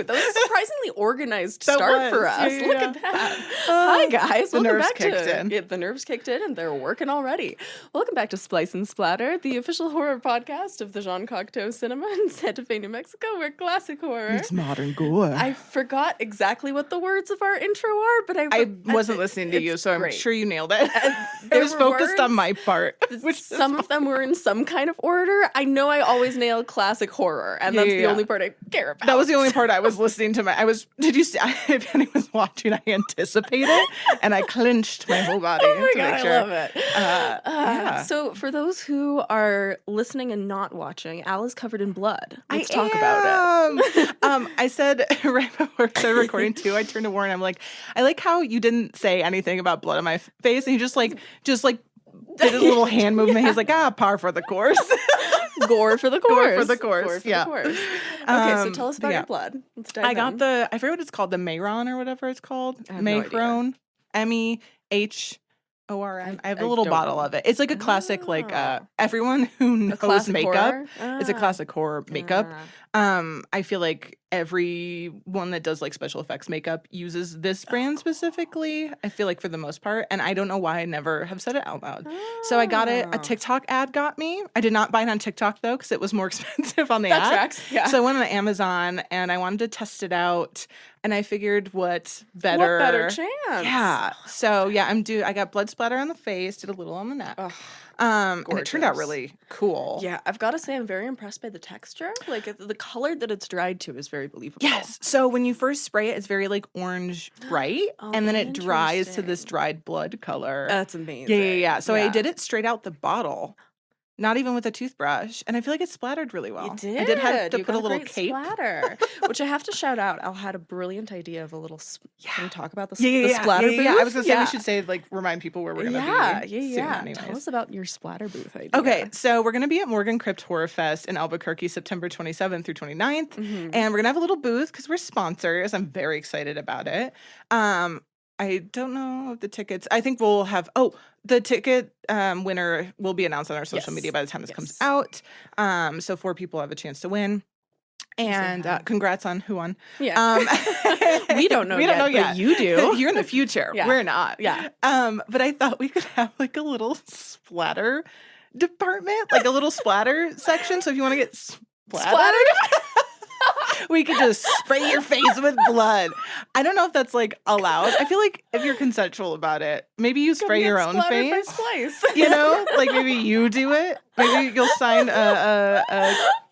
That was a surprisingly organized start for us. Look at that. Hi, guys. The Welcome nerves back kicked to in. Yeah, the nerves kicked in, and they're working already. Welcome back to Splice Splatter, the official horror podcast of the Jean Cocteau Cinema in Santa Fe, New Mexico. We're classic horror. It's modern gore. I forgot exactly what the words of our intro are, but I wasn't listening to you, so I'm great. sure you nailed it. There I was were focused on words. my part. Which Some of them were in some kind of order. I know I always nail classic horror, and that's the only part I care about. That was the only part I was listening to. Did you see? If anyone's watching, I anticipated, and I clenched my whole body. Oh my to God, make sure. I love it. Yeah. So for those who are listening and not watching, Al is covered in blood. Let's talk about it. I said right before I started recording too, I turned to Warren, I'm like, I like how you didn't say anything about blood on my face, and he just like did a little hand movement. He's like, par for the course. Gore for the course. Gore for the course. Gore for Yeah. the course. Okay, so tell us about yeah. your blood. Let's dive I got in. I forget what it's called, the Mayron or whatever it's called. I have no idea. Mayron. MEHORN. I have a I little don't bottle know. of it. It's like a classic, like Oh. everyone who knows classic makeup. horror? It's a classic horror makeup. Ah. I feel like everyone that does like special effects makeup uses this brand specifically. I feel like for the most part, and I don't know why I never have said it out loud. So I got it. A TikTok ad got me. I did not buy it on TikTok though because it was more expensive on the That ad. tracks. Yeah. So I went on Amazon and I wanted to test it out, and I figured what better chance? Yeah. So yeah, I got blood splatter on the face, did a little on the neck. Ugh. And it turned out Gorgeous. really cool. Yeah, I've got to say I'm very impressed by the texture. Like the color that it's dried to is very believable. Yes. So when you first spray it, it's very like orange bright, Oh, and then it dries to this interesting. dried blood color. That's amazing. Yeah. So I did it straight out the bottle, not even with a toothbrush, and I feel like it splattered really well. You did. I did have to You put got a little great cape. splatter, which I have to shout out. Al had a brilliant idea of a little. Can we talk about the Yeah. splatter booth? I was gonna say we should say like remind people where we're gonna be. Soon anyways. Tell us about your splatter booth idea. Okay, so we're going to be at Morgan Crypt Horror Fest in Albuquerque, September 27th through 29th. Mhm. And we're going to have a little booth because we're sponsors. I'm very excited about it. I don't know if the tickets, I think we'll have, the ticket winner will be announced on our social Yes. media by the time this comes Yes. out. So 4 people have a chance to win. And congrats on who won. Yeah. We don't know yet, but you do. You're in the future. Yeah. We're not. Yeah. But I thought we could have like a little splatter department, like a little splatter section. So if you want to get splattered, we could just spray your face with blood. I don't know if that's like allowed. I feel like if you're consensual about it, maybe you Come spray get your own splattered by face. Splice. You know, like maybe you do it. Maybe you'll sign a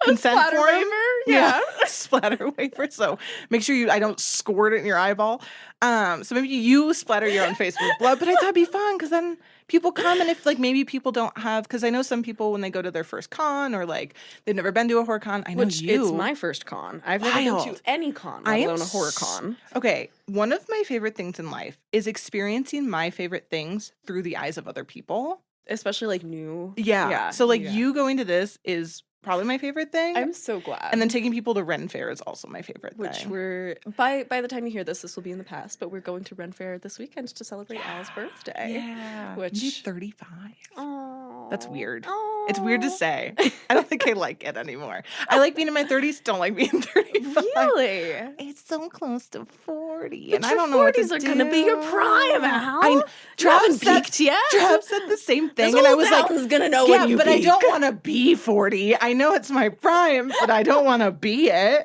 consent Splatter form. waiver? Yeah. Splatter waiver. So make sure I don't squirt it in your eyeball. So maybe you splatter your own face with blood, but I thought it'd be fun because then people come, and if like maybe people don't have, because I know some people when they go to their first con or like they've never been to a horror con. I know Which you. it's my first con. I've never been Wild. to any con, let I am alone a horror con. Okay, one of my favorite things in life is experiencing my favorite things through the eyes of other people. Especially like new. Yeah. So like you going to this is probably my favorite thing. I'm so glad. And then taking people to Ren Fair is also my favorite Which thing. we're by the time you hear this will be in the past, but we're going to Ren Fair this weekend to celebrate Al's birthday. Yeah. Which Maybe 35. Oh, That's weird. It's weird to say. I don't think I like it anymore. I like being in my 30s, don't like being 35. Really? It's so close to 40. But and I your don't know what to 40s are do. gonna be your prime, Al. I You haven't Trav peaked yet. Trav said the same thing, This and I old was like, Alan's gonna know yeah, when you but I peak. don't want to be 40. I know it's my prime, but I don't want to be it.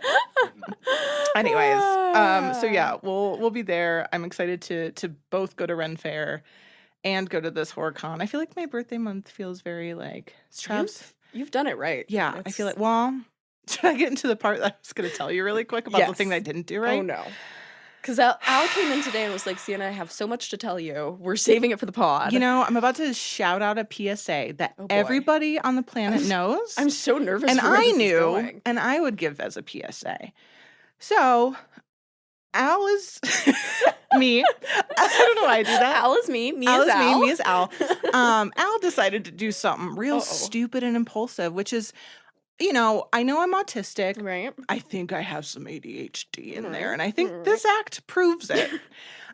Anyways, so yeah, we'll be there. I'm excited to both go to Ren Fair and go to this horror con. I feel like my birthday month feels very like Trav's. You've done it right. Yeah, I feel like. Well, should I get into the part that I was going to tell you really quick about the thing that I didn't do right? Oh no. Because Al came in today and was like, Sienna, I have so much to tell you. We're saving it for the pod. You know, I'm about to shout out a PSA that everybody on the planet knows. I'm so nervous. And for where I this is knew, going. and I would give as a PSA. So, Al is me. I don't know why I do that. Al is me. Me Al is Al. me is Al. Al decided to do something real stupid and impulsive, which is, you know I'm autistic. Right. I think I have some ADHD in there, and I think this act proves it.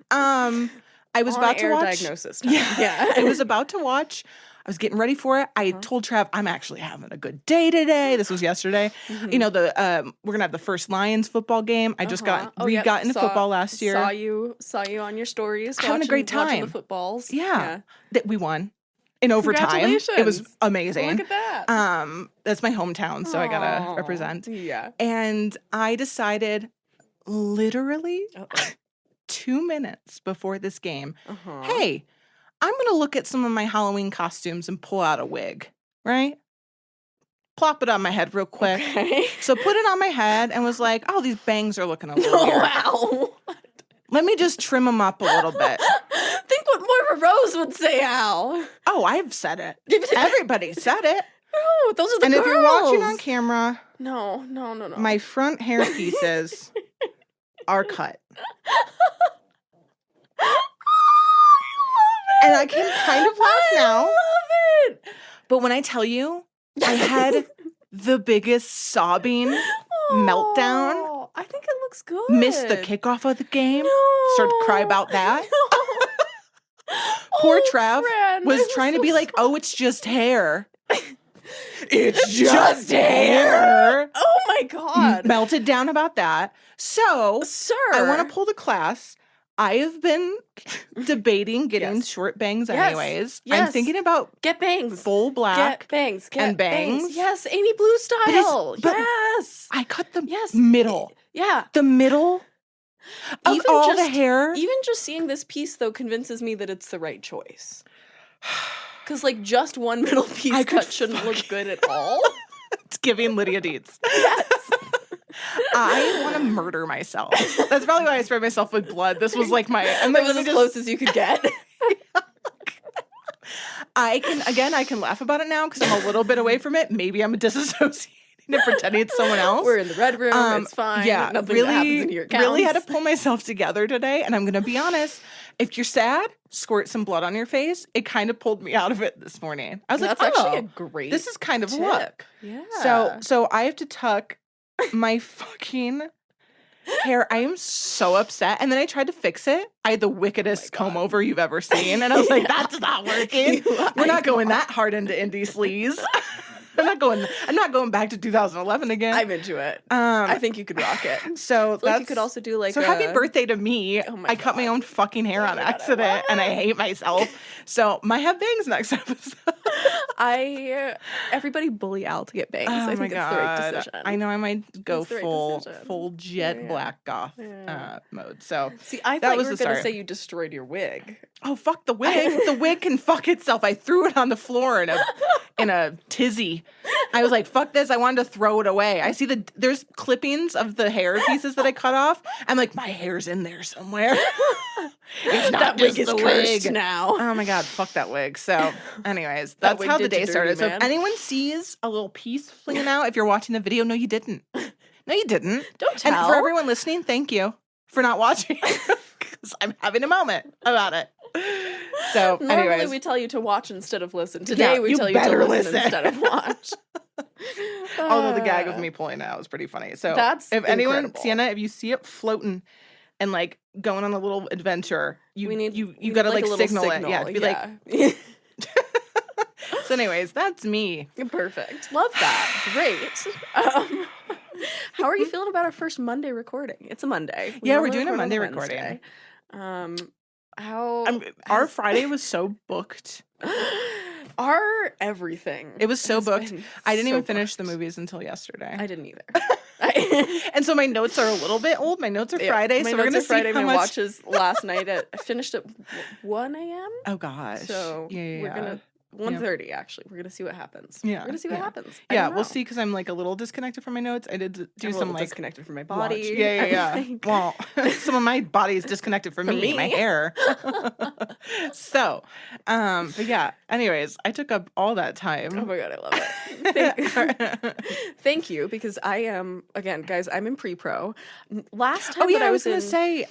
I was about to watch diagnosis time. Yeah, I was about to watch I was getting ready for it. I told Trav, I'm actually having a good day today. This was yesterday. You know, we're gonna have the first Lions football game. I just got into football last year. Saw you on your stories. Having a great time. Watching the footballs. Yeah. That we won in overtime. It was amazing. Look at that. That's my hometown, so I gotta represent. Yeah. And I decided literally 2 minutes before this game, hey, I'm going to look at some of my Halloween costumes and pull out a wig, right? Plop it on my head real quick. Okay. So put it on my head and was like, oh, these bangs are looking a little weird. Wow. Let me just trim them up a little bit. Think what Moira Rose would say, Al. Oh, I've said it. Everybody said it. No, those are the girls. And if you're watching on camera, no. My front hair pieces are cut. And I can kind of laugh now. I love it. But when I tell you, I had the biggest sobbing meltdown. I think it looks good. Missed the kickoff of the game. No. Started to cry about that. No. Poor Trav was I'm trying to so be like, sorry. oh, it's just hair. It's just hair. Oh my God. Melted down about that. So, Sir. I want to pull the class. I have been debating getting short bangs anyways. Yes. I'm thinking about get bangs. full black. Get bangs. and bangs. Yes, Amy Blue style. But yes. I cut the middle. Yeah. The middle of Even all just- the hair. Even just seeing this piece, though, convinces me that it's the right choice. Because, like, just one middle piece cut shouldn't look good at all. It's giving Lydia Deeds. Yes. I want to murder myself. That's probably why I sprayed myself with blood. This was like my... And That was as close as you could get. I can laugh about it now because I'm a little bit away from it. Maybe I'm disassociating and pretending it's someone else. We're in the red room. It's fine. Yeah, Nothing that happens in here counts. really had to pull myself together today. And I'm going to be honest. If you're sad, squirt some blood on your face. It kind of pulled me out of it this morning. I was That's like, actually a great this is kind of tip. a look. Yeah. So I have to tuck my fucking hair. I am so upset. And then I tried to fix it. I had the wickedest comb over you've ever seen. And I was like, that's not working. We're not going that hard into indie sleaze. I'm not going back to 2011 again. I'm into it. I think you could rock it. So like you could also do like happy birthday to me. Oh my I cut my own fucking hair on accident and I hate myself. So might have bangs next episode. Everybody bully Al to get bangs. Oh I my think it's God. the right decision. I know I might go It's the right decision. full jet black goth mode. So see, I that thought was you were the going to start. say you destroyed your wig. Oh fuck the wig! The wig can fuck itself. I threw it on the floor in a tizzy. I was like, "Fuck this!" I wanted to throw it away. I see there's clippings of the hair pieces that I cut off. I'm like, my hair's in there somewhere. It's not That just wig is the cursed wig now. Oh my God, fuck that wig. So, anyways, that's wig how the did you day dirty, started. So if man. anyone sees a little piece flinging out, if you're watching the video, no, you didn't. No, you didn't. Don't tell. And for everyone listening, thank you for not watching because I'm having a moment about it. So, Normally anyways, we tell you to watch instead of listen. Today we you tell you to better listen listen. instead of watch. although the gag of me pulling it out was pretty funny. So That's if anyone, incredible. Sienna, if you see it floating and like going on a little adventure, you gotta like like a little signal it. Yeah, be like. So, anyways, that's me. Perfect. Love that. Great. How are you feeling about our first Monday recording? It's a Monday. Yeah, we're normally doing a record on Monday Wednesday. Our Friday was so booked. Our everything. It was so has booked. been I didn't so even finish the booked. movies until yesterday. I didn't either. And so my notes are a little bit old. My notes are Yeah, Friday, my so we're notes gonna are Friday. see how My much. watches last night I finished at 1 a.m. Oh gosh. So yeah. we're gonna 1:30 actually. We're gonna see what happens. Yeah, We're gonna see what happens. I Yeah, don't we'll know. see because I'm like a little disconnected from my notes. I did do I'm a some little like disconnected from my watch. body. Yeah. Well, some of my body is disconnected from me, my hair. So, but yeah. Anyways, I took up all that time. Oh my God, I love it. Thank you, because I am, again, guys, I'm in pre-pro. Last time that I I was was gonna in... say,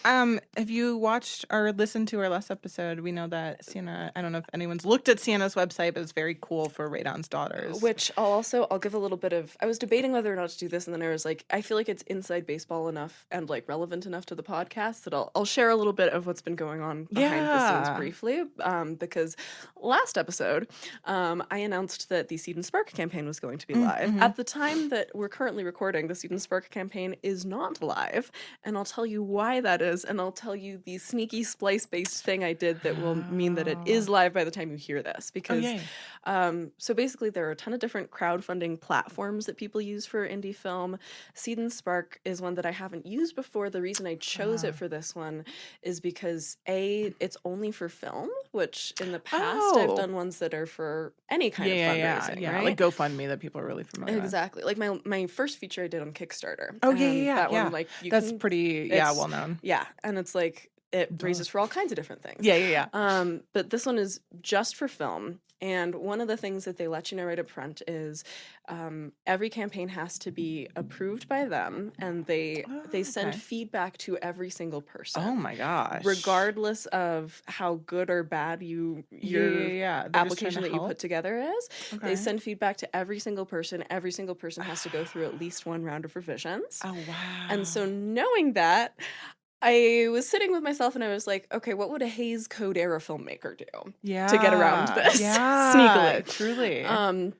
if you watched or listened to our last episode, we know that Sienna, I don't know if anyone's looked at Sienna's website website, but it's very cool for Radon's daughters. Which I'll give a little bit of, I was debating whether or not to do this, and then I was like, I feel like it's inside baseball enough and like relevant enough to the podcast that I'll share a little bit of what's been going on behind the scenes briefly, because last episode, I announced that the Seed and Spark campaign was going to be live. At the time that we're currently recording, the Seed and Spark campaign is not live, and I'll tell you why that is, and I'll tell you the sneaky Splice-based thing I did that will mean that it is live by the time you hear this, because so basically there are a ton of different crowdfunding platforms that people use for indie film. Seed and Spark is one that I haven't used before. The reason I chose it for this one is because it's only for film, which in the past I've done ones that are for any kind of fundraising, right? Like GoFundMe that people are really familiar with. Exactly. Like my first feature I did on Kickstarter. That one, like, that's pretty well known. Yeah, and it's like it raises for all kinds of different things. But this one is just for film. And one of the things that they let you know right up front is every campaign has to be approved by them, and they send feedback to every single person. Oh my gosh! Regardless of how good or bad your application that you put together is, they send feedback to every single person. Every single person has to go through at least one round of revisions. Oh wow! And so knowing that, I was sitting with myself and I was like, okay, what would a Hays Code era filmmaker do to get around this sneakily? Truly.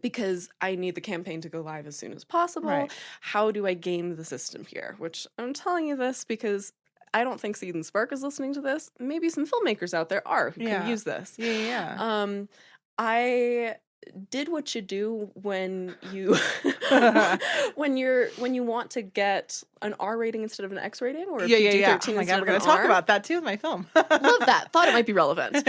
Because I need the campaign to go live as soon as possible. Right. How do I game the system here? Which I'm telling you this because I don't think Seed and Spark is listening to this. Maybe some filmmakers out there are who can use this. I did what you do when you when you want to get an R rating instead of an X rating, or a PG-13 Oh my God, we're gonna talk about that too with my film. Love that. Thought it might be relevant.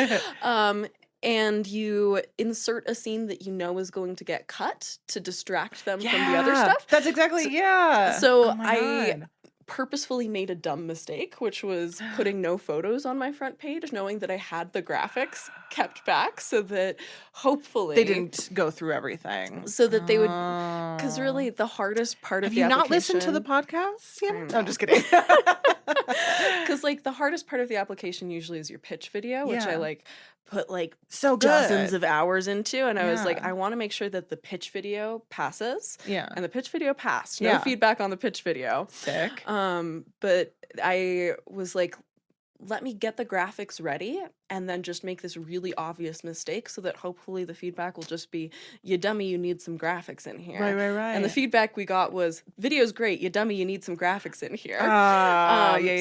And you insert a scene that you know is going to get cut to distract them from the other stuff. That's exactly So I purposefully made a dumb mistake, which was putting no photos on my front page, knowing that I had the graphics kept back so that hopefully they didn't go through everything. So that they would, because really the hardest part of the application. Have you not listened to the podcast yet? No, I'm just kidding. Because like the hardest part of the application usually is your pitch video, which I like put like dozens of hours into, and I was like, I want to make sure that the pitch video passes. And the pitch video passed. No feedback on the pitch video. Sick. But I was like, let me get the graphics ready and then just make this really obvious mistake so that hopefully the feedback will just be, you dummy, you need some graphics in here. Right. And the feedback we got was, video's great, you dummy, you need some graphics in here.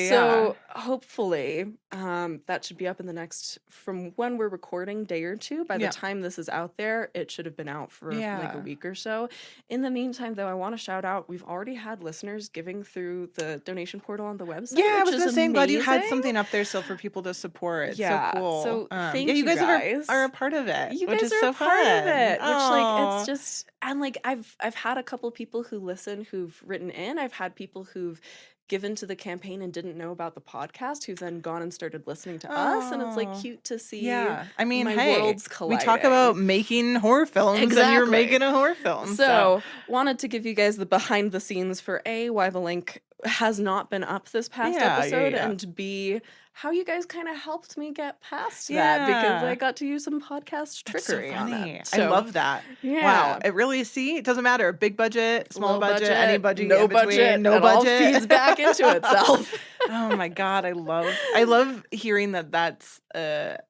So hopefully that should be up in the next, from when we're recording, day or two. By the time this is out there, it should have been out for like a week or so. In the meantime, though, I want to shout out, we've already had listeners giving through the donation portal on the website. I was going to say, I'm glad you had something up there still for people to support. It's so cool. So thank you guys are a part of it. You guys are so part of it. Which like it's just, and like I've had a couple people who listen who've written in. I've had people who've given to the campaign and didn't know about the podcast, who've then gone and started listening to us, and it's like cute to see. I mean, worlds colliding. We talk about making horror films, and you're making a horror film. So wanted to give you guys the behind the scenes for why the link has not been up this past episode, and B, how you guys kind of helped me get past that, because I got to use some podcast trickery on it. So, I love that. Wow. It really, it doesn't matter. Big budget, small budget, any budget, no budget, no budget. All feeds back into itself. Oh my God. I love hearing that that's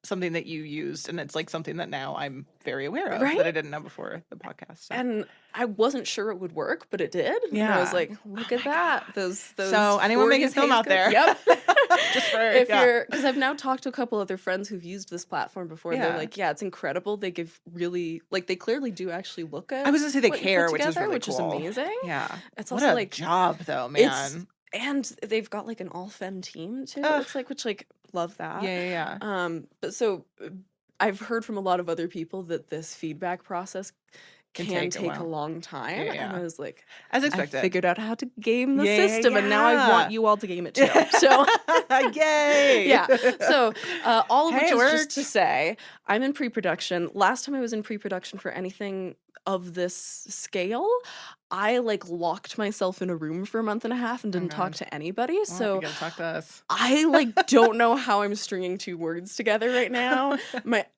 something that you used, and it's like something that now I'm very aware of that I didn't know before the podcast. So. And I wasn't sure it would work, but it did. And I was like, look at that. Those so anyone making film out there. Yep. Just for, because I've now talked to a couple other friends who've used this platform before. They're like, it's incredible. They give really, like, they clearly do actually look at. I was gonna say they care, which is really which cool. is amazing. Yeah, it's what also a like job though, man. And they've got like an all femme team too. It's like, which like love that. But so I've heard from a lot of other people that this feedback process can take a long time. And I was like, as expected. I figured out how to game the system, and now I want you all to game it too. So yay! So all of which is just to say, I'm in pre-production. Last time I was in pre-production for anything of this scale, I like locked myself in a room for a month and a half and didn't talk to anybody. Well, So you gotta talk to us. I like don't know how I'm stringing 2 words together right now.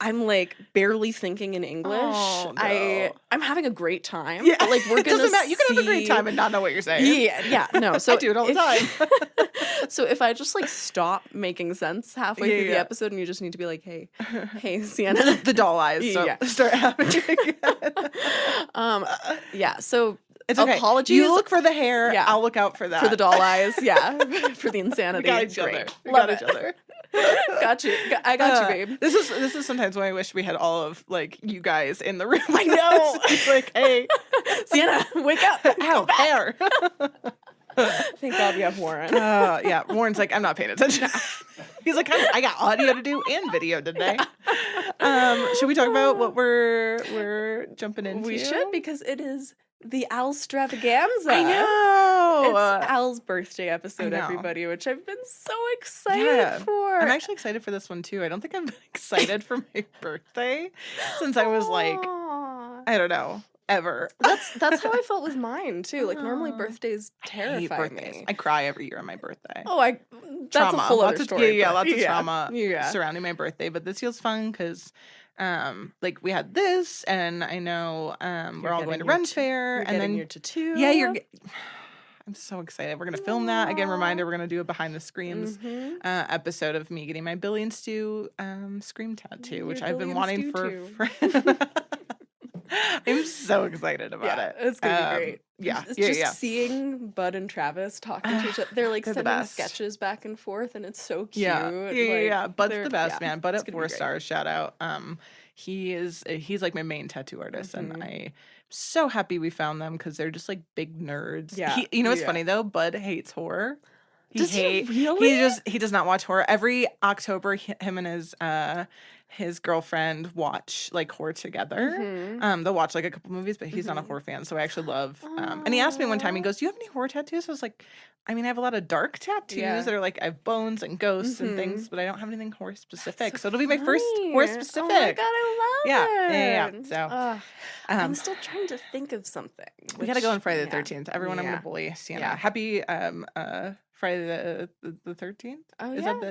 I'm like barely thinking in English. Oh, no. I'm having a great time. Yeah, But, like we're it gonna doesn't matter. You can have a great see- time and not know what you're saying. Yeah, no. So I do it all the time. So if I just like stop making sense halfway through the Yeah. episode and you just need to be like, hey, Sienna. The doll eyes. So Yeah. start happening again. Yeah, so It's okay. apologies. You look for the hair. Yeah. I'll look out for that. for the doll eyes, yeah, for the insanity. We got each Great. other. We Love got each it. other. Got you. I got you, babe. This is sometimes why I wish we had all of like you guys in the room. I know. It's like, hey, Sienna, wake up. ow, hair. Thank God we have Warren. Yeah, Warren's like, I'm not paying attention. He's like, I got audio to do and video today. Should we talk about what we're jumping into? We should, because it is the Al-stravaganza. I know. It's Al's birthday episode, know. everybody, which I've been so excited for. I'm actually excited for this one too. I don't think I've been excited for my birthday since I was like, Aw. I don't know, ever. That's how I felt with mine too. Like normally Aw. birthdays I hate terrify birthdays. me. I cry every year on my birthday. Oh, that's Trauma. a whole Lots other of, story. Yeah, but lots of trauma Yeah. surrounding my birthday. But this feels fun because, like we had this, and I know we're all going to Run Fair, You're and getting then your tattoo. yeah, I'm so excited. We're gonna film that again. Reminder: we're gonna do a behind the screens Mhm. episode of me getting my Billy and Stu Scream tattoo, which Your I've been Billy and wanting Stu for. I'm so excited about Yeah, it. it's gonna be great. Yeah, It's yeah, just yeah. seeing Bud and Travis talking to each other. They're like They're the sending best. sketches back and forth, and it's so cute. Yeah. Bud's they're- the best, yeah, man. Bud it's at gonna be 4 great. stars. Shout out. He's like my main tattoo artist, and Mhm. I'm so happy we found them because they're just like big nerds. Yeah, You know what's yeah. funny though? Bud hates horror. Does he really? He does not watch horror. Every October, him and his girlfriend watch like horror together. Mhm. They'll watch like a couple movies, but he's not a Mhm. horror fan, so I actually love. And he asked me one time, he Aw. goes, "Do you have any horror tattoos?" I was like, "I mean, I have a lot of dark tattoos Yeah. that are like I have bones and ghosts and things, Mhm. but I don't have anything horror specific. That's So it'll be my first funny. horror Oh my specific." God, I love Yeah. it. So, Ugh. I'm Um, still trying to think of something. we gotta go on which- Friday the yeah. 13th. Everyone, I'm Yeah. gonna bully Sienna. Yeah. Happy Friday the 13th. Oh, Is yeah. that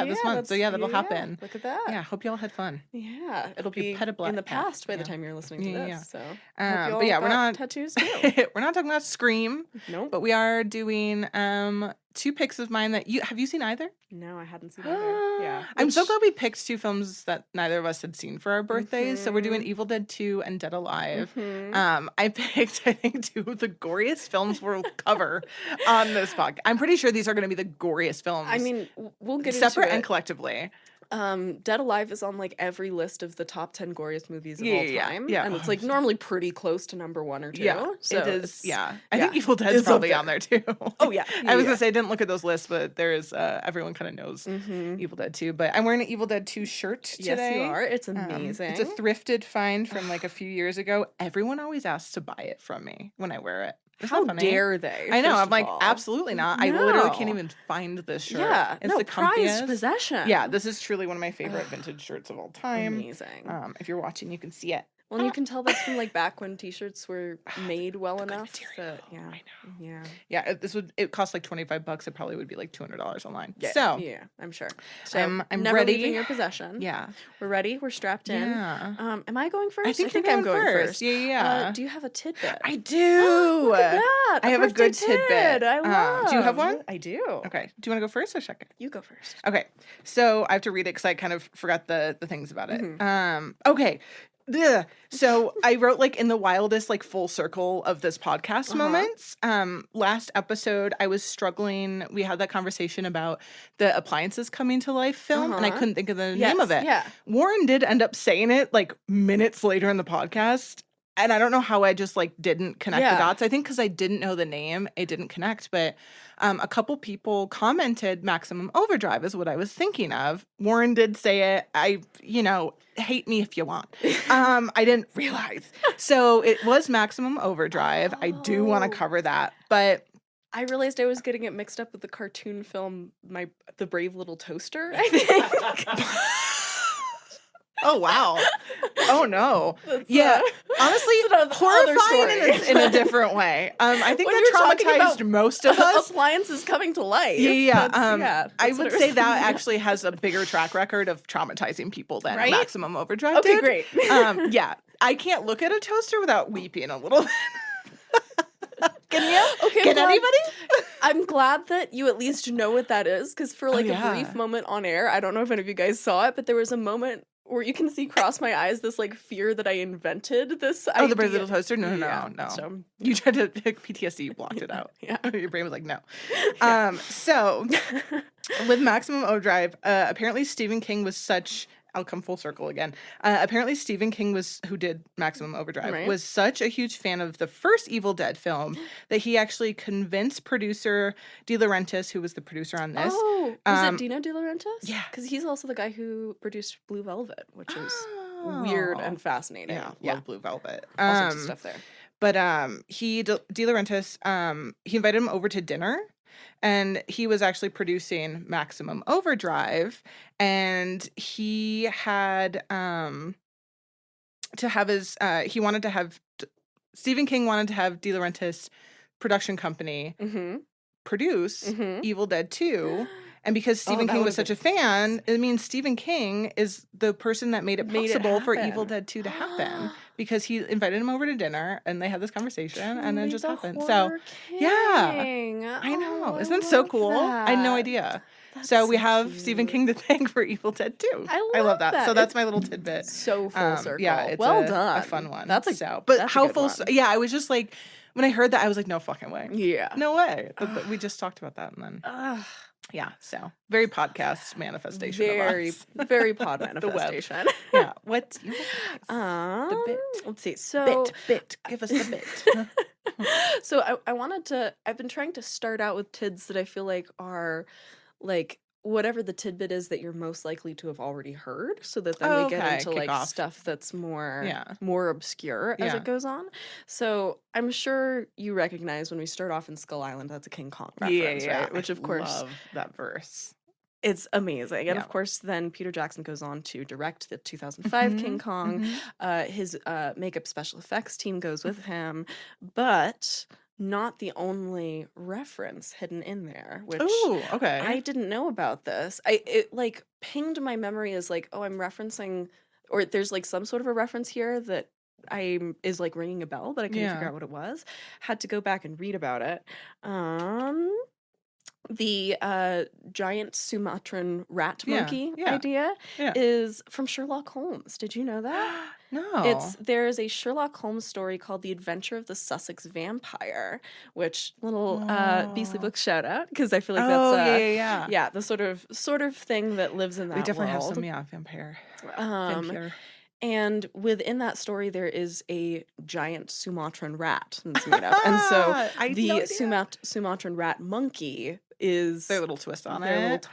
this month? So that's- that'll happen. Look at that. Yeah, hope y'all had fun. Yeah, it'll Your be pet a black in the cat. past by the Yeah. time you're listening to Yeah, this. yeah. So, But yeah, we're not tattoos too. we're not talking about Scream, Nope. but we are doing 2 picks of mine that have you seen either? No, I hadn't seen either. Yeah, I'm so which- glad we picked 2 films that neither of us had seen for our birthdays. So we're doing Mhm. Evil Dead 2 and Dead Alive. Mhm. I picked, I think, 2 of the goriest films we'll cover on this podcast. I'm pretty sure these are going to be the goriest films. I mean, we'll get separate into and it. collectively. Dead Alive is on like every list of the top 10 goriest movies of Yeah, all yeah, time, yeah. and it's like normally pretty close to number 1 or 2. Yeah, so it is. it's- Yeah, I yeah, think Evil Dead's it's up probably there. on there too. Oh yeah, I was gonna say I didn't look at those lists, but there is everyone kind of knows Mm-hmm. Evil Dead 2. But I'm wearing an Evil Dead 2 shirt today. Yes, you are. It's amazing. It's a thrifted find from like a few years ago. Everyone always asks to buy it from me when I wear it. Isn't How that funny? dare they? I know. first I'm of like, all? absolutely not. I literally can't No. even find this shirt. Yeah, it's no, the prized comfiest. possession. Yeah, this is truly one of my favorite Ugh. vintage shirts of all time. Amazing. If you're watching, you can see it. Well, and you can tell that's from like back when t-shirts were made well good enough. material. That, yeah, I know. yeah, Yeah, it costs like $25. It probably would be like $200 online. yeah. So yeah, I'm sure. So I'm never ready. leaving your possession. Yeah, We're ready. We're strapped in. yeah. Am I going first? I think, you're I'm going going first. first. Yeah, yeah. Do you have a tidbit? I do. Look at that. I have a good birthday tidbit. I love. Do you have one? I do. Okay. Do you want to go first or second? You go first. Okay. So I have to read it because I kind of forgot the things about it. Mhm. Okay. Ugh. So I wrote like in the wildest like full circle of this podcast moments. Last episode I was struggling. We had that conversation about the appliances coming to life film, and I couldn't think of the name of it. Yeah. Warren did end up saying it like minutes later in the podcast. And I don't know how I just like didn't connect the Yeah. dots. I think because I didn't know the name, it didn't connect. But a couple people commented Maximum Overdrive is what I was thinking of. Warren did say it. Hate me if you want. I didn't realize. So it was Maximum Overdrive. I do want to Oh. cover that. But I realized I was getting it mixed up with the cartoon film The Brave Little Toaster, I think. Oh, wow. Oh, no. That's, Yeah. Honestly, it's horrifying in a different way. I think When that you're talking traumatized about most of us. appliances coming to life. Yeah. That's I what would was say that thinking. actually has a bigger track record of traumatizing people than Right? Maximum Overdrive Okay, did. great. Yeah. I can't look at a toaster without weeping a little bit. Can you? Okay, Can anybody? I'm glad that you at least know what that is, because for like a yeah. brief moment on air, I don't know if any of you guys saw it, but there was a moment where you can see cross my eyes this like fear that I invented this idea. Oh, the brave little toaster? No. So, You tried to pick PTSD, you blocked it out. yeah. Your brain was like, no. Yeah. So with Maximum Overdrive, apparently Stephen King was such... I'll come full circle again. Apparently Stephen King who did Maximum Overdrive, Right. was such a huge fan of the first Evil Dead film that he actually convinced producer De Laurentiis, who was the producer on this. Oh, was it Dino De Laurentiis? Yeah. Because he's also the guy who produced Blue Velvet, which is weird and fascinating. Yeah, love Blue Velvet. All sorts of stuff there. But De Laurentiis, he invited him over to dinner, and he was actually producing Maximum Overdrive, and he had to have his Stephen King wanted to have De Laurentiis production company produce Evil Dead 2. And because Stephen King was such a fan, it means Stephen King is the person that made it possible for Evil Dead 2 to happen. Because he invited him over to dinner, and they had this conversation, and then it just happened. So, yeah. I know. Isn't that so cool? I had no idea. So we have cute. Stephen King to thank for Evil Dead 2. I love that. So that's my little tidbit. So full circle. Yeah, it's well done. A fun one. That's how full... Yeah, I was just like... When I heard that, I was like, no fucking way. Yeah. No way. But we just talked about that, and then... Yeah, so very podcast manifestation. Very pod manifestation. Yeah. What's your the bit? Let's see. So bit. Give us the bit. So I've been trying to start out with tids that I feel like are like whatever the tidbit is that you're most likely to have already heard, so that then we get into like stuff that's more obscure as it goes on. So I'm sure you recognize when we start off in Skull Island, that's a King Kong reference, right? Which of course, love that verse. It's amazing. And of course, then Peter Jackson goes on to direct the 2005 King Kong. His makeup special effects team goes with him, but not the only reference hidden in there, which I didn't know about this. It like pinged my memory as like, oh, I'm referencing, or there's like some sort of a reference here that is like ringing a bell, but I couldn't figure out what it was. Had to go back and read about it. The giant Sumatran rat monkey idea is from Sherlock Holmes. Did you know that? No. There's a Sherlock Holmes story called The Adventure of the Sussex Vampire, which little Beastly Books shout out, because I feel like that's the sort of thing that lives in that We definitely world. have some vampire. And within that story, there is a giant Sumatran rat that's made up. And so the Sumatran rat monkey is their little twist on it.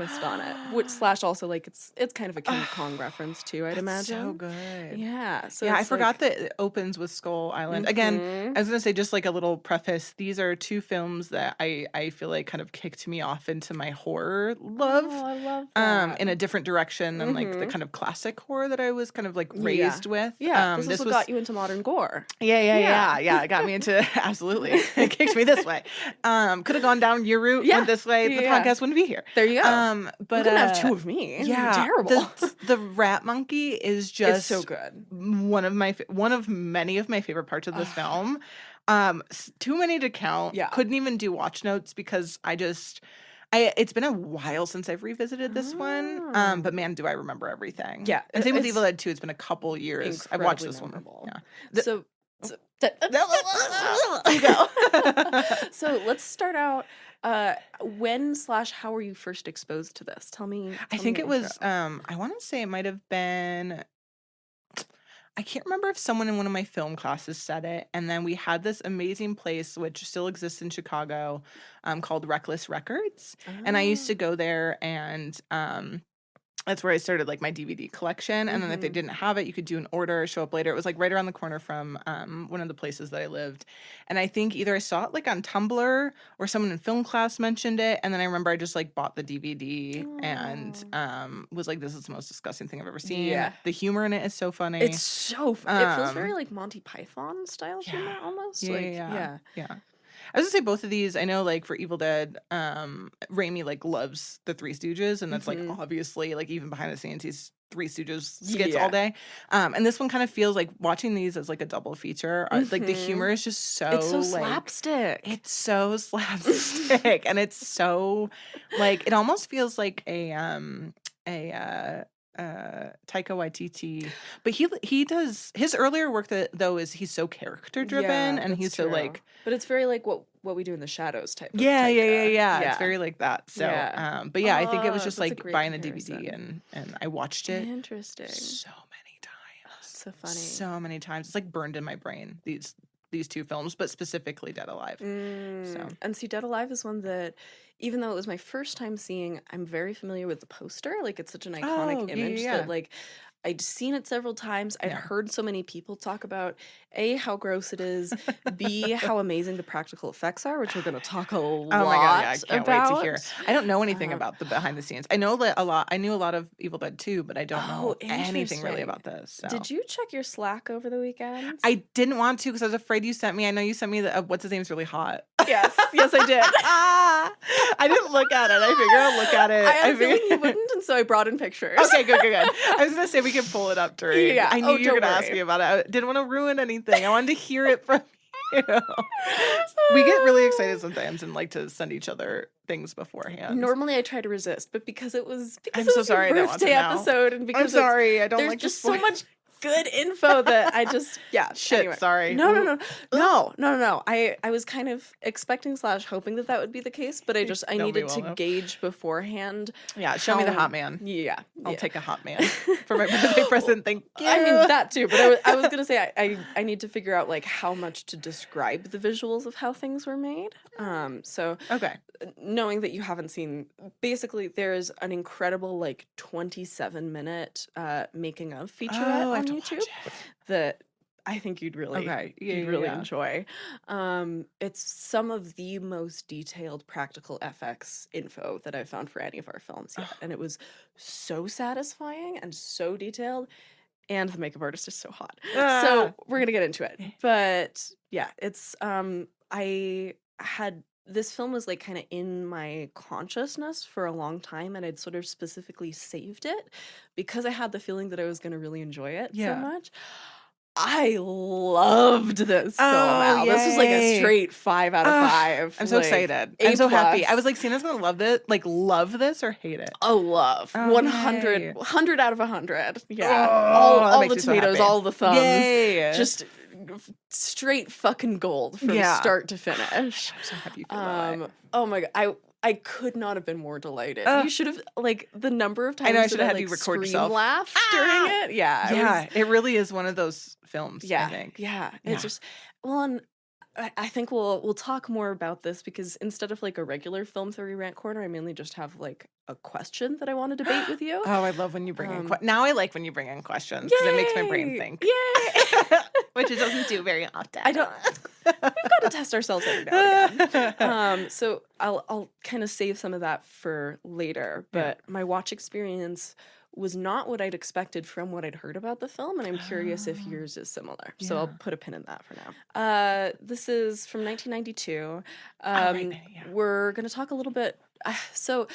Which / also like it's kind of a King Kong reference too, I'd imagine. So good. Yeah. So I forgot that it opens with Skull Island. Again, I was gonna say, just like a little preface, these are two films that I feel like kind of kicked me off into my horror love. Oh, I love that. In a different direction than like the kind of classic horror that I was kind of like raised with. Yeah. This is what got you into modern gore. Yeah. It got me into absolutely. It kicked me this way. Could have gone down your route, went this way. The podcast wouldn't be here. There you go. But you couldn't have two of me. Yeah, terrible. The rat monkey is just it's so good. One of many of my favorite parts of this film. Too many to count. Yeah. Couldn't even do watch notes because it's been a while since I've revisited this one. But man, do I remember everything. Yeah. And same with Evil Dead 2. It's been a couple years. I've watched this memorable. one. Yeah. So you go. So let's start out. When / how were you first exposed to this? Tell me. I think it was. I want to say it might have been. I can't remember if someone in one of my film classes said it, and then we had this amazing place which still exists in Chicago, called Reckless Records, and I used to go there and that's where I started like my DVD collection. And then if they didn't have it, you could do an order, show up later. It was like right around the corner from one of the places that I lived. And I think either I saw it like on Tumblr or someone in film class mentioned it. And then I remember I just like bought the DVD and was like, this is the most disgusting thing I've ever seen. Yeah. The humor in it is so funny. It's so it feels very like Monty Python style humor almost. Yeah. I was gonna say both of these. I know, like for Evil Dead, Raimi like loves the Three Stooges, and that's like obviously like even behind the scenes, he's Three Stooges skits all day. And this one kind of feels like watching these as like a double feature. Like the humor is just so it's so like, slapstick. It's so slapstick, and it's so like it almost feels like a Taika Waititi, but he does his earlier work though is he's so character driven and he's so like, but it's very like what we do in the shadows type. Yeah. It's very like that. So, but yeah, I think it was just like buying the DVD and I watched it. Interesting. So many times. So funny. So many times. It's like burned in my brain. These two films, but specifically Dead Alive. So. And see, Dead Alive is one that, even though it was my first time seeing, I'm very familiar with the poster. Like, it's such an iconic image that, like, I'd seen it several times. I'd heard so many people talk about A, how gross it is, B, how amazing the practical effects are, which we're going to talk a lot about. Oh my God, I can't wait to hear. I don't know anything about the behind the scenes. I know a lot. I knew a lot of Evil Dead 2, but I don't know anything really about this. So. Did you check your Slack over the weekend? I didn't want to because I was afraid you sent me. I know you sent me what's his name's really hot. Yes, I did. I didn't look at it. I figured I'll look at it. I had a feeling you wouldn't, and so I brought in pictures. Okay, good. I was going to say we could pull it up during. Yeah. I knew you were going to ask me about it. I didn't want to ruin anything. I wanted to hear it from you. We get really excited sometimes and like to send each other things beforehand. Normally I try to resist, but because it was so sorry your birthday episode and because I'm sorry, I don't there's like just so much good info that I just shit. Anyway. Sorry. No. I was kind of expecting / hoping that would be the case, but I needed to gauge beforehand. Yeah, show me the hot man. Yeah, I'll take a hot man for my birthday present. Thank you. I mean that too, but I was gonna say I need to figure out like how much to describe the visuals of how things were made. So okay. Knowing that you haven't seen, basically there's an incredible like 27-minute making of featurette on YouTube that I think you'd really enjoy. It's some of the most detailed practical FX info that I've found for any of our films yet, and it was so satisfying and so detailed. And the makeup artist is so hot. So we're gonna get into it. But yeah, it's this film was like kind of in my consciousness for a long time, and I'd sort of specifically saved it because I had the feeling that I was gonna really enjoy it so much. I loved this film, Al. This was like a straight 5 out of 5. I'm so excited. I'm so happy. I was like, Sienna's gonna love this, like love this or hate it. Oh, love. 100 out of 100. Yeah. All the tomatoes, all the thumbs. Yay. Just straight fucking gold from start to finish. I'm so happy you feel that way. Oh my God. I could not have been more delighted. You should have, like, the number of times I know, I should have had like, you record yourself. Laugh during it. Yeah. It really is one of those films, I think. Yeah. It's just, well, and I think we'll talk more about this because instead of like a regular film theory rant corner, I mainly just have like a question that I want to debate with you. Oh, I love when you bring in now I like when you bring in questions because it makes my brain think. Yay! Which it doesn't do very often. We've got to test ourselves every now and again. So I'll kind of save some of that for later. But my watch experience was not what I'd expected from what I'd heard about the film, and I'm curious if yours is similar. So I'll put a pin in that for now. This is from 1992. We're going to talk a little bit. So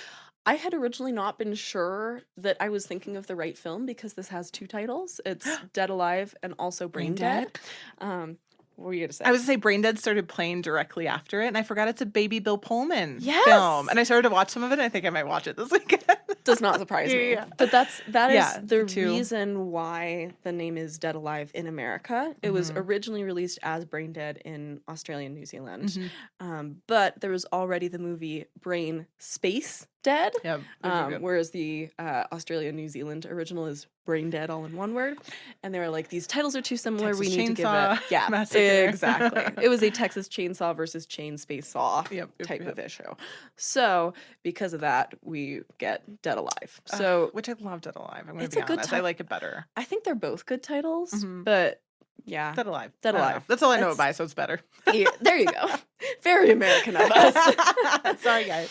I had originally not been sure that I was thinking of the right film because this has 2 titles. It's Dead Alive and also Brain Dead. What were you going to say? I was going to say Brain Dead started playing directly after it, and I forgot it's a Baby Bill Pullman film. And I started to watch some of it, and I think I might watch it this weekend. Does not surprise me. But that is the reason why the name is Dead Alive in America. It was originally released as Brain Dead in Australia and New Zealand. But there was already the movie Brain Space Dead. Yep. Those are good. Whereas the Australia New Zealand original is Brain Dead, all in one word. And they were like, these titles are too similar. Texas we need to give Chainsaw it. Yeah, Massacre. exactly. It was a Texas Chainsaw versus Chain Space Saw type of issue. So because of that, we get Dead Alive. So which I love Dead Alive. I'm going it's to be a good honest. I like it better. I think they're both good titles, but yeah. Dead Alive. Dead Alive. That's all I know it by, so it's better. Yeah, there you go. Very American of us. Sorry, guys.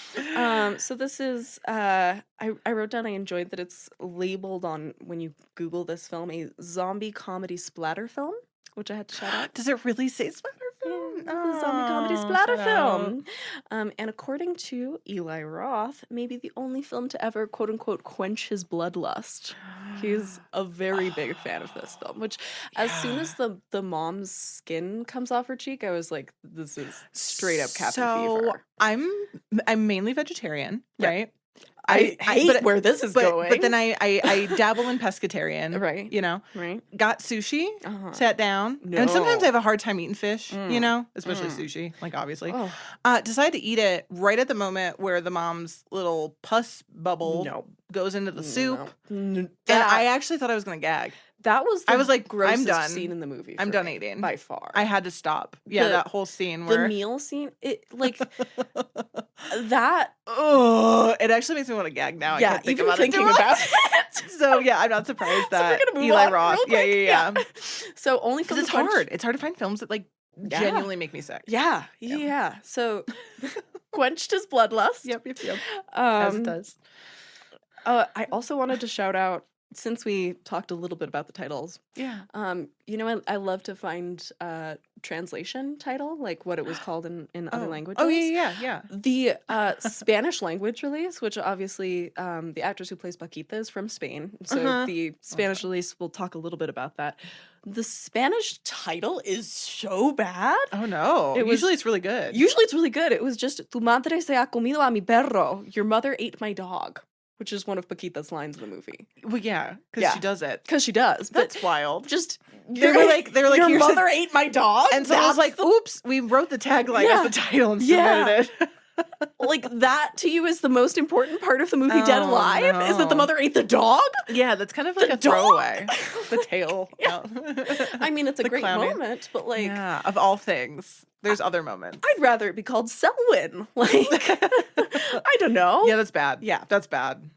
So this is, I wrote down I enjoyed that it's labeled on, when you Google this film, a zombie comedy splatter film, which I had to shout out. Does it really say splatter film? The zombie comedy splatter film. And according to Eli Roth, maybe the only film to ever, quote unquote, quench his bloodlust. He's a very big fan of this film, which as soon as the mom's skin comes off her cheek, I was like, this is straight up cabin fever. I'm mainly vegetarian, right? I hate where this is going. But then I dabble in pescatarian, right? You know, right? Got sushi, sat down, and sometimes I have a hard time eating fish, you know, especially sushi, like obviously. Decided to eat it right at the moment where the mom's little pus bubble goes into the soup, and I actually thought I was gonna gag. That was I was like, grossest I'm done. Scene in the movie. I'm done eating by far. I had to stop. Yeah, that whole scene where the meal scene, it like that. Oh, it actually makes me want to gag now. Yeah, I can't think even about thinking it about it. So yeah, I'm not surprised that Eli Roth. Yeah. So only because it's hard. It's hard to find films that like genuinely make me sick. Yeah. So quenched his bloodlust. Yep. As it does. I also wanted to shout out, since we talked a little bit about the titles. Yeah. You know, I love to find translation title, like what it was called in other languages. Oh, yeah. The Spanish language release, which obviously the actress who plays Paquita is from Spain. So the Spanish release, we'll talk a little bit about that. The Spanish title is so bad. Oh, no. Usually it's really good. It was just, tu madre se ha comido a mi perro. Your mother ate my dog. Which is one of Paquita's lines in the movie. Well, yeah, because she does it. Because she does. That's wild. Just they were like, your mother ate my dog, and so I was like, oops, we wrote the tagline as the title and submitted it. Like that to you is the most important part of the movie Dead Alive? No. Is that the mother ate the dog? Yeah, that's kind of like a throwaway. The tail. Yeah. I mean, it's a great moment, but like, of all things. There's other moments. I'd rather it be called Selwyn. Like, I don't know. Yeah, that's bad. Yeah. That's bad.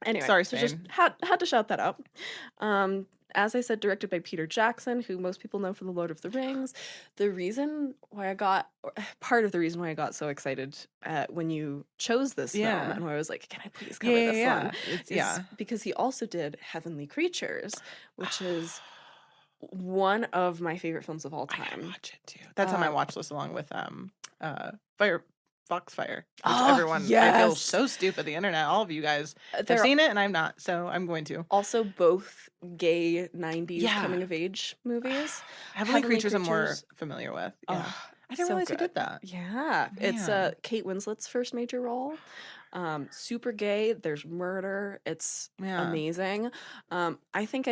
Anyway, sorry, so just had to shout that out. As I said, directed by Peter Jackson, who most people know from The Lord of the Rings. Part of the reason why I got so excited when you chose this film and where I was like, can I please cover this one? Is because he also did Heavenly Creatures, which is one of my favorite films of all time. I watch it too. That's on my watch list along with Foxfire. Which everyone, I feel so stupid. The internet, all of you guys have seen it, and I'm not, so I'm going to. Also, both gay 90s coming of age movies. Heavenly Creatures I'm more familiar with. Yeah. I didn't realize you did that. Yeah. It's Kate Winslet's first major role. Super gay. There's murder. It's amazing. I think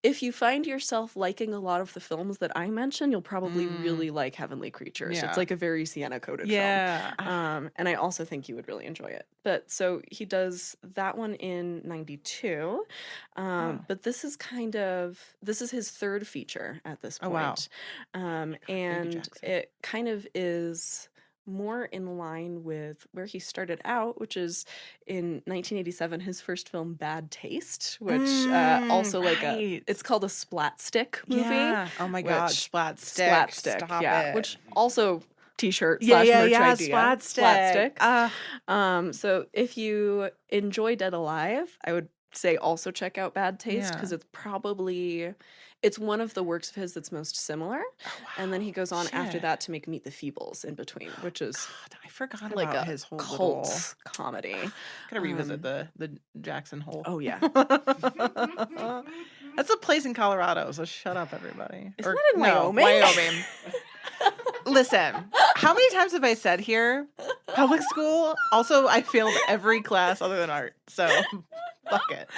if you find yourself liking a lot of the films that I mentioned, you'll probably really like Heavenly Creatures. Yeah. It's like a very Sienna-coded film. And I also think you would really enjoy it. But so he does that one in 92. But this is his third feature at this point. Oh, wow. And it kind of is more in line with where he started out, which is in 1987, his first film Bad Taste, which also it's called a splat stick movie. Yeah. Oh my god, splat stick. Stop it. Which also t-shirt / merch idea. Splat stick. So if you enjoy Dead Alive, I would say also check out Bad Taste, because it's one of the works of his that's most similar. Oh, wow. And then he goes on after that to make Meet the Feebles in between, which is I forgot like about his whole cult comedy. Gotta revisit the Jackson Hole. Oh yeah. That's a place in Colorado, so shut up, everybody. Isn't that in Wyoming? Wyoming. Listen, how many times have I said here? Public school. Also, I failed every class other than art, so fuck it.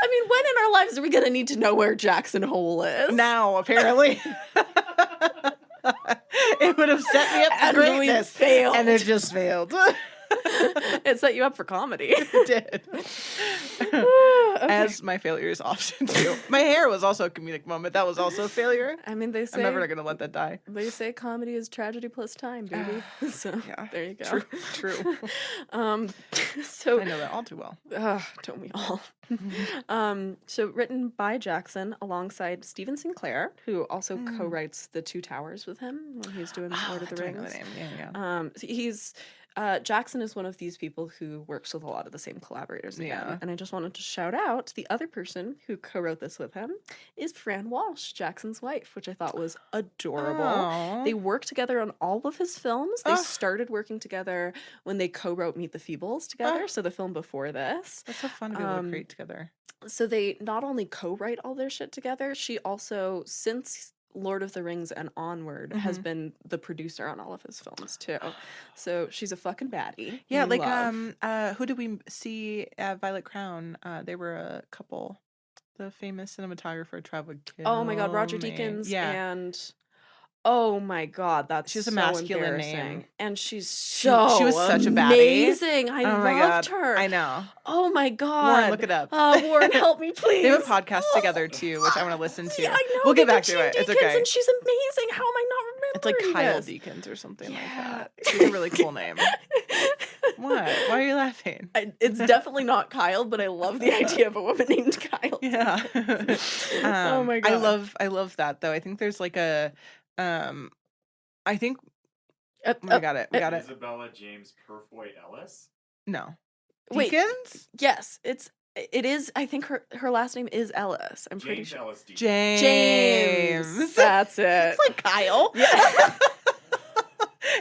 I mean, when in our lives are we gonna need to know where Jackson Hole is? Now, apparently. It would have set me up for greatness. Failed. And it just failed. It set you up for comedy. It did. Okay. As my failures often do. My hair was also a comedic moment. That was also a failure. I mean, they say I'm never gonna let that die. They say comedy is tragedy plus time, baby. So Yeah, there you go. True. So I know that all too well. don't we all? So written by Jackson alongside Stephen Sinclair, who also co-writes The Two Towers with him when he's doing Lord of the Rings. I know the name. Yeah. He's Jackson is one of these people who works with a lot of the same collaborators again. Yeah. And I just wanted to shout out the other person who co-wrote this with him is Fran Walsh, Jackson's wife, which I thought was adorable. Aww. They worked together on all of his films. They started working together when they co-wrote Meet the Feebles together, so the film before this. That's so fun to be able to create together. So they not only co-write all their shit together, she also, since Lord of the Rings and onward, has been the producer on all of his films too. So she's a fucking baddie. Yeah, We like love. who did we see at Violet Crown? They were a couple. The famous cinematographer traveled. Oh my god, Roger Deakins and oh my god, that's she's a so masculine embarrassing. name. And she's She was such a baddie. amazing. I Oh my loved god. her. I know. Oh my god. Warren, look it up. Warren, help me, please. They have a podcast together too, which I want to listen to. Yeah, I know. We'll get they back did to it. Jean It's Deakins, okay. And she's amazing. How am I not It's like remembering Kyle this? Deakins or something like Yeah. that. It's a really cool name. What? Why are you laughing? It's definitely not Kyle, but I love the idea of a woman named Kyle. Yeah. Oh my god. I love that though. I think there's like a I think we got it. Isabella James Purfoy Ellis? No. Wait. Deakins? Yes, it is. I think her last name is Ellis. I'm pretty James sure. Ellis Deakins. James. That's it. It's like Kyle. Yeah.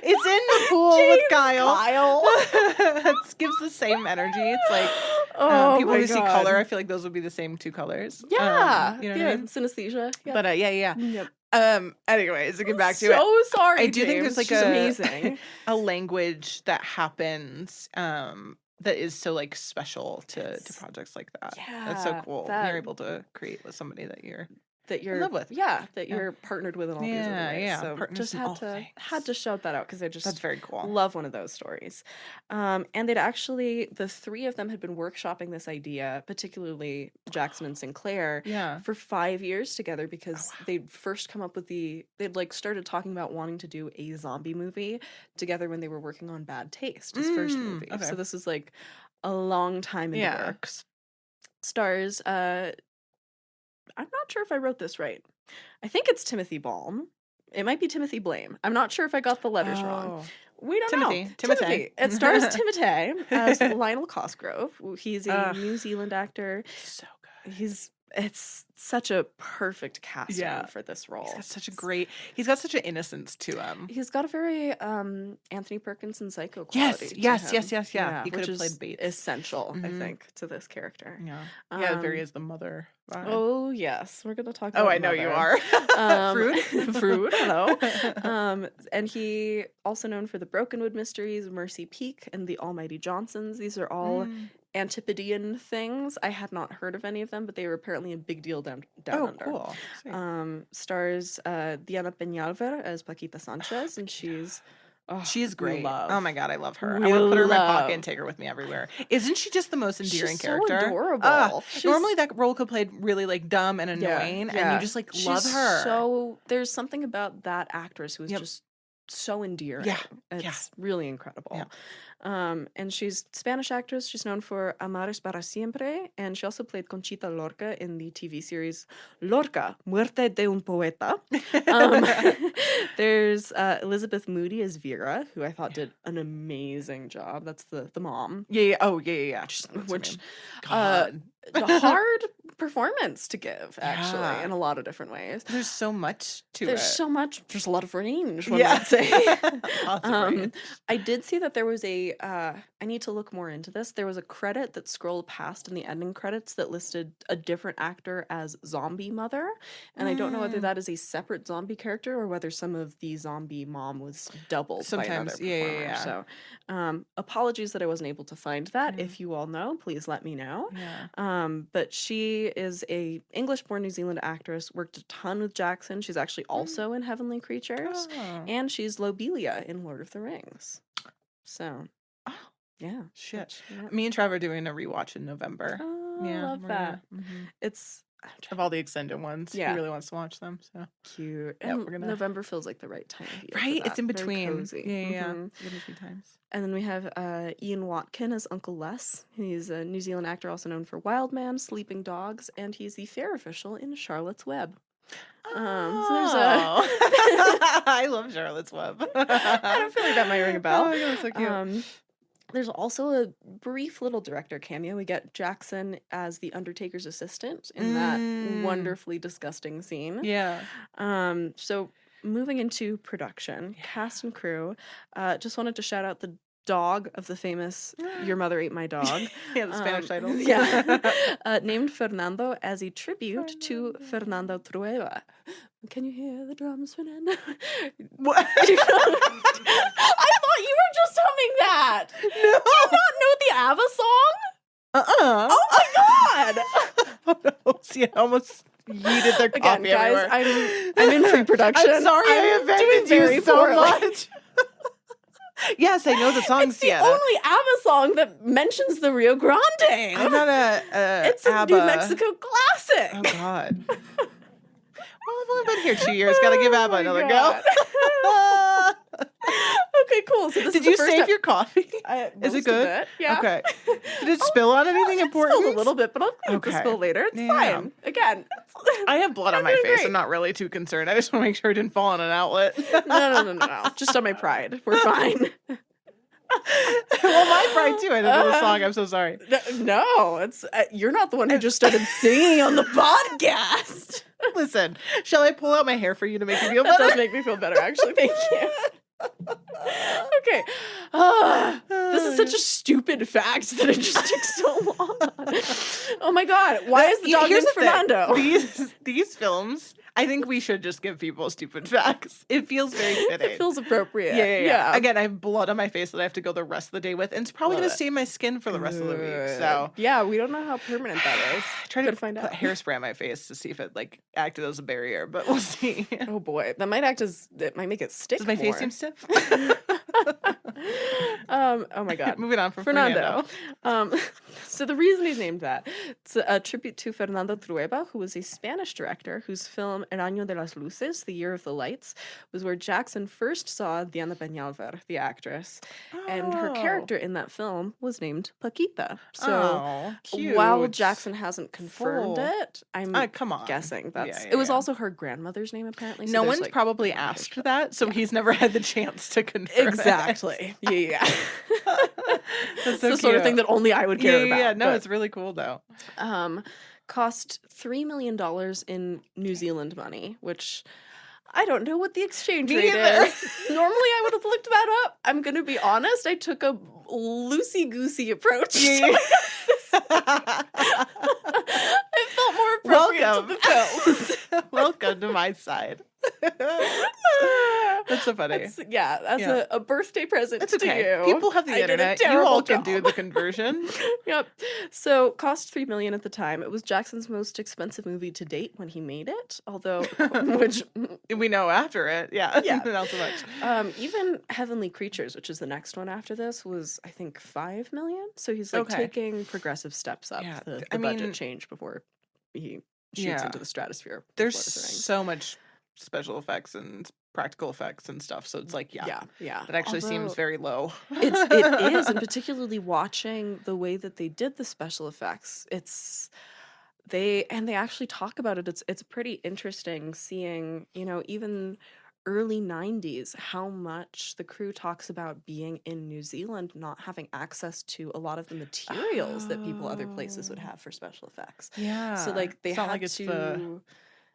It's in the pool with James Kyle. It gives the same energy. It's like people who see color, I feel like those would be the same two colors. Yeah. You know what I mean? Synesthesia. Yeah. But yeah. Yep. Anyways, to get back to it. So sorry. I do think there's like She's amazing. a language that happens that is so like special to projects like that. Yeah, That's so cool. You're able to create with somebody that you're in love with. Yeah, that you're partnered with in all these other ways. Yeah. So Partners just in all had to shout that out because I just That's very cool. love one of those stories. And they'd actually, the three of them had been workshopping this idea, particularly Jackson and Sinclair, for 5 years together because they'd first come up with they'd like started talking about wanting to do a zombie movie together when they were working on Bad Taste, his first movie. Okay. So this was like a long time in the works. Stars, I'm not sure if I wrote this right. I think it's Timothy Balm. It might be Timothy Blame. I'm not sure if I got the letters wrong. We don't know. Timothy. It stars Timothy as Lionel Cosgrove. He's a New Zealand actor. So good. It's such a perfect casting for this role. He's got such an innocence to him. He's got a very Anthony Perkins and Psycho quality. Yes. Yeah, He could have played Bates. Essential, I think, to this character. Yeah. Very is the mother vibe. Oh yes, we're gonna talk about I know Mother. you are. Frood, hello. And he also known for the Brokenwood Mysteries, Mercy Peak, and the Almighty Johnsons. These are all Antipodean things. I had not heard of any of them, but they were apparently a big deal down under. Cool. Stars Diana Peñalver as Paquita Sanchez, and she's great. Oh my god, I love her. We I would put her in my love. pocket and take her with me everywhere. Isn't she just the most endearing She's character? so adorable. Normally that role could play really like dumb and annoying, and you just like love her. So there's something about that actress who is just so endearing. Yeah. It's really incredible. Yeah. And she's a Spanish actress. She's known for Amar para siempre, and she also played Conchita Lorca in the TV series Lorca, Muerte de un Poeta. There's Elizabeth Moody as Vera, who I thought did an amazing job. That's the mom. Yeah. Oh, yeah. Which God. hard performance to give, actually, in a lot of different ways. There's so much to it. There's a lot of range, one might say. Lots of range. I did see that there was I need to look more into this. There was a credit that scrolled past in the ending credits that listed a different actor as Zombie Mother. And I don't know whether that is a separate zombie character or whether some of the zombie mom was doubled by another performer. Yeah. So apologies that I wasn't able to find that. If you all know, please let me know. But she is a English-born New Zealand actress, worked a ton with Jackson. She's actually also in Heavenly Creatures. And she's Lobelia in Lord of the Rings. So Yeah. Shit. Yeah. Me and Trevor are doing a rewatch in November. Oh, Yeah, I love we're that. gonna- It's Of all the extended ones, Yeah. he really wants to watch them. So cute. Yeah, And we're gonna- November feels like the right time of year. for right, it's that. in Very between. cozy. Yeah. Mhm. In between times. And then we have Ian Watkin as Uncle Les. He's a New Zealand actor also known for Wild Man, Sleeping Dogs, and he's the fair official in Charlotte's Web. So there's Oh. I love Charlotte's Web. I don't feel like that might ring a bell. Oh my god, so cute. There's also a brief little director cameo. We get Jackson as the Undertaker's assistant in that wonderfully disgusting scene. Yeah. So moving into production, cast and crew, just wanted to shout out the dog of the famous Your Mother Ate My Dog. Yeah, the Spanish title. Yeah. Named Fernando as a tribute to Fernando Trueba. Can you hear the drums, Fernando? What? I thought you were just humming that. No. Do you not know the ABBA song? Oh my god! Oh no. See, I almost yeeted their Again, coffee guys, everywhere. I'm in pre-production. I'm sorry I I'm doing offended very you so poorly. much. Yes, I know the song, It's the Sienna. only ABBA song that mentions the Rio Grande. I'm not a It's a ABBA. New Mexico classic. Oh God. Well, I've only been here 2 years. Gotta give ABBA Oh my another God. go. Okay, cool. So this Did is the you first save ep- your coffee? Most Is it of good? it, yeah. Okay. Did it spill on anything It important? spilled a little bit, but I'll clean up the Okay. spill later. It's Yeah. fine. Again, I have blood on my doing face. great. I'm not really too concerned. I just want to make sure it didn't fall on an outlet. no. Just on my pride. We're fine. Well, my pride too. I don't know the song. I'm so sorry. No, it's you're not the one who just started singing on the podcast. Listen, shall I pull out my hair for you to make you feel That better? does make me feel better, actually. Thank you. Okay. This is such a stupid fact that it just took so long. Oh my god. Why is the dog Here's named the thing. Fernando? These films, I think we should just give people stupid facts. It feels very fitting. It feels appropriate. Yeah. Again, I have blood on my face that I have to go the rest of the day with, and it's probably Love going to it. stain my skin for the rest of the week. Good. So yeah, we don't know how permanent that is. I try Gotta to find put out. hairspray on my face to see if it like acted as a barrier, but we'll see. Oh boy, that might act as it might make it stick. Does my face more. seem stiff? Oh my god. Moving on from Fernando. Fernando. So the reason he's named that, it's a tribute to Fernando Trueba, who was a Spanish director whose film El Año de las Luces, The Year of the Lights, was where Jackson first saw Diana Peñalver, the actress. And her character in that film was named Paquita. So cute. while Jackson hasn't confirmed Full. it, I'm Come on. guessing that's Yeah, it was yeah. also her grandmother's name apparently. So No there's, one's like, probably asked that, so he's never had the chance to confirm. exactly. Yeah. That's It's the sort of thing that only I would care about. Yeah, no, but- it's really cool though. cost $3 million in New Zealand money, which I don't know what the exchange Me rate either. is. Normally I would have looked that up. I'm going to be honest, I took a loosey-goosey approach. Yeah. It felt more appropriate Welcome. to the film. Welcome to my side. That's so funny. As Yeah. a birthday present It's okay. to you. People have the I did a internet. You terrible all can do job. the conversion. Yep. So cost $3 million at the time. It was Jackson's most expensive movie to date when he made it. Although, which We know after it. Yeah. Yeah. Not so much. even Heavenly Creatures, which is the next one after this, was I think $5 million. So he's like Okay. taking progressive steps up. Yeah, The I budget mean- change before he shoots Yeah. into the stratosphere. with There's Lord of the Rings. so much special effects and practical effects and stuff. So it's like, yeah. Yeah. That actually seems Although very low. it is, and particularly watching the way that they did the special effects, they actually talk about it. It's pretty interesting seeing, even early 90s, how much the crew talks about being in New Zealand, not having access to a lot of the materials that people other places would have for special effects. Yeah. So like they It's not had like it's to the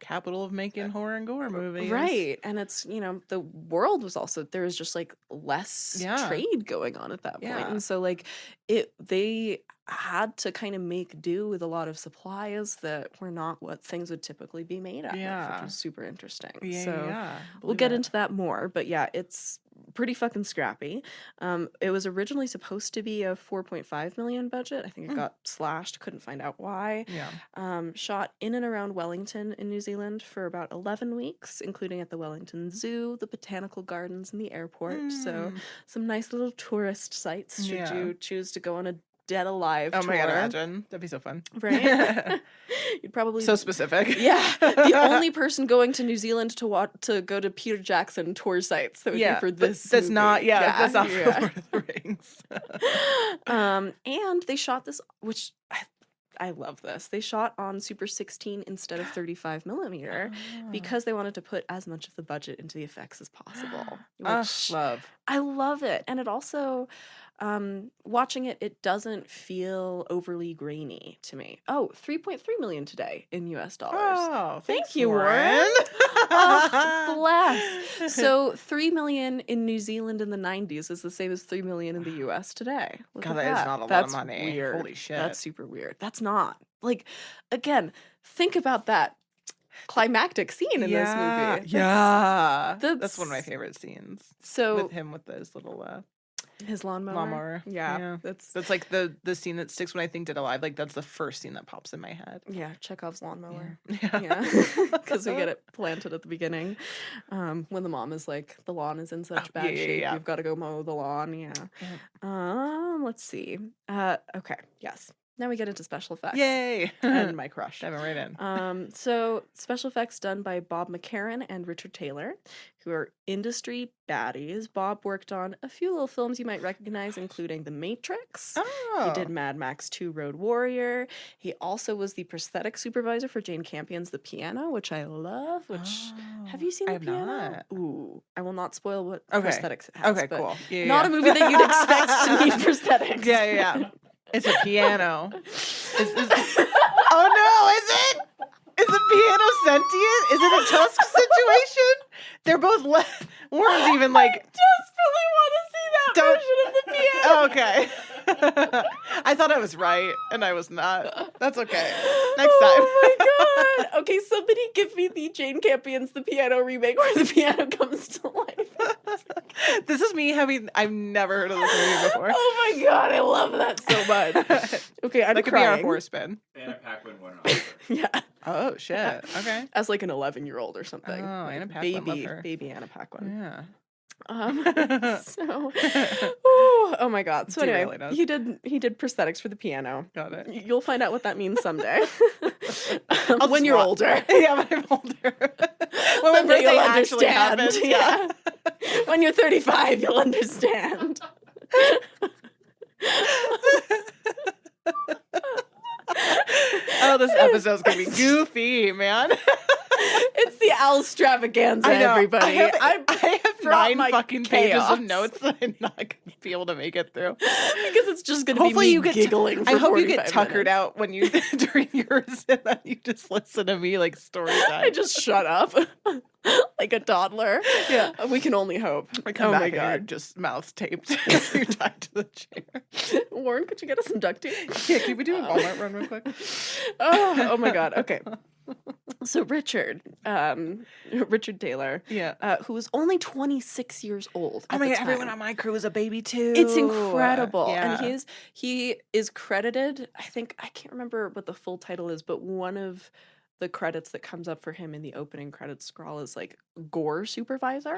capital of making horror and gore movies. right, and it's the world was also there was just like less Yeah. trade going on at that point, Yeah. and so like they had to kind of make do with a lot of supplies that were not what things would typically be made out of, Yeah. which was super interesting. Yeah. So yeah. we'll Believe get it. into that more, but yeah, it's pretty fucking scrappy. It was originally supposed to be a 4.5 million budget. I think it got slashed. Couldn't find out why. Yeah. Shot in and around Wellington in New Zealand for about 11 weeks, including at the Wellington Zoo, the botanical gardens, and the airport. So some nice little tourist sites should you choose to go on a Dead Alive tour. Oh my god, imagine. That'd be so fun. Right? You'd probably... So specific. Yeah. The only person going to New Zealand to go to Peter Jackson tour sites that would be for this that's movie. not, that's not for Lord of the Rings. And they shot this, which... I love this. They shot on Super 16 instead of 35 millimeter because they wanted to put as much of the budget into the effects as possible. Which Love. I love it. And it also, watching it, it doesn't feel overly grainy to me. Oh, 3.3 million today in US dollars. Oh, thank you, Warren. Oh, bless. So 3 million in New Zealand in the 90s is the same as 3 million in the US today. Look God, at that is not a lot of That's money. Weird. Holy shit. That's super weird. That's not. Like, again, think about that climactic scene in this movie. That's one of my favorite scenes. So with him with those little his lawnmower. Yeah. That's like the scene that sticks when I think Dead Alive. Like that's the first scene that pops in my head. Yeah, Chekhov's lawnmower. Yeah. Because we get it planted at the beginning. When the mom is like, the lawn is in such bad shape. You've got to go mow the lawn. Yeah. Let's see. Okay. Yes. Now we get into special effects. Yay! And my crush. Diving right in. So special effects done by Bob McCarran and Richard Taylor, who are industry baddies. Bob worked on a few little films you might recognize, including The Matrix. He did Mad Max 2 Road Warrior. He also was the prosthetic supervisor for Jane Campion's The Piano, which I love. Have you seen The Piano? Not. Ooh, I will not spoil what prosthetics it has. Okay, but cool. Yeah, not a movie that you'd expect to need prosthetics. Yeah. It's a piano. Oh no, is it? Is the piano sentient? Is it a Tusk situation? They're both Warren's even like. I desperately want to see that version of the piano. Okay. I thought I was right, and I was not. That's okay. Next time. Oh my god. Okay, somebody give me the Jane Campion's The Piano remake where the piano comes to life. This is me I've never heard of this movie before. Oh my god, I love that so much. Okay, I'm that could crying. be our horror spin. Anna Paquin won an Oscar. Yeah. Oh shit. Okay. As like an 11-year-old or something. Oh, Anna Paquin, love her. Baby Anna Paquin. Yeah. Oh my god. So anyway, Derailed us. he did prosthetics for the piano. Got it. You'll find out what that means someday. When you're older. Yeah, when I'm older. When my Someday birthday you'll actually understand. happens. Yeah. When you're 35, you'll understand. Oh, this episode's gonna be goofy, man. It's the Al-stravaganza, I know. everybody. I have brought 9 my fucking chaos. pages of notes that I'm not gonna be able to make it through. Because it's just going to Hopefully be me you get giggling for I hope you 45 get tuckered minutes. out when you during yours, and then you just listen to me like story time. I just shut up like a toddler. Yeah. We can only hope. I come Oh back my and you're god. just mouth taped. You're tied to the chair. Warren, could you get us some duct tape? Yeah, can we do a Walmart run real quick? Oh my god. Okay. So Richard Taylor, who was only 26 years old. Oh at my the god, everyone time. on my crew is a baby too. It's incredible. Yeah. And he is credited, I can't remember what the full title is, but one of the credits that comes up for him in the opening credits scroll is like gore supervisor.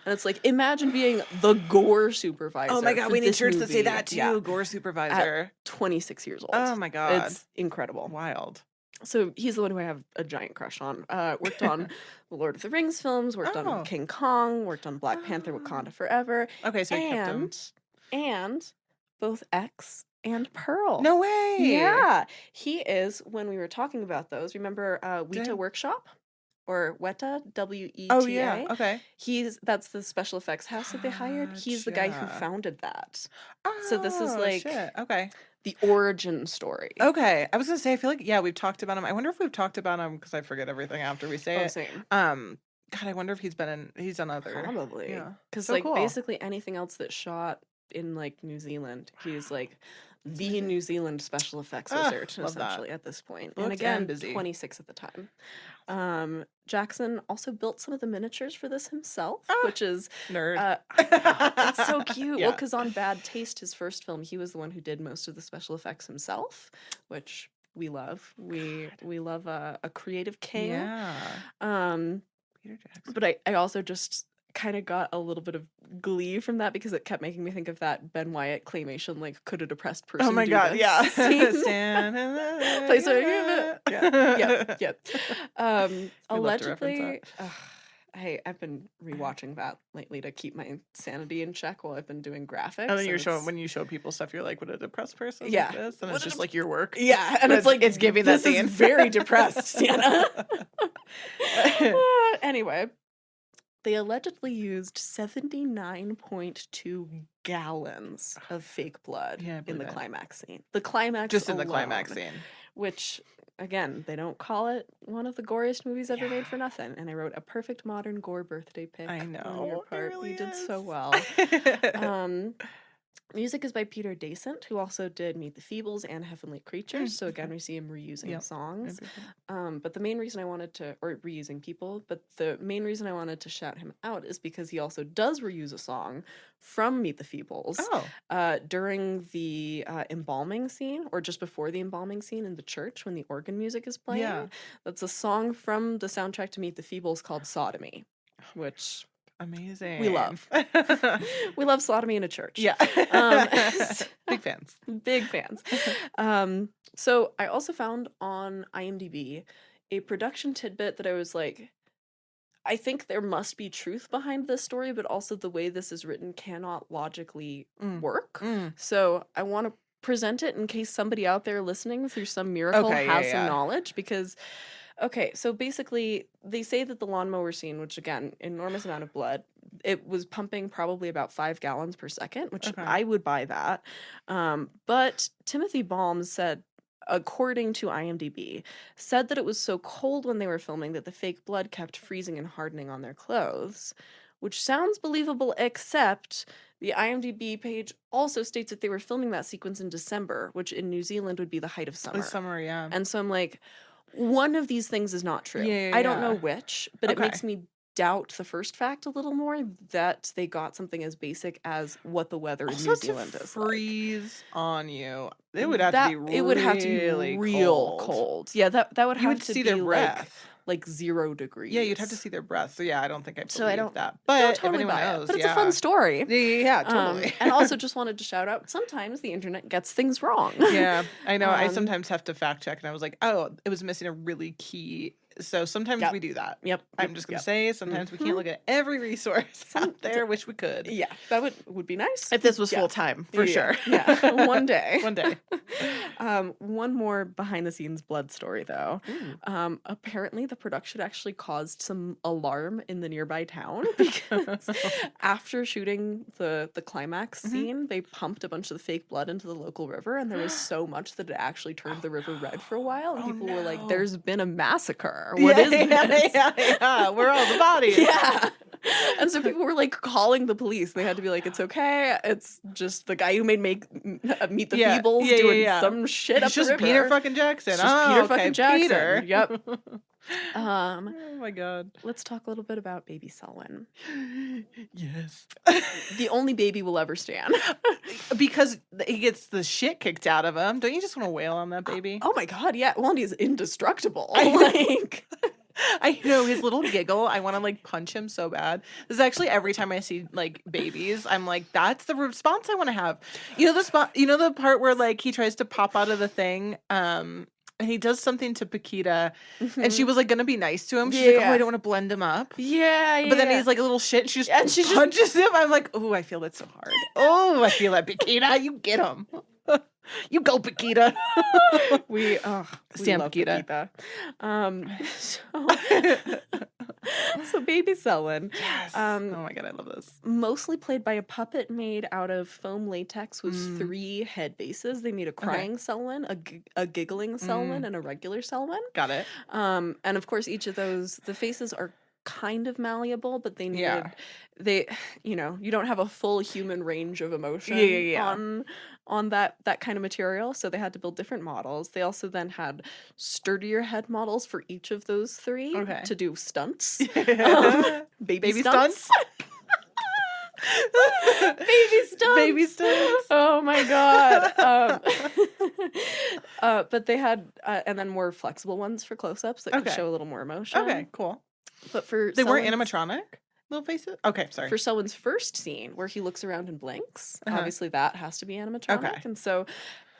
And it's like, imagine being the gore supervisor. Oh my god, for we need this shirts that say movie. that too. Yeah. Gore supervisor. At 26 years old. Oh my god. It's incredible. Wild. So he's the one who I have a giant crush on. Worked on the Lord of the Rings films, worked on King Kong, worked on Black Panther Wakanda Forever. Okay, so you kept him. And both X and Pearl. No way. Yeah. He is, when we were talking about those, remember Weta Workshop? Or Weta, W-E-T-A? Oh yeah, okay. That's the special effects house that they hired. He's the guy who founded that. So this is like shit. Okay. the origin story. Okay. I was gonna say, I feel like we talked about him. I wonder if we've talked about him because I forget everything after we say it. Same. God, I wonder if he's done other. Probably. Yeah. Because So cool. basically anything else that's shot in like New Zealand, he's like the New Zealand special effects wizard, love that. essentially, at this point. Booked And again, and busy. 26 at the time. Jackson also built some of the miniatures for this himself, which is Nerd. it's so cute. Yeah. Well, because on Bad Taste, his first film, he was the one who did most of the special effects himself, which we love. We love a creative king. Yeah. Peter Jackson. But I also just kind of got a little bit of glee from that because it kept making me think of that Ben Wyatt claymation, like, could a depressed person Oh my do god, this yeah. scene? Stand in the Place where you yeah. yeah, yeah. We love to Allegedly, reference I've been rewatching that lately to keep my sanity in check while I've been doing graphics. And then it's- when you show people stuff, you're like, "What a depressed person!" Yeah. Like this, and What it's a just like your work. Yeah, and But it's like it's giving that this is scene. very depressed, Sienna. Anyway, they allegedly used 79.2 gallons of fake blood Yeah, I in believe the it. climax scene. The climax, Just in the climax alone, scene. which, again, they don't call it one of the goriest movies ever made for nothing. And I wrote a perfect modern gore birthday pic. I On your know. It part. really You did so is. well. Music is by Peter Dasent, who also did Meet the Feebles and Heavenly Creatures. So again, we see him reusing Yep. songs. But the main reason I wanted to, or reusing people, but the main reason I wanted to shout him out is because he also does reuse a song from Meet the Feebles during the embalming scene, or just before the embalming scene in the church when the organ music is playing. Yeah. That's a song from the soundtrack to Meet the Feebles called Sodomy, which Amazing. we love. We love sodomy in a church. Yeah. Big fans. Big fans. So I also found on IMDb a production tidbit that I was like, I think there must be truth behind this story, but also the way this is written cannot logically work. So I want to present it in case somebody out there listening through some miracle has some knowledge, because okay, so basically they say that the lawnmower scene, which again, enormous amount of blood, it was pumping probably about 5 gallons per second, which I would buy that. But Timothy Balm said, according to IMDb, said that it was so cold when they were filming that the fake blood kept freezing and hardening on their clothes, which sounds believable, except the IMDb page also states that they were filming that sequence in December, which in New Zealand would be the height of summer. Summer, yeah. And so I'm like, one of these things is not true. I don't know which, but it makes me doubt the first fact a little more, that they got something as basic as what the weather in New Zealand is freeze on you. It would have to be really it would have to be real cold. Yeah, that would You have would to see be their breath. like 0 degrees. Yeah, you'd have to see their breath. So yeah, I don't think I believe So I don't- that. I don't But totally if anyone buy it, knows, but it's a fun story. Yeah, totally. And also just wanted to shout out, sometimes the internet gets things wrong. Yeah, I know. I Um, sometimes have to fact check, and I was like, oh, it was missing a really key. So sometimes we do that. Yep. I'm just gonna say sometimes we can't look at every resource out there, which we could. Yeah, that would be nice. If this was full time, for sure. Yeah, one day. One day. One more behind the scenes blood story though. Apparently the production actually caused some alarm in the nearby town because after shooting the climax scene, they pumped a bunch of the fake blood into the local river, and there was so much that it actually turned the river red for a while, and people were like, "There's been a massacre. What is this?" Yeah. Where are all the bodies? Yeah. And so people were like calling the police. They had to be like, "It's okay. It's just the guy who made Meet the Feebles doing some shit up It's just the river." Peter fucking Jackson. It's just Peter okay, fucking Jackson. Peter. Yep. Oh my god. Let's talk a little bit about baby Selwyn. Yes. The only baby we'll ever stand. Because he gets the shit kicked out of him. Don't you just want to wail on that baby? Oh my god, yeah. Well, and he's indestructible. Like I know his little giggle. I want to like punch him so bad. This is actually every time I see like babies, I'm like, that's the response I want to have. You know the spot. You know the part where like he tries to pop out of the thing. And he does something to Paquita, and she was like gonna be nice to him. She's like, "Oh, I don't want to blend him up." Yeah. But then he's like a little shit. She just punches him. I'm like, "Oh, I feel that so hard. Oh, I feel that, Paquita. You get him. You go, Paquita." we Stand love Paquita. So baby Selwyn. Yes. Oh my god, I love this. Mostly played by a puppet made out of foam latex with 3 head bases. They made a crying Selwyn, a giggling Selwyn, and a regular Selwyn. Got it. And of course, each of those, the faces are kind of malleable, but they Yeah. needed you don't have a full human range of emotion Yeah. on that kind of material, so they had to build different models. They also then had sturdier head models for each of those three Okay. to do stunts. Baby stunts? Baby stunts. Baby stunts. Oh my god. But they had and then more flexible ones for close-ups that could Okay. show a little more emotion. Okay, cool. But for They weren't Selwyn's- animatronic little faces? Okay, sorry. For Selwyn's first scene where he looks around and blinks, obviously that has to be animatronic. Okay. And so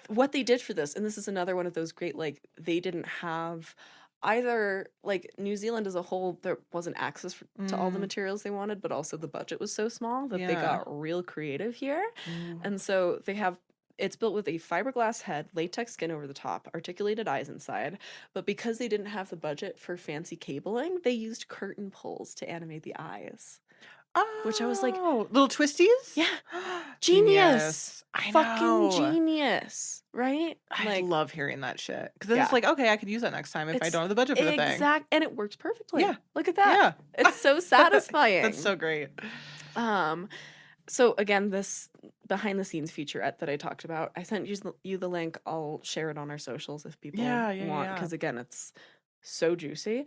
what they did for this, and this is another one of those great, like, they didn't have either, like, New Zealand as a whole, there wasn't access to all the materials they wanted, but also the budget was so small that they Yeah. got real creative here. And so it's built with a fiberglass head, latex skin over the top, articulated eyes inside, but because they didn't have the budget for fancy cabling, they used curtain pulls to animate the eyes. Which I was like, little twisties? Yeah. Genius. I Fucking know. genius, right? I love hearing that shit. Because then Yeah. it's like, okay, I could use that next time if I It's don't have the budget for the thing. And it works perfectly. Yeah. Look at that. Yeah. It's so satisfying. That's so great. So again, this behind the scenes featurette that I talked about, I sent you the link. I'll share it on our socials if people want, because again, it's so juicy.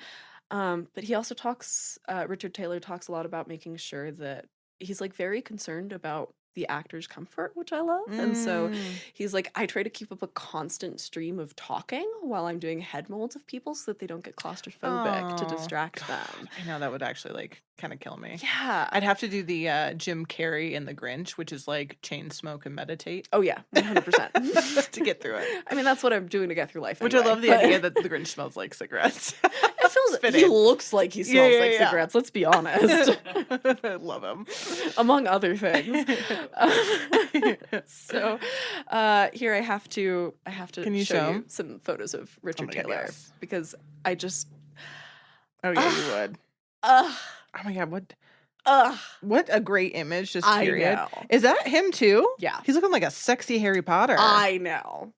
But he also talks, Richard Taylor talks a lot about making sure that he's like very concerned about the actor's comfort, which I love. And so he's like, I try to keep up a constant stream of talking while I'm doing head molds of people so that they don't get claustrophobic to distract them. I know that would actually like kind of kill me. Yeah. I'd have to do the Jim Carrey in The Grinch, which is like chain smoke and meditate Oh yeah, 100%. to get through it. I mean, that's what I'm doing to get through life. Which anyway, I love the but idea that The Grinch smells like cigarettes. It feels. He fitting. looks like he smells like yeah. cigarettes. Let's be honest. I love him. Among other things. So here I have to Can you show show you 'em? some photos of Richard my God, Taylor yes. because I just Oh yeah, you would. ugh Oh my God, ugh what a great image, just I period. know. Is that him too? Yeah. He's looking like a sexy Harry Potter. I know.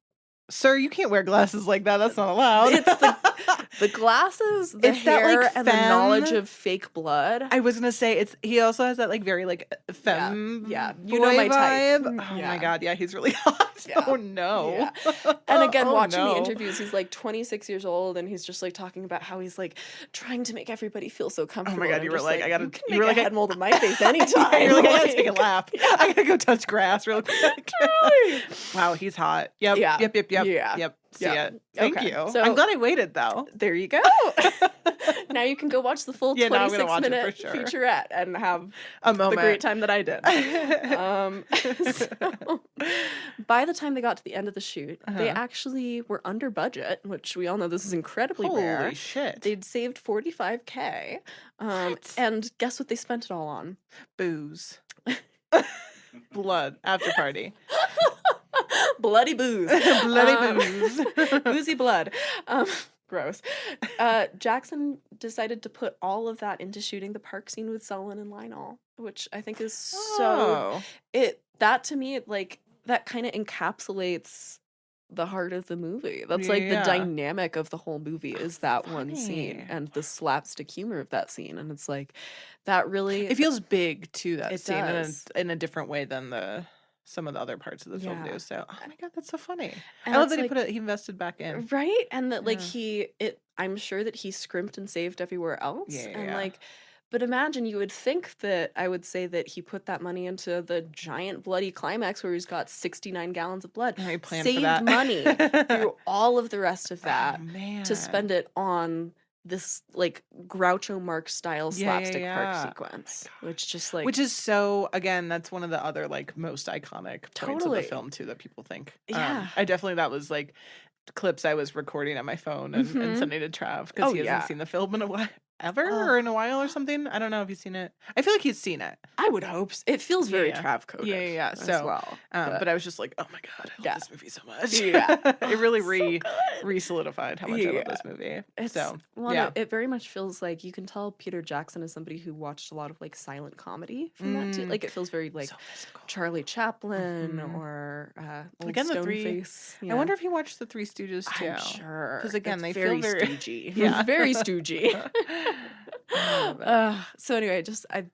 Sir, you can't wear glasses like that. That's not allowed. It's the glasses, the It's that, hair, like, and the femme- knowledge of fake blood. I was gonna say he also has that like very like femme yeah. boy You know my type. vibe. Oh Yeah. my God, yeah, he's really hot. Yeah. Oh no. Yeah. And again, Oh, watching no. the interviews, he's like 26 years old, and he's just like talking about how he's like trying to make everybody feel so comfortable. God, and you I'm were just like, I gotta- you can you make were a like, head mold of my face anytime. You're like, I gotta take a Like, lap. I gotta go touch grass real quick. Truly. Wow, he's hot. Yep. Yeah. Yep. Yeah. Yep. See Yeah. it. Thank Okay. you. So- I'm glad I waited though. There you go. Now you can go watch the full Yeah, now I'm gonna watch it 26-minute for sure. featurette and have A the moment. great time that I did. So, by the time they got to the end of the shoot, they actually were under budget, which we all know this is incredibly rare. Holy shit. They'd saved $45K. And guess what they spent it all on? Booze. Blood. After party. Bloody booze. Bloody booze. Boozy blood. Gross. Jackson decided to put all of that into shooting the park scene with Selwyn and Lionel, which I think is so that to me, like, that kind of encapsulates the heart of the movie. That's like the Yeah. dynamic of the whole movie is that one scene Funny. and the slapstick humor of that scene. And it's like that really It feels big too, that It scene does. in a different way than some of the other parts of the film Yeah. do. So, oh my God, that's so funny. And I love it's that like- he invested back in. right, and that like Yeah. I'm sure that he scrimped and saved everywhere else. Yeah, And yeah. like, but imagine, you would think that I would say that he put that money into the giant bloody climax where he's got 69 gallons of blood. And he planned Saved for that. money through all of the rest of that Oh, man. to spend it on this like Groucho Marx style Yeah, yeah, slapstick yeah. park Oh my sequence, which just like Which is so, again, that's one of the other like most iconic points of Totally. the film too that people think. Yeah. I definitely, that was like clips I was recording on my phone and Mhm. sending to Trav because Oh, he hasn't yeah. seen the film in a while. Or in a while or something. I don't know if you've seen it. I feel like he's seen it. I would hope so. It feels very Yeah. Trav coded. Yeah. As So, well, but I was just like, oh my God, I love Yeah. this movie so much. Yeah. It really So good. re-solidified how much I love Yeah. this movie. It's So, well, yeah. it very much feels like you can tell Peter Jackson is somebody who watched a lot of like silent comedy from that too. Like it feels very like so physical. Charlie Chaplin Mhm. or old Again, the three- Stoneface. I wonder if he watched The Three Stooges too. I'm sure 'Cause again, It's they very feel very- stoogey. Yeah. very stoogey. love it. So anyway, I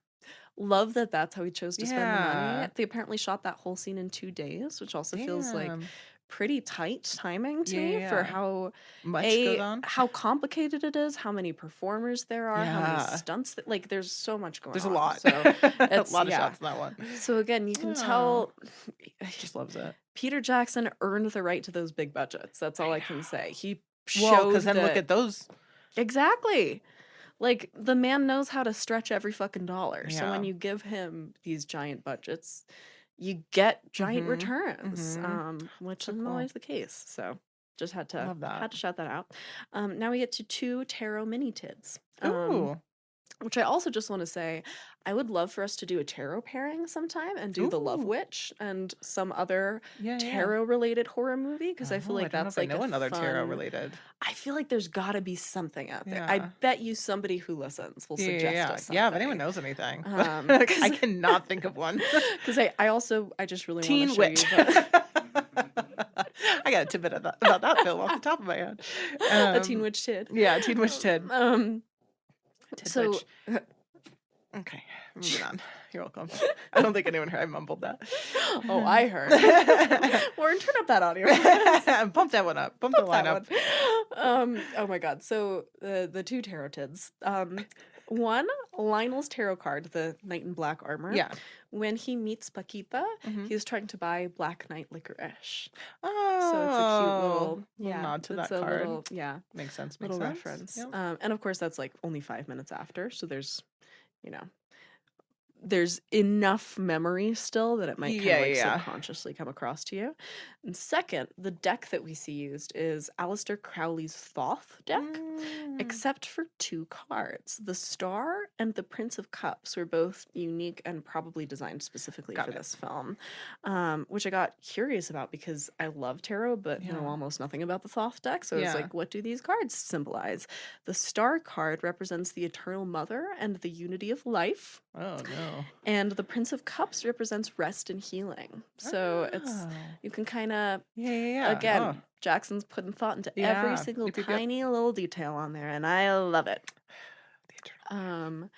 love that that's how he chose to spend the Yeah. money. They apparently shot that whole scene in 2 days, which also feels like Damn. pretty tight timing to me for Yeah. how Much goes A, on. how complicated it is, how many performers there are, how many Yeah. stunts that, like there's so much going There's on. a lot. So A it's lot of yeah. shots in that one. So again, you can Oh. tell Just loves it. Peter Jackson earned the right to those big budgets. That's all I can say. He Well, showed because then look that- at those. Exactly. Like the man knows how to stretch every fucking dollar. So when Yeah. you give him these giant budgets, you get giant Mhm, returns, which So isn't cool. always the case. So just had to Love that. shout that out. Now we get to 2 tarot mini tids. Ooh. Which I also just want to say, I would love for us to do a tarot pairing sometime and do The Love Ooh. Witch and some other Yeah, yeah. tarot related horror movie because I feel Oh, like don't know that's if I like know a another tarot fun- related. I feel like there's got to be something out there. I Yeah. bet you somebody who listens will Yeah, suggest yeah, us yeah. If something. anyone knows anything, Um, I 'cause- cannot think of one. Because I just really Teen want to Witch. show you I got a tidbit about that film off the top of my head. a Teen Witch tid. Yeah, Teen Witch Tid. Tid So Witch. Okay, moving on. You're welcome. I don't think anyone heard I mumbled that. oh, I heard. Warren, turn up that audio. Bump that one up. Bump the line That up. one. Oh my god. So the 2 tarot tids. One, Lionel's tarot card, the Knight in Black armor. Yeah. When he meets Paquita, Mhm. he's trying to buy Black Knight licorice. Oh, So it's a cute little nod to it's that a card. little Makes sense. Makes little sense. reference. Yep. And of course that's like only 5 minutes after, so there's there's enough memory still that it might kind Yeah, of like yeah. subconsciously come across to you. And second, the deck that we see used is Aleister Crowley's Thoth deck, except for 2 cards. The Star and the Prince of Cups were both unique and probably designed specifically Got for it. this film, which I got curious about because I love tarot, but Yeah. know almost nothing about the Thoth deck. So I was Yeah. like, what do these cards symbolize? The Star card represents the Eternal Mother and the unity of life. Oh no. And the Prince of Cups represents rest and healing. So it's Oh. you can kind of Yeah. again, Oh. Jackson's putting thought into Yeah. every single Yep, yep, yep. tiny little detail on there, and I love it. The Eternal.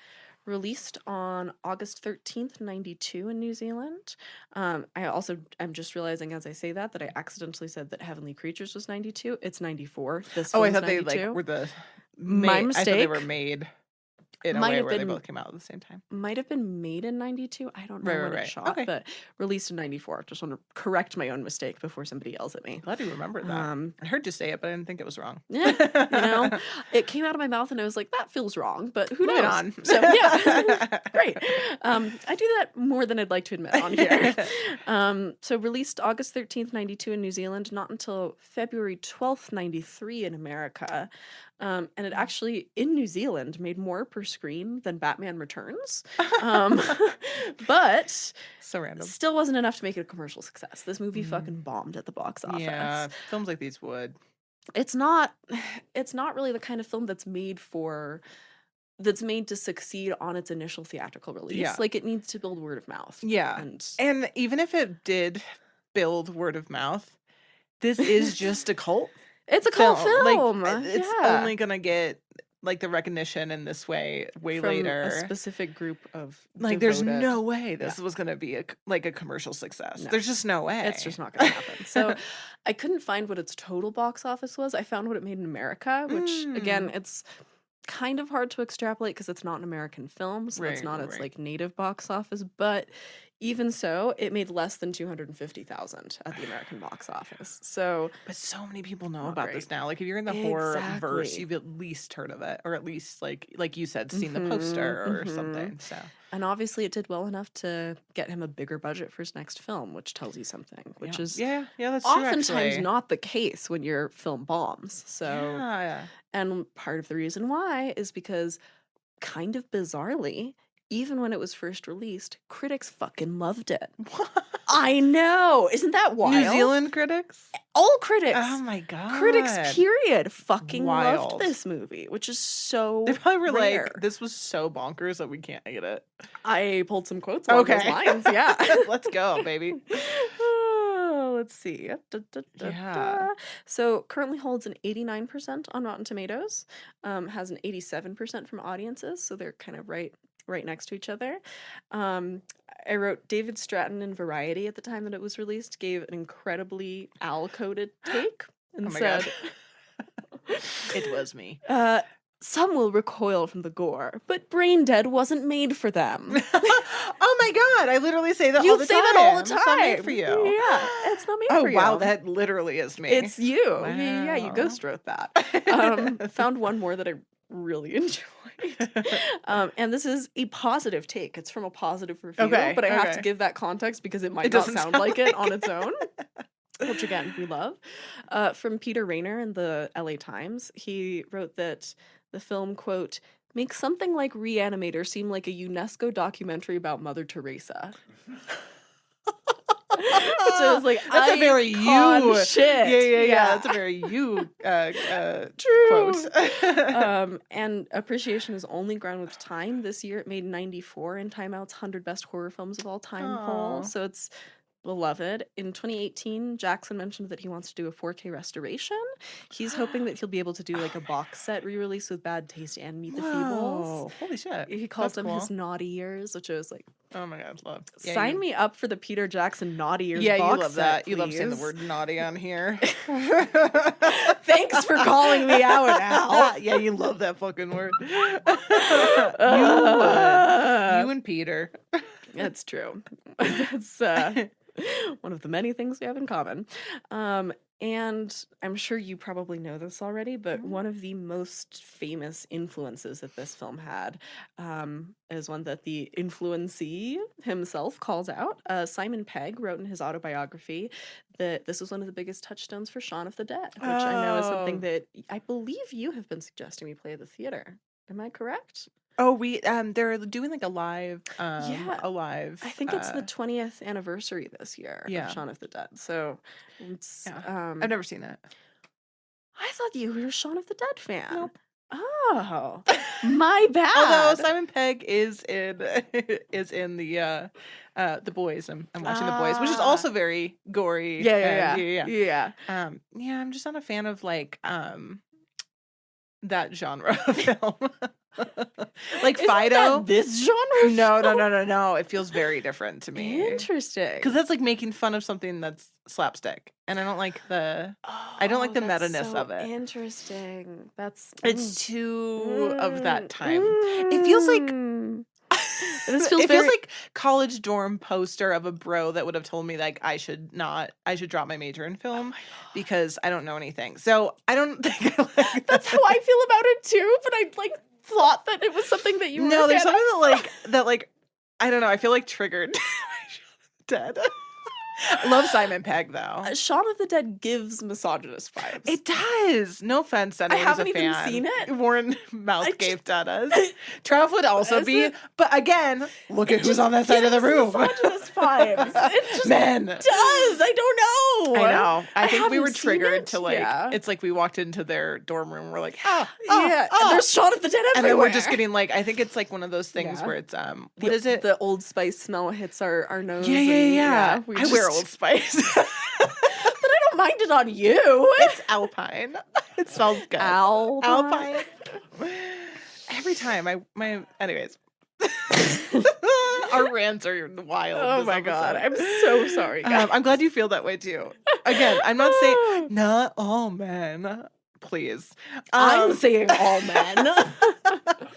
Released on August 13th, 92 in New Zealand. I'm just realizing as I say that I accidentally said that Heavenly Creatures was 92. It's 94. This Oh, I film's thought they 92. like were the My I thought they were mistake. made in a Might way have where they been- both came out at the same time. Might have been made in 92. I don't know Right, when right, it right. shot, Okay. but released in 94. Just want to correct my own mistake before somebody yells at me. Glad you remembered that. I heard you say it, but I didn't think it was wrong. Yeah, it came out of my mouth and I was like, that feels wrong, but who Moving knows? on. So yeah, great. I do that more than I'd like to admit on here. So released August 13th, 92 in New Zealand, not until February 12th, 93 in America. And it actually, in New Zealand, made more per screen than Batman Returns. But So random. still wasn't enough to make it a commercial success. This movie fucking bombed at the box office. Yeah, films like these would. It's not really the kind of film that's made to succeed on its initial theatrical release. Yeah. Like it needs to build word of mouth. Yeah. And And even if it did build word of mouth, this is just a cult it's a cult film. film. Like, it's yeah. only gonna get like the recognition in this way way From later. a specific group of Like, there's devoted- no way this was gonna be a commercial success. No. There's just no way. It's just not going to happen. So I couldn't find what its total box office was. I found what it made in America, which again, it's kind of hard to extrapolate because it's not an American film, so it's Right, not its right. like native box office. But even so, it made less than 250,000 at the American box office. So But so many people know Not about great. this now. Like if you're in the horror verse, Exactly. you've at least heard of it, or at least like you said, seen the poster or something. So and obviously it did well enough to get him a bigger budget for his next film, which tells you something, which yeah. is yeah, that's true. oftentimes Actually. not the case when your film bombs. So Yeah. and part of the reason why is because, kind of bizarrely, even when it was first released, critics fucking loved it. I know. Isn't that wild? New Zealand critics? All critics. Oh my god. Critics, period, fucking Wild. loved this movie, which is so They probably were rare. like, this was so bonkers that we can't hate it. I pulled some quotes along those lines, yeah. Let's go, baby. Oh, let's see. Yeah. So currently holds an 89% on Rotten Tomatoes, has an 87% from audiences, so they're kind of right next to each other. I wrote David Stratton in Variety at the time that it was released, gave an incredibly Al-coded take and Oh my said, God. It was me. some will recoil from the gore, but Brain Dead wasn't made for them. Oh my God, I literally say that You all the say time. that all the It's not made time. for you. Yeah, it's not made Oh for you. wow, that literally is me. It's you. Yeah, you Wow. ghost wrote that. Found one more that I really enjoyed. And this is a positive take. It's from a positive review, Okay, but I have to okay. give that context because it might It not doesn't sound sound like it like on its own. Which again, we love. From Peter Rayner in the LA Times, he wrote that the film, quote, makes something like Reanimator seem like a UNESCO documentary about Mother Teresa. Which I was like, That's a very icon you shit. Yeah. That's a very you True. quote. And appreciation has only grown with time. This year it made 94 in Time Out's 100 Best Horror Films of All Time poll. Aw. So it's beloved. In 2018, Jackson mentioned that he wants to do a 4K restoration. He's hoping that he'll be able to do like a box set re-release with Bad Taste and Meet the Feebles. Whoa, holy shit. He calls That's them cool. his naughty years, which I was like, Oh my God, love. sign me up for the Peter Jackson naughty years Yeah, box you love set, that. You love saying the please. word naughty on here. Thanks for calling me out, Al. Yeah, you love that fucking word. You and Peter. That's true. That's one of the many things we have in common. And I'm sure you probably know this already, but one of the most famous influences that this film had is one that the influencee himself calls out. Simon Pegg wrote in his autobiography that this was one of the biggest touchstones for Shaun of the Dead, which I know is something that I believe you have been suggesting we play at the theater. Am I correct? Oh, we they're doing like a live Yeah. I think it's the 20th anniversary this year of Shaun of the Dead. So it's I've never seen that. I thought you were a Shaun of the Dead fan. Nope. Oh, my bad. Although Simon Pegg is in the Boys. I'm watching The Boys, which is also very gory. Yeah. Yeah, I'm just not a fan of like that genre of film. Like Isn't Fido. that this genre? No. It feels very different to me. Interesting. Because that's like making fun of something that's slapstick, and I don't like the that's meta-ness so of it. Interesting. It's too of that time. It feels like This it feels like college dorm poster of a bro that would have told me like I should drop my major in film because I don't know anything. So I don't think I like that's how I feel about it too. But I like thought that it was something that you were. No, there's something that I don't know. I feel like triggered. Dead. I love Simon Pegg though. Shaun of the Dead gives misogynist vibes. It does. No offense to anyone haven't who's a even fan. seen it. Warren Mouthgate does. Trav would also Is be, it? but again, look at who's just on that side of the gives room. misogynist vibes. It just Men. does. I don't know. I know. I think we were haven't seen triggered it. to like. Yeah. It's like we walked into their dorm room. We're like, And there's Shaun of the Dead everywhere. and then we're just getting like. I think it's like one of those things Yeah. where it's what is it? The Old Spice smell hits our nose. Yeah. We I wear just- Old Spice. but I don't mind it on you. It's Alpine. It smells good. Alpine. Every time anyways. Our rants are wild. Oh this my god, episode. I'm so sorry. Guys. I'm glad you feel that way too. Again, I'm not saying not all men. Please. I'm saying all men.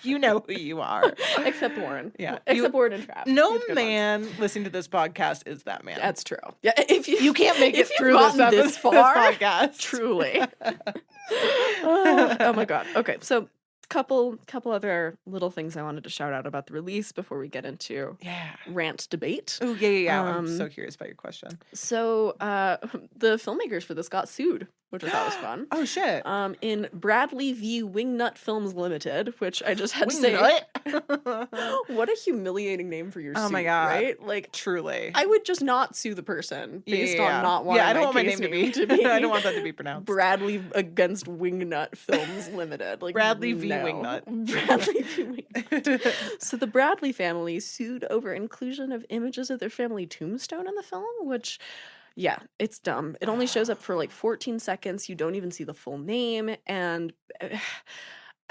You know who you are. Except Warren. Yeah. Except Warren and Trav. No You've got man listening to this podcast is that man. That's true. Yeah, if You can't make it if you've through this, gotten this far, podcast. truly. Oh my god. Okay, so couple other little things I wanted to shout out about the release before we get into rant debate. Oh yeah. I'm so curious about your question. So the filmmakers for this got sued, which I thought was fun. Oh shit. In Bradley v. Wingnut Films Limited, which I just had to say, what a humiliating name for your suit. Oh my god. Right? Like truly. I would just not sue the person based on not wanting I don't want my name case to be. I don't want that to be pronounced. Bradley against Wingnut Films Limited. Like Bradley v. no. Wingnut. Bradley v. Wingnut. So the Bradley family sued over inclusion of images of their family tombstone in the film, which Yeah, it's dumb. It only shows up for like 14 seconds. You don't even see the full name. And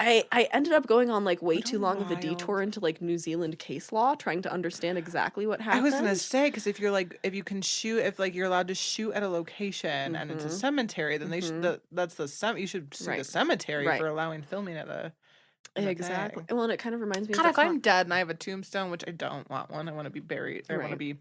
I ended up going on like way What a too long of a wild- detour into like New Zealand case law, trying to understand exactly what I happened. was gonna say, because if you're like, if you can shoot, if like you're allowed to shoot at a location and it's a cemetery, then they should. That's the you should sue the Right. cemetery Right. for allowing filming at a. Exactly. Well, and it kind of reminds me God, of if I'm dead and I have a tombstone, which I don't want one, I want to be buried. I want to Right. be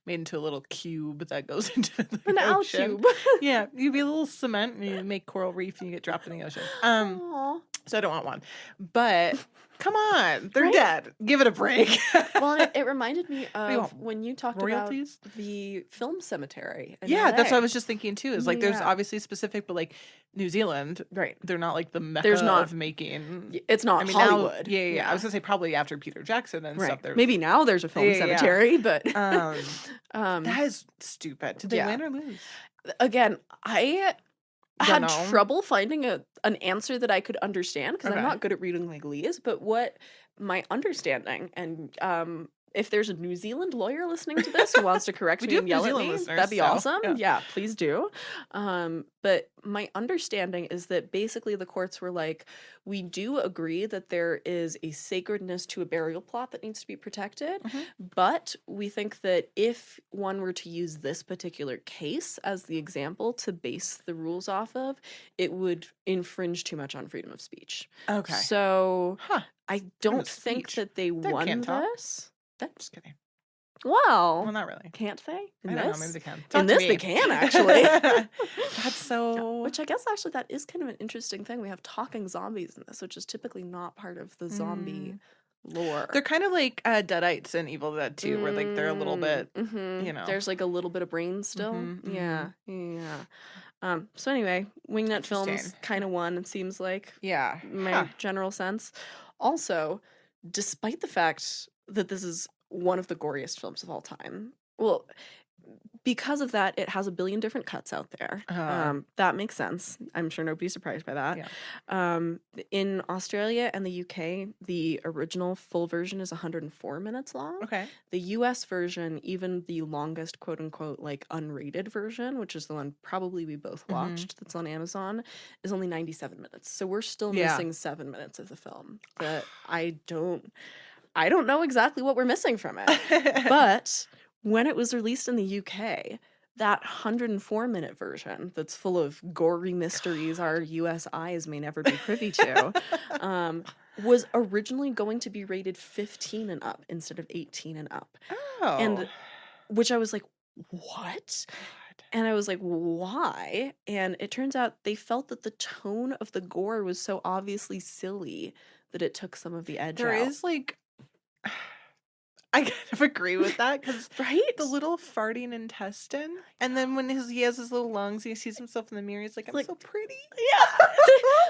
made into a little cube that goes into the an owl ocean. cube. Yeah, you be a little cement and you make coral reef and you get dropped in the ocean. Aw. So I don't want one. But come on, they're Right? dead. Give it a break. Well, and it reminded me you of want, when you talked royalties? about the film cemetery. in Yeah, that's what I LA. was just thinking too. Is like there's Yeah. obviously specific, but like New Zealand, Right. they're not like the mecca There's not- of making. It's not I mean, now, Hollywood. yeah. I was gonna say probably after Peter Jackson and Right. stuff. There's Maybe now there's a film Yeah, yeah, yeah. cemetery, but that is stupid. Did they yeah. win or lose? again, I Don't had know. trouble finding an answer that I could understand because Okay. I'm not good at reading legalese. But what my understanding, and if there's a New Zealand lawyer listening to this who wants to correct We me do and have yell New at Zealand me, listeners, that'd be so, awesome. yeah. Yeah, please do. But my understanding is that basically the courts were like, we do agree that there is a sacredness to a burial plot that needs to be protected, but we think that if one were to use this particular case as the example to base the rules off of, it would infringe too much on freedom of speech. Okay. So Huh. I Freedom don't of think speech. that they won can't talk. this. Just kidding. Well, Well, not really. can't they? In I don't know. this? Maybe they can. In Talk to this, me. they can actually. That's so. Which I guess actually that is kind of an interesting thing. We have talking zombies in this, which is typically not part of the zombie lore. They're kind of like Deadites in Evil Dead too, where like they're a little bit, you know. There's like a little bit of brain still. Mhm, Yeah. So anyway, Wingnut Films Interesting. kind of won, it seems like. Yeah. My general sense. Also, despite the fact that this is one of the goriest films of all time, well, because of that, it has a billion different cuts out there. That makes sense. I'm sure nobody's surprised by that. Yeah. In Australia and the UK, the original full version is 104 minutes long. Okay. The US version, even the longest quote unquote like unrated version, which is the one probably we both watched that's on Amazon, is only 97 minutes. So we're still missing 7 minutes of the film that I don't know exactly what we're missing from it. But when it was released in the UK, that 104-minute version that's full of gory mysteries our US eyes may never be privy to, was originally going to be rated 15 and up instead of 18 and up. Oh. And which I was like, what? And I was like, why? And it turns out they felt that the tone of the gore was so obviously silly that it took some of the edge There out. is like, I kind of agree with that because Right? the little farting intestine, and then when he has his little lungs, he sees himself in the mirror. He's like, "I'm so pretty." Yeah.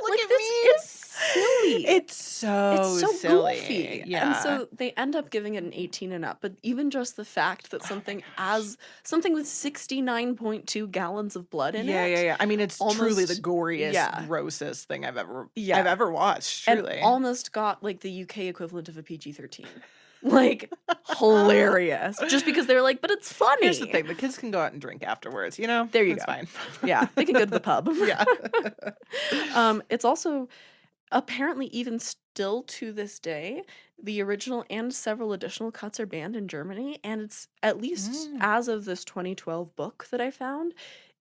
Look Like at this, me. it's silly. It's so silly. silly. Yeah. And so they end up giving it an 18 and up. But even just the fact that something with 69.2 gallons of blood in it. Yeah. I mean, it's truly the almost- goriest, grossest thing I've ever Yeah. watched. And Truly. almost got like the UK equivalent of a PG-13. Like, hilarious. Just because they were like, but it's funny. Here's the thing: the kids can go out and drink afterwards. You know, There you It's go. fine. Yeah, they can go to the pub. Yeah. It's also apparently even still to this day, the original and several additional cuts are banned in Germany, and it's at least as of this 2012 book that I found,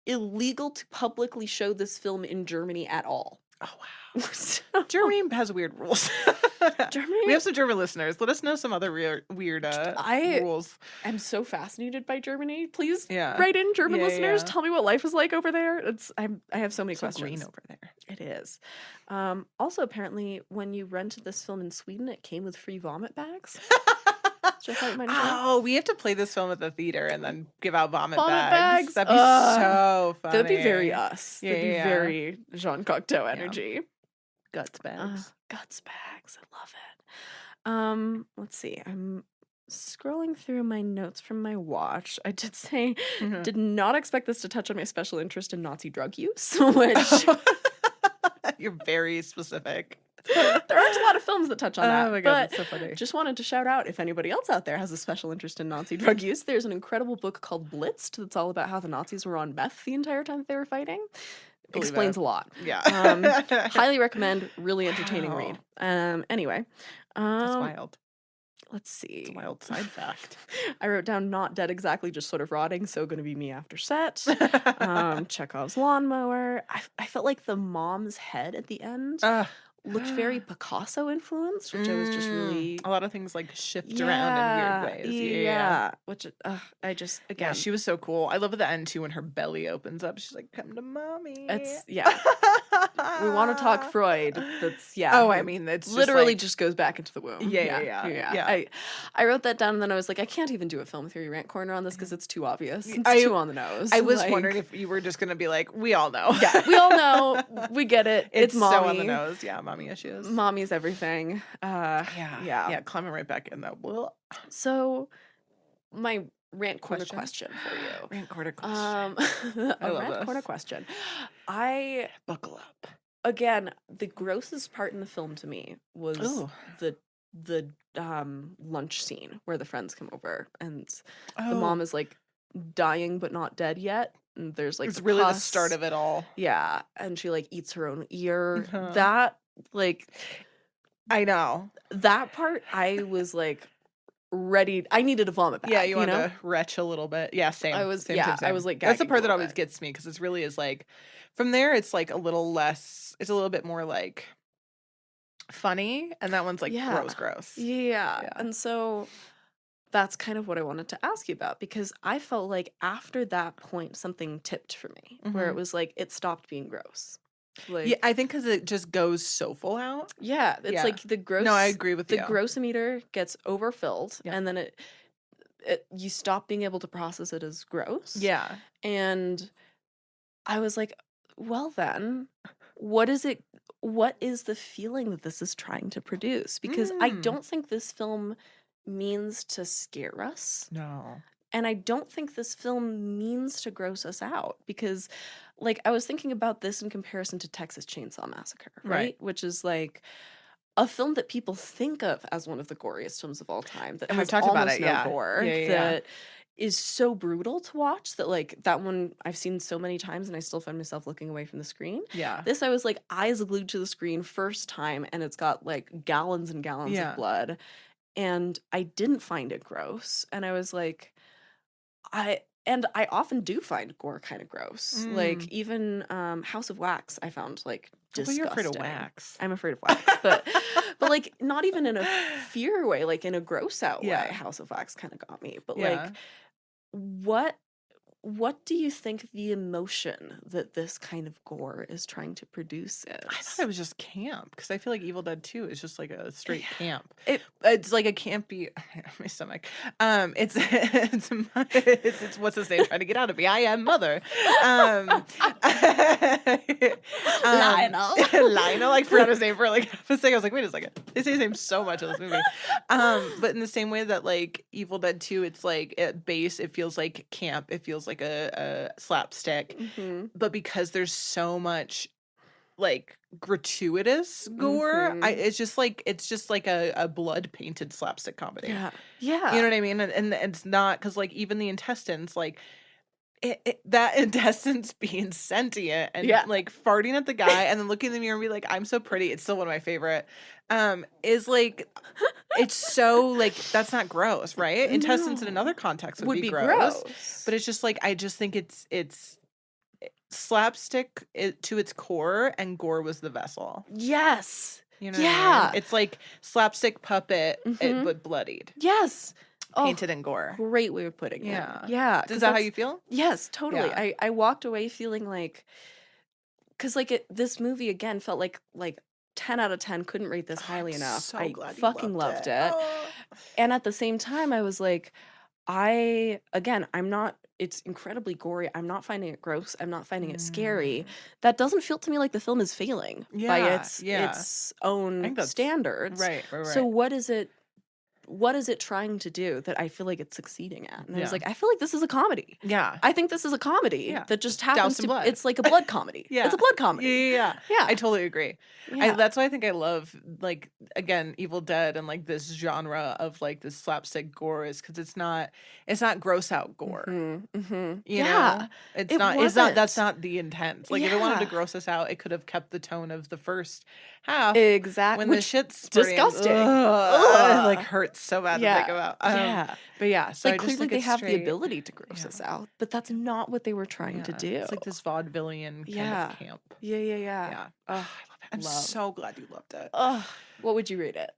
illegal to publicly show this film in Germany at all. Oh wow. So- Germany has weird rules. Germany. We have some German listeners. Let us know some other weird rules. I'm so fascinated by Germany. Please Yeah. write in, German Yeah, listeners. yeah. Tell me what life is like over there. I have so many So questions. green over there. It is. Also, apparently, when you rented this film in Sweden, it came with free vomit bags. Which I thought you might enjoy. Oh, we have to play this film at the theater and then give out vomit Vomit bags. bags? That'd be so funny. That'd be very us. Yeah, That'd be yeah. very Jean Cocteau energy. guts bags. Guts bags. I love it. Let's see. I'm scrolling through my notes from my watch. I did say, did not expect this to touch on my special interest in Nazi drug use, which You're very specific. There aren't a lot of films that touch on that. Oh my god, but that's so funny. just wanted to shout out, if anybody else out there has a special interest in Nazi drug use, there's an incredible book called Blitzed that's all about how the Nazis were on meth the entire time that they were fighting. Believe Explains it. a lot. Yeah. Highly recommend. Really entertaining Wow. read. Anyway. That's wild. Let's see. It's a wild side fact. I wrote down not dead exactly, just sort of rotting, so gonna be me after set. Chekhov's lawnmower. I felt like the mom's head at the end looked very Picasso influenced, which I was just really a lot of things like shift around in weird ways. Yeah. Which I just again she was so cool. I love at the end too when her belly opens up. She's like, "Come to mommy." it's we want to talk Freud. That's Oh, I mean, it's literally just, just goes back into the womb. Yeah. I wrote that down and then I was like, I can't even do a film theory rant corner on this because it's too obvious. It's too on the nose. I was wondering if you were just gonna be like, "We all know." Yeah, we all know. We get it. It's mommy. So on the nose. Yeah, mommy issues. Mommy's everything. Yeah. Climbing right back in though. Well, so my rant corner question for you. Rant corner question. A love rant this. corner question. I Buckle up. again, the grossest part in the film to me was the lunch scene where the friends come over and the mom is like dying but not dead yet. And there's like it's really the start of it all. Yeah, and she like eats her own ear. Uh-huh. That like I know. that part I was like ready. I needed to vomit back. Yeah, you want know? to retch a little bit. Yeah, same. I was same. I was like that's the gagging part a that little always bit. gets me because it's really is like from there it's like a little less. It's a little bit more like funny, and that one's like gross. Yeah. And so that's kind of what I wanted to ask you about because I felt like after that point something tipped for me where it was like it stopped being gross. Like, Yeah, I think because it just goes so full out. Yeah, it's like the gross. No, I agree with the you. The grossometer gets overfilled, Yeah. and then it you stop being able to process it as gross. Yeah. And I was like, well then, what is it? What is the feeling that this is trying to produce? Because I don't think this film means to scare us. No. And I don't think this film means to gross us out because, like, I was thinking about this in comparison to Texas Chainsaw Massacre, right? Which is like a film that people think of as one of the goriest films of all time. That And we've has talked about almost it, no yeah. gore. That is so brutal to watch. That like that one I've seen so many times, and I still find myself looking away from the screen. Yeah. This I was like eyes glued to the screen first time, and it's got like gallons and gallons of blood, and I didn't find it gross, and I was like. I often do find gore kind of gross. Like even House of Wax I found like disgusting. But you're afraid of wax. I'm afraid of wax. but like not even in a fear way, like in a gross out way. House of Wax kind of got me. But like what do you think the emotion that this kind of gore is trying to produce is? I thought it was just camp because I feel like Evil Dead 2 is just like a straight camp. It's like a campy. My stomach. It's what's his name trying to get out of me. I am mother. Lionel. Like forgot his name for like half a second. I was like, wait a second. They say his name so much in this movie. But in the same way that like Evil Dead 2, it's like at base it feels like camp. It feels like a slapstick, but because there's so much like gratuitous gore, it's just like a blood painted slapstick comedy. Yeah, you know what I mean. And it's not because like even the intestines, like that intestines being sentient and like farting at the guy and then looking in the mirror and be like, I'm so pretty. It's still one of my favorite. Is like it's so like that's not gross, right? Intestines in another context would be gross. But it's just like I just think it's slapstick to its core, and gore was the vessel. Yes. You know what I mean? It's like slapstick puppet, but bloodied. Yes. Painted in gore. Great way of putting it. Yeah. Is that how you feel? Yes, totally. Yeah. I walked away feeling like, because like this movie again felt like 10 out of 10, couldn't rate this highly enough. So I glad you fucking loved it. And at the same time, I was like, it's incredibly gory. I'm not finding it gross. I'm not finding it scary. That doesn't feel to me like the film is failing by its own standards. Right. So what is it what is it trying to do that I feel like it's succeeding at? And I was Yeah. like, I feel like this is a comedy. Yeah. I think this is a comedy Yeah. that just Douse happens some to. blood. It's like a blood comedy. Yeah. It's a blood comedy. Yeah. Yeah. I totally agree. Yeah. That's why I think I love, like, again, Evil Dead and like this genre of like this slapstick gore is because it's not gross out gore. You know, it's It not. wasn't. That's not the intent. Like if it wanted to Yeah. gross us out, it could have kept the tone of the first half. Exactly. When the shit's spraying, disgusting. It like hurts so bad to think about. Yeah. But yeah, so Like I just clearly think they it's have the straight- ability to gross Yeah. us out, but that's not what they were trying to do. It's like this vaudevillian kind Yeah. of camp. Yeah. Yeah. Ugh, I love it. I'm love. so glad you loved it. Ugh. What would you rate it?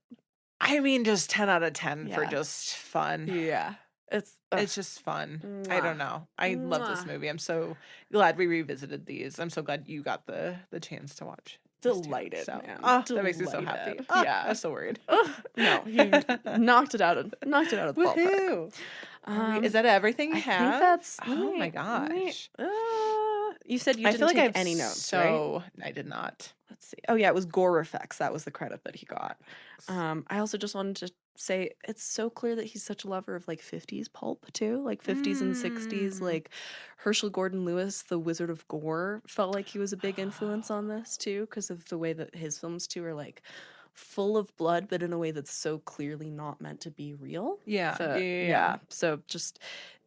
I mean, just 10 out of 10 for Yeah. just fun. Yeah. It's It's just fun. I don't Mwah. know. I love this Mwah. movie. I'm so glad we revisited these. I'm so glad you got the chance to watch. these two. Delighted, So, man. that makes me so happy. Delighted. Yeah, I Yeah. was so worried. Ugh, no, you knocked it out of the ballpark. Woohoo! Is that everything you I have? think that's. Oh my gosh. You said you I didn't feel like take I have any notes, right? So I did not. Let's see. Oh yeah, it was gore effects. That was the credit that he got. I also just wanted to say it's so clear that he's such a lover of like 50s pulp too, like 50s and 60s. Mm. Like Herschel Gordon Lewis, the Wizard of Gore, felt like he was a big influence on this too, because of the way that his films too are like full of blood, but in a way that's so clearly not meant to be real. Yeah. So, Yeah. So just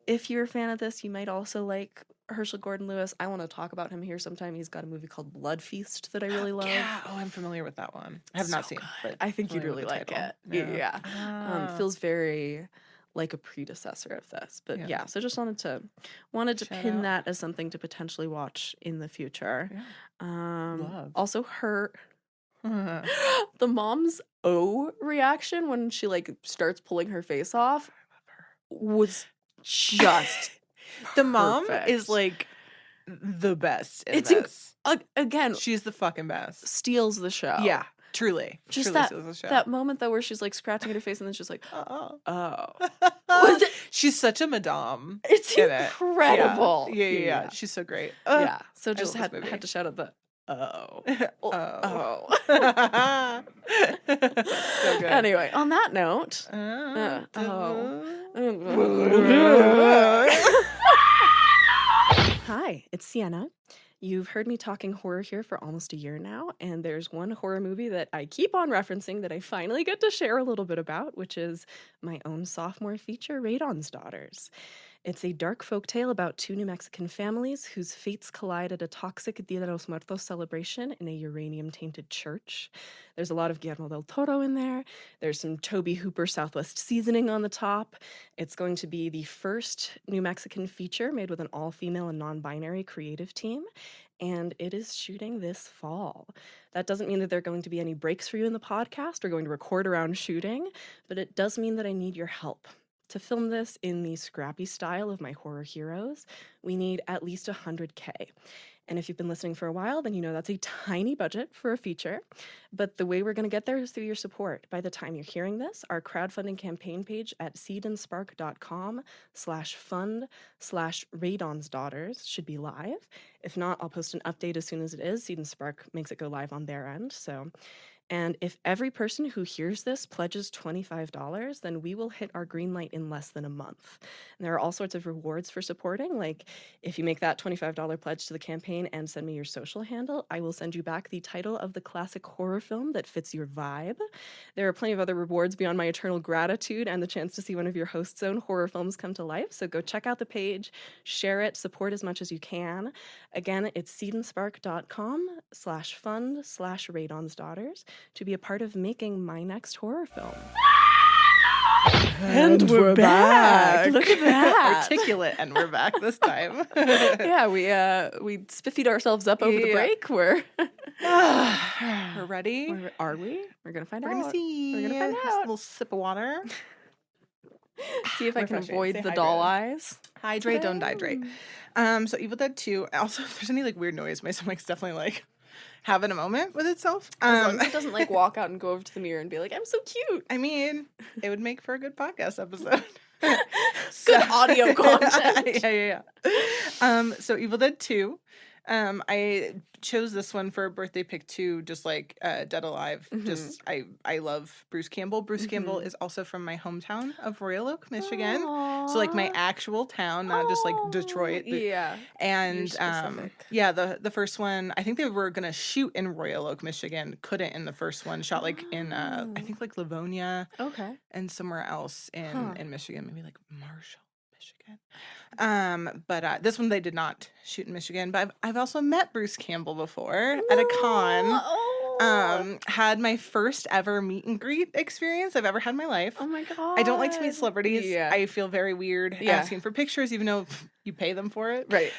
if you're a fan of this, you might also like Herschel Gordon Lewis. I want to talk about him here sometime. He's got a movie called Blood Feast that I really love. Yeah. Oh, I'm familiar with that one. I have not So seen. good. But I think you'd familiar really with the like title. it. Yeah. Ah. Feels very like a predecessor of this. But Yeah. yeah, so just wanted to Shout pin out. that as something to potentially watch in the future. Yeah. Love. Also her the mom's reaction when she like starts pulling her face off was just The mom is perfect. like the best in It's inc- this. again She's the fucking best. steals the show. Yeah, truly. Just truly that steals the show. that moment though where she's like scratching at her face and then she's like, Oh. Was it- She's such a madame. it's in it. incredible. Yeah. She's so great. Yeah. So just love this had movie. to shout out the oh. Oh. Oh. So good. Anyway, on that note, hi, it's Sienna. You've heard me talking horror here for almost a year now, and there's one horror movie that I keep on referencing that I finally get to share a little bit about, which is my own sophomore feature, Radon's Daughters. It's a dark folktale about two New Mexican families whose fates collide at a toxic Dia de los Muertos celebration in a uranium-tainted church. There's a lot of Guillermo del Toro in there. There's some Toby Hooper Southwest seasoning on the top. It's going to be the first New Mexican feature made with an all-female and non-binary creative team, and it is shooting this fall. That doesn't mean that there are going to be any breaks for you in the podcast. We're going to record around shooting, but it does mean that I need your help. To film this in the scrappy style of my horror heroes, we need at least $100K. And if you've been listening for a while, then you know that's a tiny budget for a feature. But the way we're going to get there is through your support. By the time you're hearing this, our crowdfunding campaign page at seedandspark.com/fund/Radon's Daughters should be live. If not, I'll post an update as soon as it is. Seed and Spark makes it go live on their end. And if every person who hears this pledges $25, then we will hit our green light in less than a month. And there are all sorts of rewards for supporting. Like if you make that $25 pledge to the campaign and send me your social handle, I will send you back the title of the classic horror film that fits your vibe. There are plenty of other rewards beyond my eternal gratitude and the chance to see one of your host's own horror films come to life. So go check out the page, share it, support as much as you can. Again, it's seedandspark.com/fund/Radon's Daughters to be a part of making my next horror film. And we're back. Look at that. Articulate, and we're back this time. Yeah, we spiffied ourselves up over the Yeah. break. We're ready. are we? We're gonna find We're out. gonna see. We're gonna find Just out. A little sip of water. See if I can Refreshing. avoid Stay the doll hydrated. eyes. Hydrate, don't hydrate. So Evil Dead 2. Also, if there's any like weird noise, my stomach's definitely like having a moment with itself. As long as it doesn't like walk out and go over to the mirror and be like, "I'm so cute." I mean, it would make for a good podcast episode. Good audio content. Yeah. So Evil Dead 2. I chose this one for a birthday pick too, just like Dead Alive. Just I love Bruce Campbell. Bruce Campbell is also from my hometown of Royal Oak, Michigan. So like my actual town, not just like Detroit. Yeah. And specific. yeah, the first one, I think they were gonna shoot in Royal Oak, Michigan. Couldn't in the first one. Shot like in I think like Livonia. Okay. And somewhere else in Michigan, maybe like Marshall, Michigan. But this one they did not shoot in Michigan. But I've also met Bruce Campbell before at a con. Had my first ever meet and greet experience I've ever had in my life. Oh my god! I don't like to meet celebrities. Yeah. I feel very weird asking for pictures, even though you pay them for it. Right.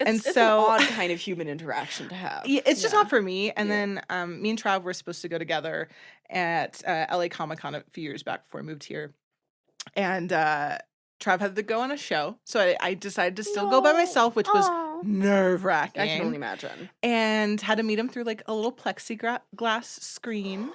It's an odd kind of human interaction to have. Yeah, it's just not for me. And then me and Trav were supposed to go together at LA Comic-Con a few years back before I moved here. And Trav had to go on a show. So I decided to still go by myself, which was nerve-wracking. I can only imagine. And had to meet him through like a little plexiglass screen.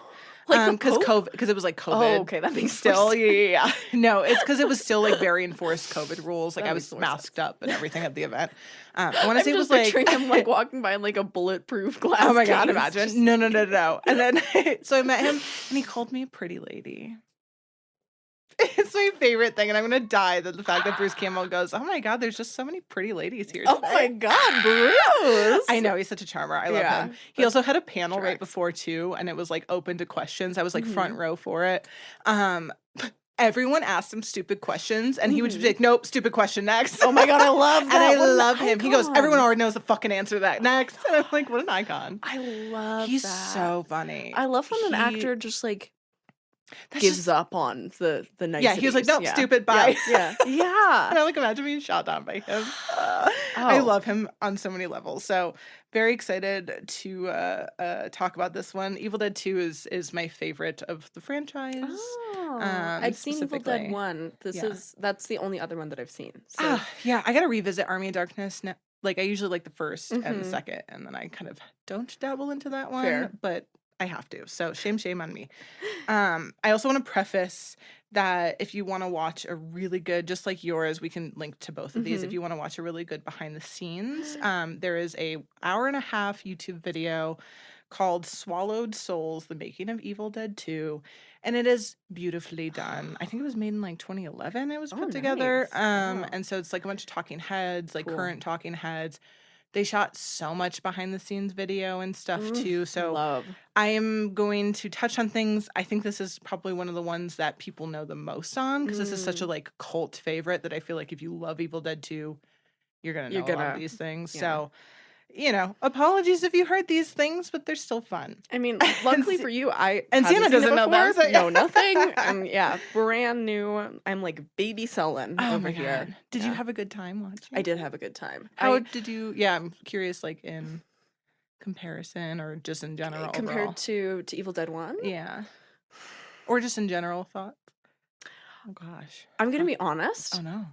Like because it was like COVID. Oh, okay, that makes still yeah. No, it's because it was still like very enforced COVID rules. Like That I makes was more masked up and everything at the event. I want to say it was like like picturing him like walking by in like a bulletproof glass. oh my god, case. imagine no. And then so I met him and he called me a pretty lady. It's my favorite thing, and I'm gonna die that the fact that Bruce Campbell goes, "Oh my god, there's just so many pretty ladies here." Oh my god, Bruce! I know he's such a charmer. I love him. He also had a panel right before too, and it was like open to questions. I was like front row for it. Everyone asked him stupid questions, and he would just be like, "Nope, stupid question next." Oh my god, I love that. And I What an love him. He goes, icon. "Everyone already knows the fucking answer to that next." And I'm like, "What an icon!" I love. He's that. so funny. I love when an actor just like gives up on the niceties. Yeah, he was like, "Nope, stupid, bye." Yeah. And I like imagine being shot down by him. I love him on so many levels. So very excited to talk about this one. Evil Dead 2 is my favorite of the franchise. Oh, I've seen Evil Dead 1. That's the only other one that I've seen. So. Yeah, I gotta revisit Army of Darkness. Like I usually like the first and the second, and then I kind of don't dabble into that one. Fair. But I have to. So shame on me. I also want to preface that if you want to watch a really good, just like yours, we can link to both of these. If you want to watch a really good behind the scenes, there is a 1.5-hour YouTube video called Swallowed Souls, The Making of Evil Dead 2. And it is beautifully done. I think it was made in like 2011 it was put together. Nice. And so it's like a bunch of talking heads, like current talking heads. They shot so much behind the scenes video and stuff too. So I am going to touch on things. I think this is probably one of the ones that people know the most on because this is such a like cult favorite that I feel like if you love Evil Dead 2, you're going to know a lot of these things. Yeah. So, you know, apologies if you heard these things, but they're still fun. I mean, luckily for you, Sienna doesn't know that. No, nothing. I'm brand new. I'm like baby selling over here. Did you have a good time watching? I did have a good time. How did you? Yeah, I'm curious, like in comparison or just in general compared to Evil Dead 1. Yeah, or just in general thoughts. Oh gosh, I'm gonna be honest. Oh no.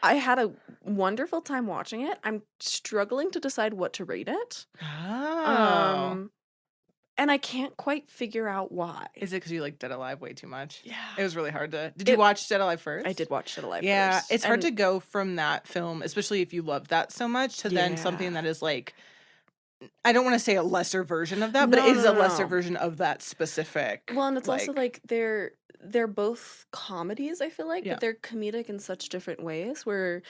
I had a wonderful time watching it. I'm struggling to decide what to rate it. Oh. And I can't quite figure out why. Is it because you like Dead Alive way too much? Yeah. It was really hard to... Did you watch Dead Alive first? I did watch Dead Alive first. Yeah, it's hard to go from that film, especially if you love that so much, to then something that is like... I don't want to say a lesser version of that, but it is a lesser version of that specific... Well, and it's also like they're both comedies, I feel like, but they're comedic in such different ways where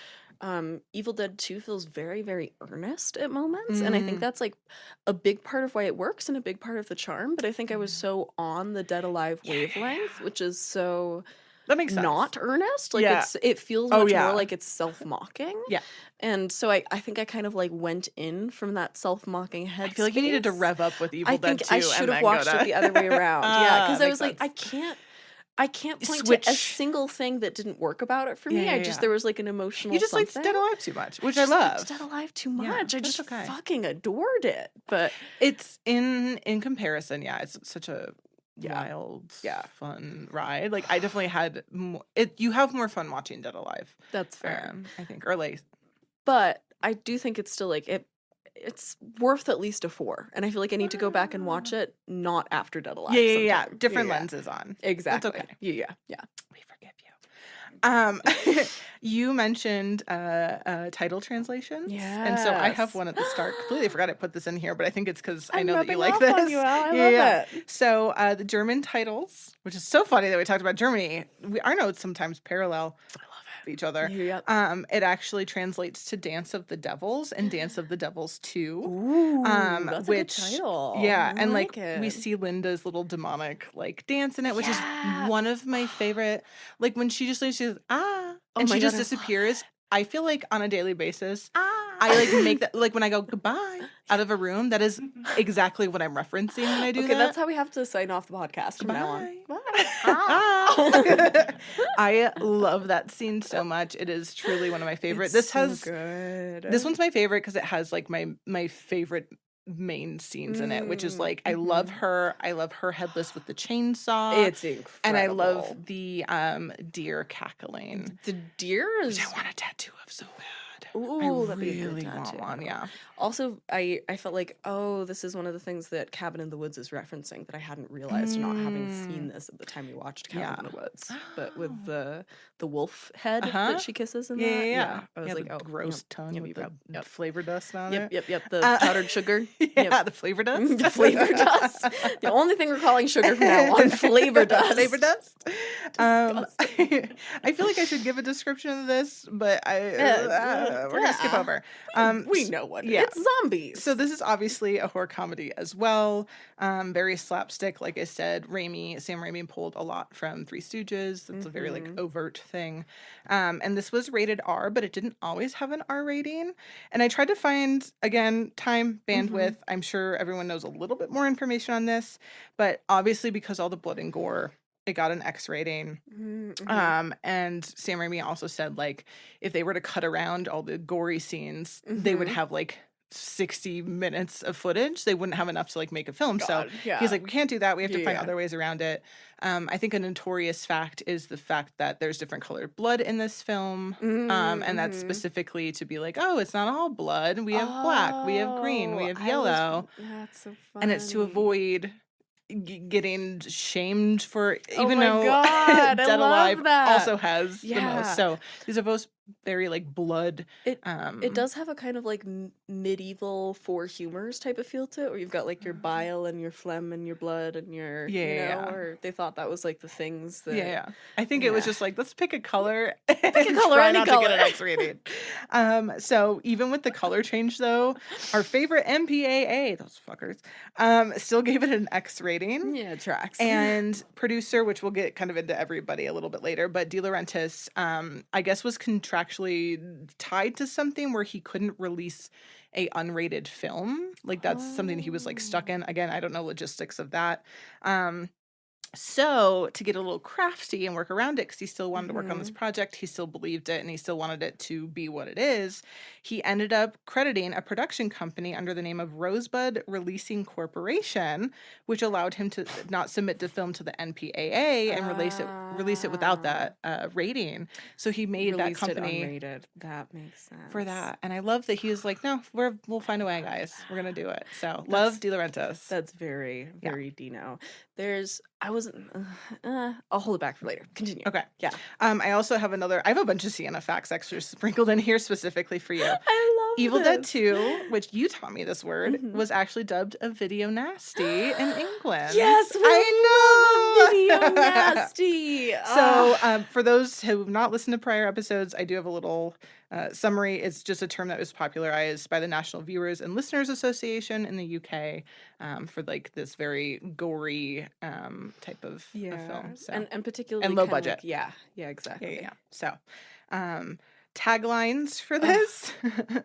Evil Dead 2 feels very, very earnest at moments. And I think that's like a big part of why it works and a big part of the charm. But I think I was so on the Dead Alive wavelength, which is so... That makes sense. Not earnest. Like it feels much more like it's self-mocking. Yeah. And so I think I kind of like went in from that self-mocking head. I feel like you needed to rev up with Evil Dead 2. I should have watched it the other way around. Yeah, because I was like, I can't point to a single thing that didn't work about it for me. There was like an emotional. You just liked Dead Alive too much, which I love. Dead Alive too much. I just fucking adored it. But it's in comparison, it's such a wild, fun ride. Like I definitely had more. You have more fun watching Dead Alive. That's fair, I think, or like. But I do think it's still like it's worth at least a 4, and I feel like I need to go back and watch it not after Dead Alive. Yeah. Different lenses on. Exactly. That's okay. Yeah. We forgive you. You mentioned title translations. And so I have Yes. one at the start. Completely forgot I put this in here, but I think it's because I I'm know that you rubbing like off this. on you, Al. I love it. So the German titles, which is so funny that we talked about Germany. Our notes sometimes parallel each other. Yep. It actually translates to Dance of the Devils and Dance of the Devils 2. Ooh, that's which, a good title. yeah, I and like we it. see Linda's little demonic like dance in it, which is Yeah. one of my favorite. Like when she just leaves, she goes, ah, Oh and my she just God, I love disappears. I feel like on a daily basis, Ah. I like make that, like when I go goodbye out of a room, that is exactly what I'm referencing when I do Okay, that. that's how we have to sign off the podcast from now on. Bye. Bye. Ah. I love that scene so much. It is truly one of my favorite. It's so good. This one's my favorite because it has like my favorite main scenes in it, which is like I love her. I love her headless with the chainsaw. It's incredible. And I love the deer cackling. the deer is. Which I want a tattoo of so bad. Ooh, I that'd be a good really want tattoo. one, yeah. Also, I felt like, oh, this is one of the things that Cabin in the Woods is referencing that I hadn't realized not having seen this at the time we watched Cabin in the Woods. But with the wolf head that she kisses in that. Yeah. I was like, the oh, gross tongue yep, with yep, the yep. flavor dust on Yep, it. yep, yep. The powdered sugar. Yeah, the flavor dust. The flavor dust. The only thing we're calling sugar from now on, flavor dust. Flavor dust. Disgusting. I feel like I should give a description of this, but we're gonna skip over. We know what yeah. it's zombies. So this is obviously a horror comedy as well. Very slapstick, like I said. Sam Raimi pulled a lot from Three Stooges. That's a very like overt thing. And this was rated R, but it didn't always have an R rating. And I tried to find, again, time, bandwidth. I'm sure everyone knows a little bit more information on this, but obviously because all the blood and gore, it got an X rating. And Sam Raimi also said, like, if they were to cut around all the gory scenes, they would have like 60 minutes of footage. They wouldn't have enough to like make a film. So he's like, we can't do that. We have to find other ways around it. I think a notorious fact is the fact that there's different colored blood in this film. And that's specifically to be like, oh, it's not all blood. We have black, we have green, we have yellow. That's so funny. And it's to avoid getting shamed for, even my though God, Dead I Alive love that. also has the most. So these are both very like blood. It does have a kind of like medieval Four Humors type of feel to it, where you've got like your bile and your phlegm and your blood and your or they thought that was like the things that I think it was just like, let's pick a color. Pick a color, try any not color. to get an X rating. So even with the color change though, our favorite MPAA, those fuckers, still gave it an X rating. Yeah, it tracks. And producer, which we'll get kind of into everybody a little bit later, but De Laurentiis, I guess was contractually tied to something where he couldn't release a unrated film. Like that's something he was like stuck in. Again, I don't know logistics of that. So to get a little crafty and work around it, because he still wanted to work on this project, he still believed it, and he still wanted it to be what it is, he ended up crediting a production company under the name of Rosebud Releasing Corporation, which allowed him to not submit the film to the NPAA and release it without that rating. So he made Released that company it unrated. That makes sense. for that. And I love that he was like, no, we'll find a way, guys. We're gonna do it. So love De Laurentiis. That's very, very Dino. I'll hold it back for later. Continue. Okay. Yeah. I also have I have a bunch of Sienna facts extras sprinkled in here specifically for you. I love Evil Dead this. 2, which you taught me this word, was actually dubbed a video nasty in England. Yes, I know. Video nasty. So, for those who have not listened to prior episodes, I do have a little summary. It's just a term that was popularized by the National Viewers and Listeners Association in the UK for like this very gory type of film. So. And particularly and low kind of budget. Like, yeah, exactly. Yeah. So, taglines for this.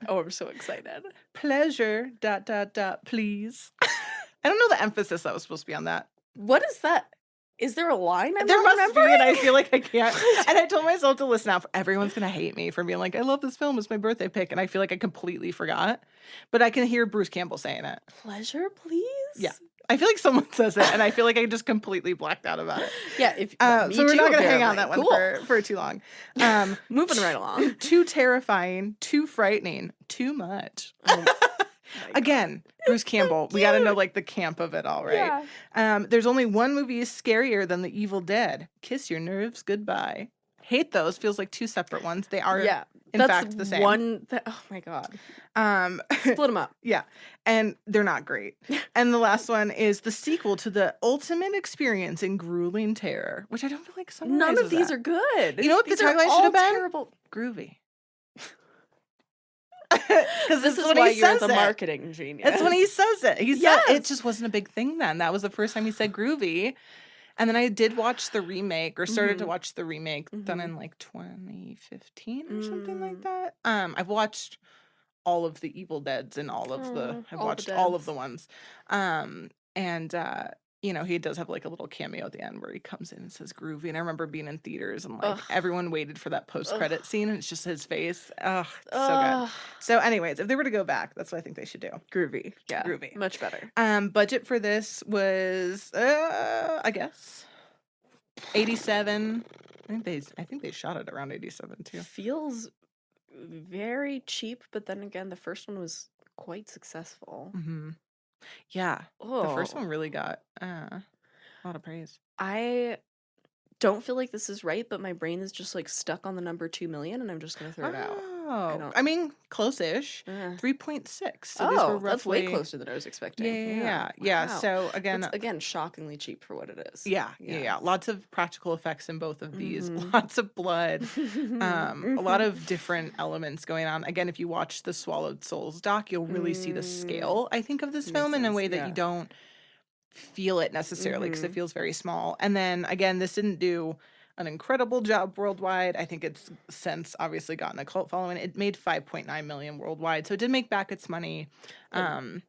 Oh, I'm so excited. Pleasure, ... please. I don't know the emphasis that was supposed to be on that. What is that? Is there a line? There must be, and I feel like I can't. And I told myself to listen out. Everyone's going to hate me for being like, I love this film. It's my birthday pick. And I feel like I completely forgot. But I can hear Bruce Campbell saying it. Pleasure, please? Yeah. I feel like someone says it, and I feel like I just completely blacked out about it. Yeah. So we're not going to hang on that one for too long. Moving right along. Too terrifying, too frightening, too much. Again, Bruce Campbell. We got to know like the camp of it all, right? Yeah. There's only one movie scarier than The Evil Dead. Kiss your nerves goodbye. Hate those. Feels like two separate ones. They are, Yeah, in that's fact, the same. one. Oh my god, split them up. Yeah, and they're not great. And the last one is the sequel to the ultimate experience in grueling terror, which I don't feel like summarizes None of these that. are good. You know what These the are tagline should all have been? terrible. Groovy. Because This is why you're the marketing genius. That's when he says it. He said it Yes. just wasn't a big thing then. That was the first time he said groovy. And then I did watch the remake, or started to watch the remake, done in like 2015 or something like that. I've watched all of the Evil Deads and all of the I've all the watched all of Deads. the ones. And you know, he does have like a little cameo at the end where he comes in and says groovy. And I remember being in theaters and like everyone waited for that post-credit scene, and it's just his face. Oh, so good. So anyways, if they were to go back, that's what I think they should do. Groovy. Yeah. Groovy. Much better. Budget for this was I guess 87. I think they shot it around 87 too. Feels very cheap, but then again, the first one was quite successful. Mm-hmm. Yeah. Oh. The first one really got a lot of praise. I don't feel like this is right, but my brain is just like stuck on the number 2 million, and I'm just gonna throw it out. Oh, I mean, close-ish. 3.6. So these were roughly, that's way closer than I was expecting. Yeah. Wow. So again, That's, again, shockingly cheap for what it is. Yeah. Lots of practical effects in both of these. Lots of blood. A lot of different elements going on. Again, if you watch the Swallowed Souls doc, you'll really see the scale, I think, of this film in a way that you don't feel it necessarily, because it feels very small. And then again, this didn't do an incredible job worldwide. I think it's since obviously gotten a cult following. It made 5.9 million worldwide, so it did make back its money. Not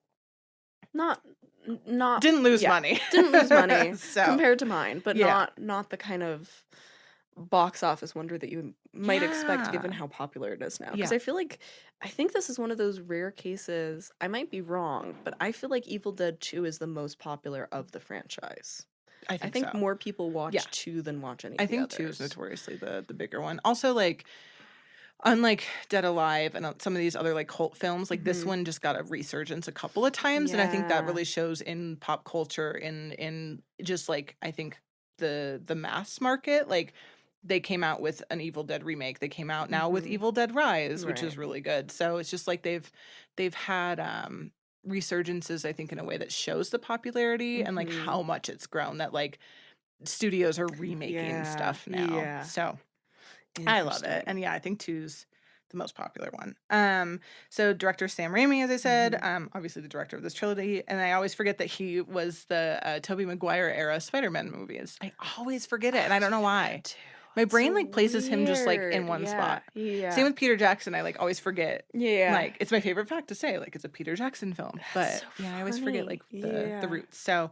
didn't lose money. Didn't lose money so, compared to mine, but not the kind of box office wonder that you might expect given how popular it is now. Because I think this is one of those rare cases. I might be wrong, but I feel like Evil Dead 2 is the most popular of the franchise. I think so. More people watch 2 than watch any. I think 2 is notoriously the bigger one. Also, like, unlike Dead Alive and some of these other like cult films, like this one just got a resurgence a couple of times, and I think that really shows in pop culture, in just like, I think the mass market. Like, they came out with an Evil Dead remake. They came out now with Evil Dead Rise, which is really good. So it's just like they've had resurgences, I think, in a way that shows the popularity and like how much it's grown, that like studios are remaking stuff now. Yeah. So I love it. And I think 2's the most popular one. So director Sam Raimi, as I said, obviously the director of this trilogy, and I always forget that he was the Tobey Maguire era Spider-Man movies. I always forget it, and I don't know why. My brain like places him just like in one spot. Yeah. Same with Peter Jackson. I like always forget. Yeah. Like, it's my favorite fact to say, like, it's a Peter Jackson film. But so I always forget like the roots. So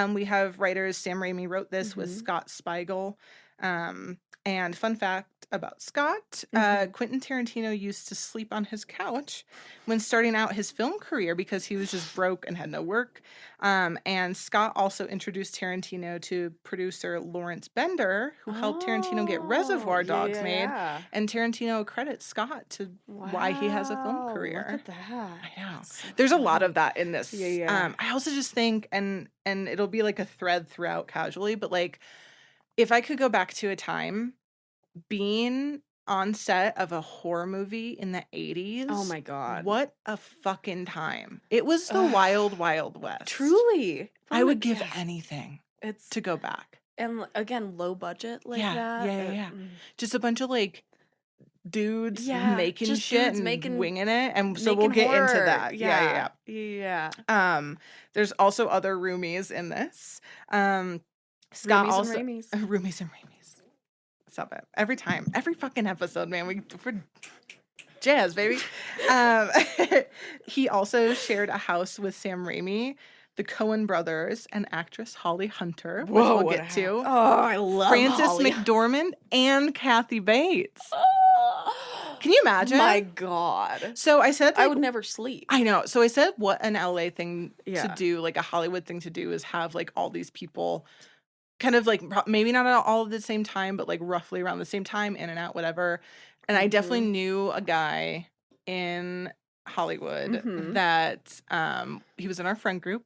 we have writers. Sam Raimi wrote this with Scott Spiegel. And fun fact about Scott, Quentin Tarantino used to sleep on his couch when starting out his film career because he was just broke and had no work. And Scott also introduced Tarantino to producer Lawrence Bender, who helped Tarantino get Reservoir Dogs made. And Tarantino credits Scott to why he has a film career. Look at that. I know. So there's a lot of that in this. I also just think, and it'll be like a thread throughout casually, but like, if I could go back to a time being on set of a horror movie in the 80s. Oh my God. What a fucking time. It was the wild, wild west. Truly. I would give anything to go back. And again, low budget like that. Yeah. Just a bunch of like dudes making shit and winging it. And so we'll get into that. Yeah. There's also other roomies in this. Scott roomies also and Raimies. Roomies and Raimies. Stop it. Every time. Every fucking episode, man. We're jazz, baby. He also shared a house with Sam Raimi, the Coen brothers, and actress Holly Hunter, which we'll get to. Oh, I love Frances Holly. McDormand and Kathy Bates. Can you imagine? My God. So I said, like, I would never sleep. I know. So I said, what an LA thing to do, like a Hollywood thing to do, is have like all these people kind of like maybe not all at the same time, but like roughly around the same time, in and out, whatever. And I definitely knew a guy in Hollywood that he was in our friend group,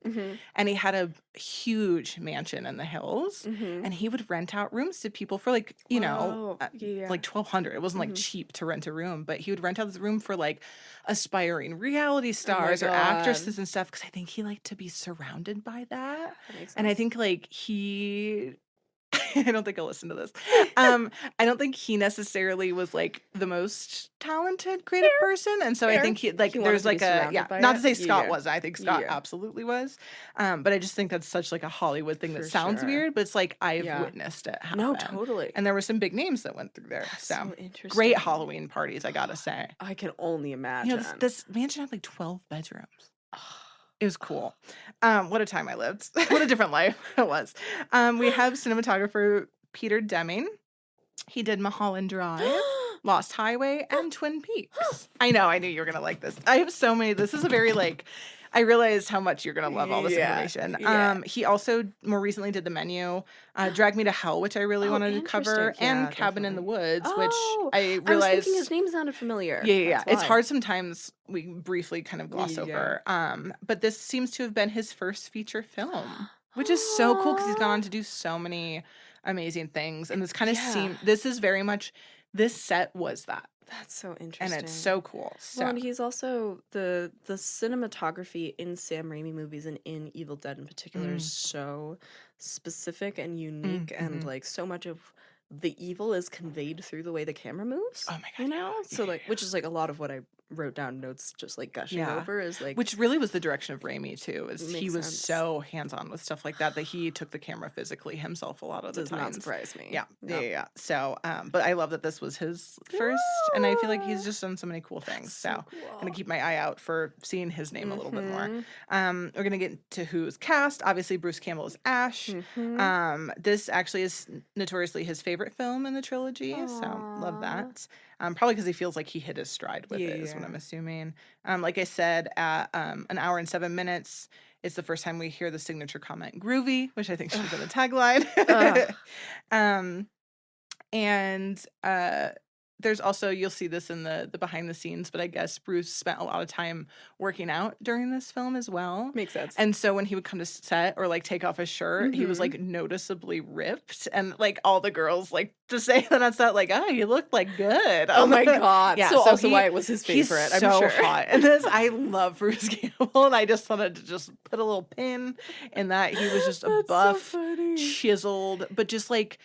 and he had a huge mansion in the hills, and he would rent out rooms to people for like, you know, like $1,200. It wasn't like cheap to rent a room, but he would rent out his room for like aspiring reality stars or actresses and stuff, because I think he liked to be surrounded by that. And I think like he I don't think he'll listen to this. I don't think he necessarily was like the most talented creative person, and so I think he like there's like a not to say Scott wasn't. I think Scott absolutely was, but I just think that's such like a Hollywood thing that sounds weird, but it's like I've witnessed it happen. No, totally. And there were some big names that went through there. So interesting. Great Halloween parties, I gotta say. I can only imagine. You know, this mansion had like 12 bedrooms. It was cool. What a time I lived. What a different life it was. We have cinematographer Peter Deming. He did Mulholland Drive, Lost Highway, and Twin Peaks. I know. I knew you were going to like this. I have so many. This is a very like, I realized how much you're going to love all this information. He also more recently did The Menu, Drag Me to Hell, which I really wanted to cover, and Cabin in the Woods, which I realized. I was thinking his name sounded familiar. Yeah. It's hard sometimes. We briefly kind of gloss over. But this seems to have been his first feature film, which is so cool because he's gone on to do so many amazing things. And this kind of this is very much, this set was that. That's so interesting. And it's so cool. So. Well, and he's also the cinematography in Sam Raimi movies and in Evil Dead in particular is so specific and unique, and like so much of the evil is conveyed through the way the camera moves. Oh my god. You know? So like which is like a lot of what I wrote down notes just like gushing over is like, which really was the direction of Raimi too, is he was so hands-on with stuff like that he took the camera physically himself a lot of the time. Does not surprise me. Yeah. So but I love that this was his first, and I feel like he's just done so many cool things. So cool. I'm gonna keep my eye out for seeing his name a little bit more. We're gonna get to who's cast. Obviously Bruce Campbell is Ash. This actually is notoriously his favorite film in the trilogy. So love that. Probably because he feels like he hit his stride with it, is what I'm assuming. Like I said, at an hour and 7 minutes, it's the first time we hear the signature comment, groovy, which I think should have been the tagline. And there's also, you'll see this in the behind the scenes, but I guess Bruce spent a lot of time working out during this film as well. Makes sense. And so when he would come to set or like take off his shirt, he was like noticeably ripped, and like all the girls like to say that on set, like, oh, you look like good. Oh my god. Yeah, so also why it was his favorite. He's so hot. And this, I love Bruce Campbell, and I just wanted to just put a little pin in that. He was just a buff, chiseled, but just like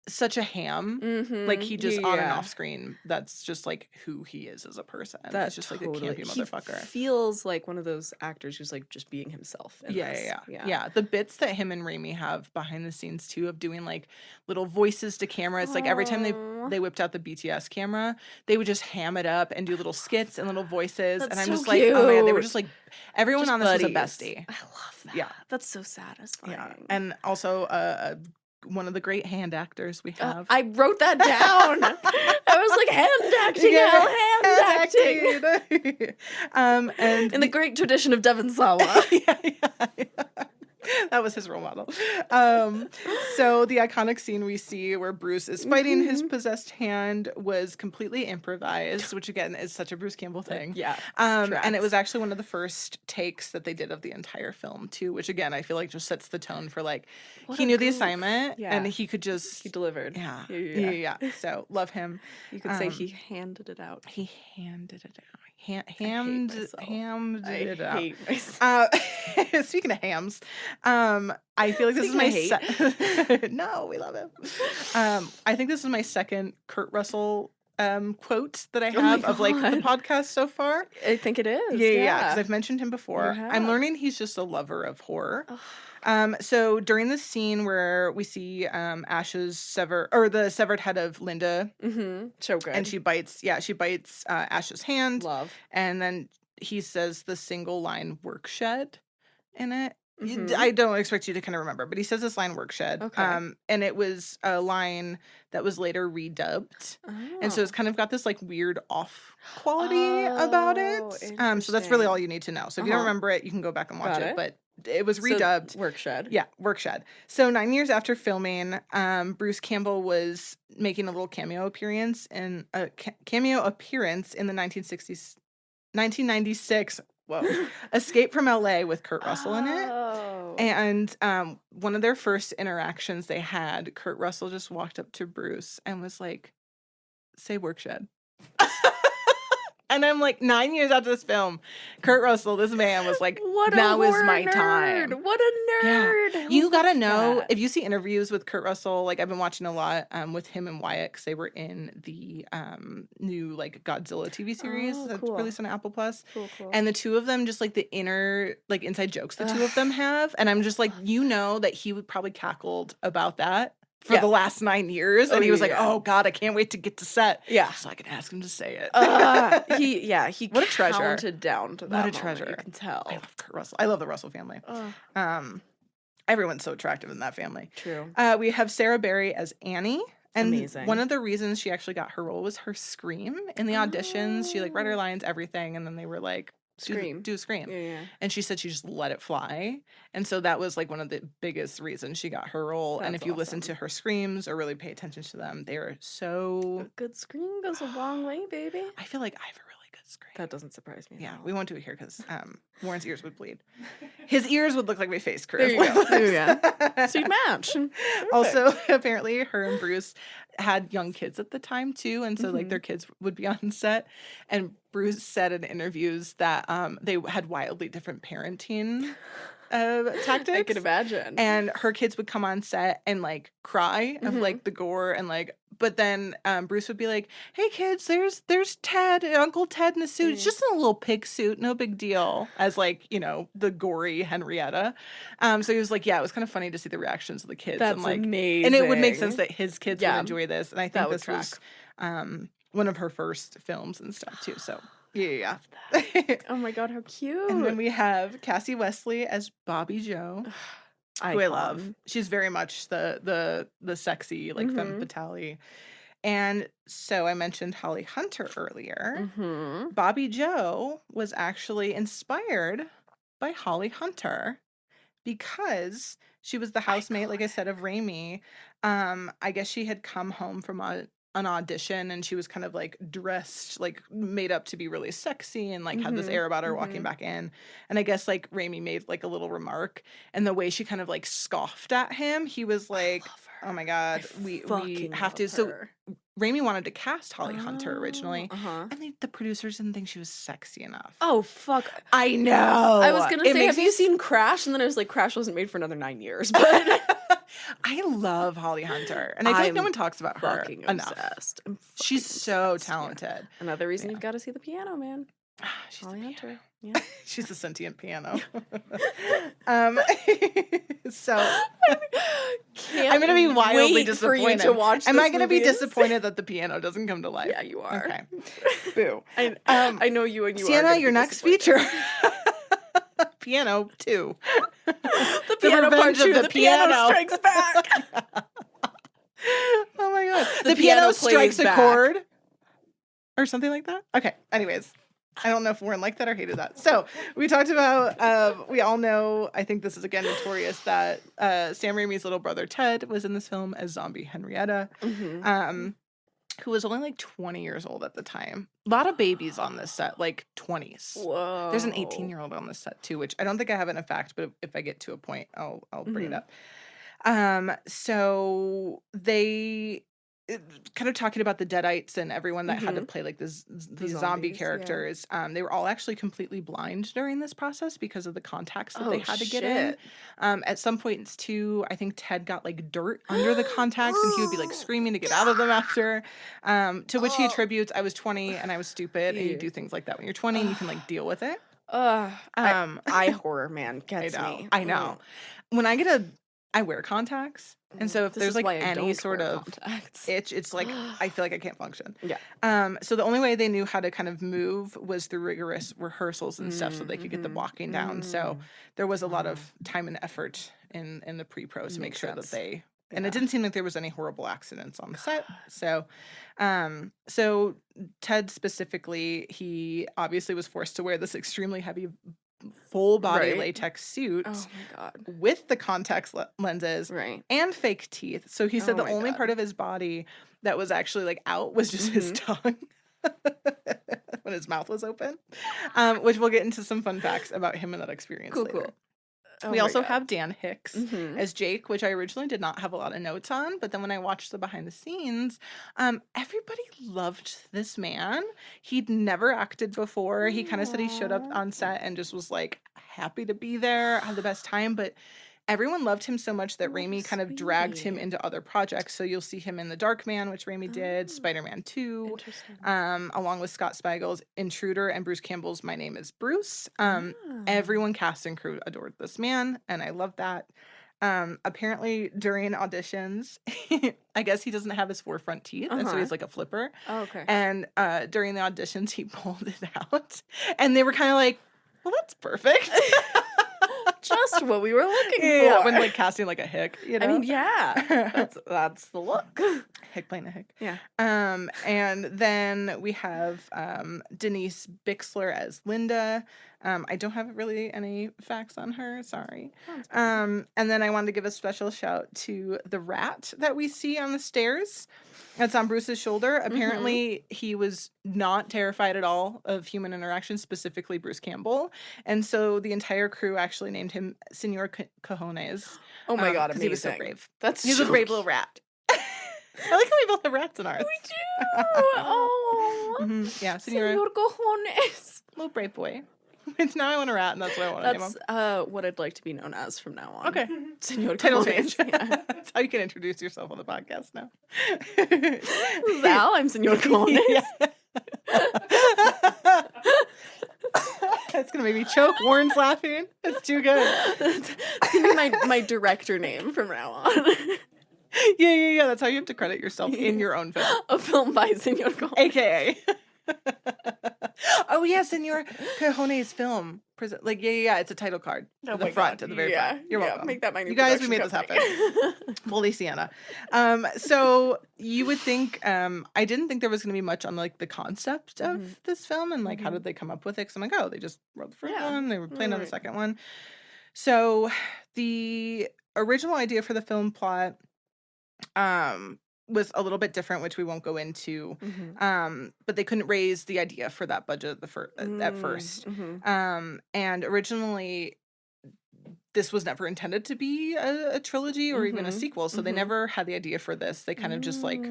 such a ham. Like he just on and off screen, that's just like who he is as a person. That's just like a campy motherfucker. He feels like one of those actors who's like just being himself. Yeah. The bits that him and Raimi have behind the scenes too, of doing like little voices to camera. It's like every time they whipped out the BTS camera, they would just ham it up and do little skits and little voices. That's and I'm so just cute. like, oh my god, they were just like, everyone just on this buddies. was a bestie. I love that. Yeah. That's so satisfying. Yeah. And also one of the great hand actors we have. I wrote that down. I was like, hand acting, and in the great tradition of Devon Sawa. That was his role model. So the iconic scene we see where Bruce is fighting his possessed hand was completely improvised, which again is such a Bruce Campbell thing. And it was actually one of the first takes that they did of the entire film too, which again I feel like just sets the tone for like he knew the assignment and he delivered. Yeah. So love him. You could say he handed it out. He handed it out. Hammed it out. I hate myself. Speaking of hams, I feel like this is my no, we love him. I think this is my second Kurt Russell quote that I have of like the podcast so far. I think it is. Yeah, because I've mentioned him before. I'm learning he's just a lover of horror. So during the scene where we see Ash's the severed head of Linda, so good, and she bites Ash's hand. Love. And then he says the single line "work shed" in it. I don't expect you to kind of remember, but he says this line "work shed," and it was a line that was later redubbed, and so it's kind of got this like weird off quality about it. So that's really all you need to know. So if you don't remember it, you can go back and watch it. But it was redubbed. Work shed. Yeah, work shed. So 9 years after filming, Bruce Campbell was making a little cameo appearance in the 1960s 1996. Whoa. Escape from LA with Kurt Russell in it. Oh. And one of their first interactions they had, Kurt Russell just walked up to Bruce and was like, say work shed. And I'm like, 9 years after this film, Kurt Russell, this man was like, now is my time. What a nerd. Yeah. You gotta know, if you see interviews with Kurt Russell, like I've been watching a lot with him and Wyatt, because they were in the new like Godzilla TV series that's released on Apple Plus. Cool. And the two of them, just like the inner like inside jokes the two of them have. And I'm just like, you know that he would probably cackled about that for the last 9 years. And he was like, oh God, I can't wait to get to set. Yeah. So I can ask him to say it. He What a treasure. counted down to that What a moment, treasure. you can tell. I love Kurt Russell. I love the Russell family. Everyone's so attractive in that family. True. We have Sarah Berry as Annie. And Amazing. one of the reasons she actually got her role was her scream in the auditions. She like read her lines, everything, and then they were like, do a scream. Yeah. And she said she just let it fly. And so that was like one of the biggest reasons she got her role. That's and if you listen awesome. to her screams or really pay attention to them, they are so... A good scream goes a long way, baby. I feel like I have a really good scream. That doesn't surprise me. Yeah, we won't do it here because Warren's ears would bleed. His ears would look like my face crew. There you go. There so you'd match. Also, apparently, her and Bruce had young kids at the time too, and so like their kids would be on set. And Bruce said in interviews that they had wildly different parenting tactics. I can imagine. And her kids would come on set and like cry of like the gore and like, but then Bruce would be like, "Hey kids, there's Ted, Uncle Ted in a suit. It's just in a little pig suit, no big deal." As like, you know, the gory Henrietta. So he was like, yeah, it was kind of funny to see the reactions of the kids. That's and like, amazing. and it would make sense that his kids would Yeah. enjoy this. And I think this was one of her first films and stuff too. So yeah. Oh my God, how cute. And then we have Cassie Wesley as Bobby Joe. Who I love. She's very much the sexy, like femme fatale. And so I mentioned Holly Hunter earlier. Bobby Joe was actually inspired by Holly Hunter because she was the housemate, like I said, of Raimi. I guess she had come home from an audition and she was kind of like dressed, like made up to be really sexy and like had this air about her walking back in. And I guess like Raimi made like a little remark, and the way she kind of like scoffed at him, he was like, oh my God, we have to. So Raimi wanted to cast Holly Hunter originally, and the producers didn't think she was sexy enough. Oh, fuck. I know. I was going to say, have you seen Crash? And then I was like, Crash wasn't made for another 9 years, but... I love Holly Hunter, and I feel like no one talks about her enough. She's so talented. Yeah. Another reason you've got to see the piano, man. She's Holly the Hunter. Yeah. She's a sentient piano. So I'm gonna be wildly disappointed. For you to watch Am I gonna be disappointed that the piano doesn't come to life? Yeah, you are. Okay. Boo. I know you and you Sienna, are. your next feature. Piano 2. The piano part 2. The piano strikes back. Oh my God. The piano strikes a chord. Or something like that. Okay. Anyways. I don't know if Warren liked that or hated that. So we talked about, we all know, I think this is again notorious, that Sam Raimi's little brother Ted was in this film as zombie Henrietta, who was only like 20 years old at the time. A lot of babies on this set, like 20s. Whoa. There's an 18-year-old on this set too, which I don't think I have in a fact, but if I get to a point, I'll bring it up. So they... kind of talking about the Deadites and everyone that had to play like these zombie characters. Yeah. They were all actually completely blind during this process because of the contacts that they had to get in. At some points too, I think Ted got like dirt under the contacts and he would be like screaming to get out of them after. To which he attributes, I was 20 and I was stupid. And you do things like that when you're 20 and you can like deal with it. Eye horror, man, gets me. I know. When I wear contacts. And so if there's like any sort of itch, it's like, I feel like I can't function. Yeah. So the only way they knew how to kind of move was through rigorous rehearsals and stuff so they could get the blocking down. So there was a lot of time and effort in the pre-pro to make sure that they, and it didn't seem like there was any horrible accidents on the set. So, so Ted specifically, he obviously was forced to wear this extremely heavy full body latex suit with the contact lenses and fake teeth. So he said the only part of his body that was actually like out was just his tongue. when his mouth was open, which we'll get into some fun facts about him and that experience later. Oh we my also God. have Dan Hicks Mhm. as Jake, which I originally did not have a lot of notes on, but then when I watched the behind the scenes, everybody loved this man. He'd never acted before. He kind of said he showed up Aw. on set and just was like happy to be there, had the best time, but everyone loved him so much that Oh, Raimi kind of dragged him sweet. into other projects. So you'll see him in The Dark Man, which Raimi did, Oh. Spider-Man 2, Interesting. along with Scott Spiegel's Intruder and Bruce Campbell's My Name is Bruce. Ah. Everyone cast and crew adored this man, and I love that. Apparently during auditions, I guess he doesn't have his 4 front teeth, and so Uh-huh. he's like a flipper. Oh, okay. And during the auditions, he pulled it out, and they were kind of like, "Well, that's perfect." Just what we were looking Yeah, for. when like casting like a hick, you know. I mean, yeah, that's the look. Hick playing a hick. Yeah. And then we have Denise Bixler as Linda. I don't have really any facts on her, sorry. And then I wanted to give a special shout to the rat that we see on the stairs. That's on Bruce's shoulder. Apparently, he was not terrified at all of human interaction, specifically Bruce Campbell. And so the entire crew actually named him Senor Cajones. Oh my God, 'cause amazing. he was so brave. That's He's so a brave little rat. I like how we both have rats in ours. We do. Oh, Yeah, Senor, Senor Cojones. little brave boy. Now I want a rat, and that's what I want to name him. That's what I'd like to be known as from now on. Okay. Senor Title Cojones. change. Yeah. That's how you can introduce yourself on the podcast now. This is Al. I'm Senor Cojones. Yeah. It's gonna make me choke. Warren's laughing. It's too good. That's gonna be my director name from now on. Yeah. That's how you have to credit yourself in your own film. A film by Senor Cojones. AKA. Oh yeah, Senor Cajones film. Yeah. It's a title card. Oh at the my front, God. at the very Yeah, front. You're yeah, welcome. make that my new You guys, we made production this company. Holy Sienna. So you would think, I didn't think there was going to be much on like the concept of this film and like how did they come up with it? Because I'm like, oh, they just wrote the first one, they were playing on the Right. second one. So the original idea for the film plot was a little bit different, which we won't go into. But they couldn't raise the idea for that budget at first. And originally this was never intended to be a trilogy or even a sequel, so they never had the idea for this. They kind of just like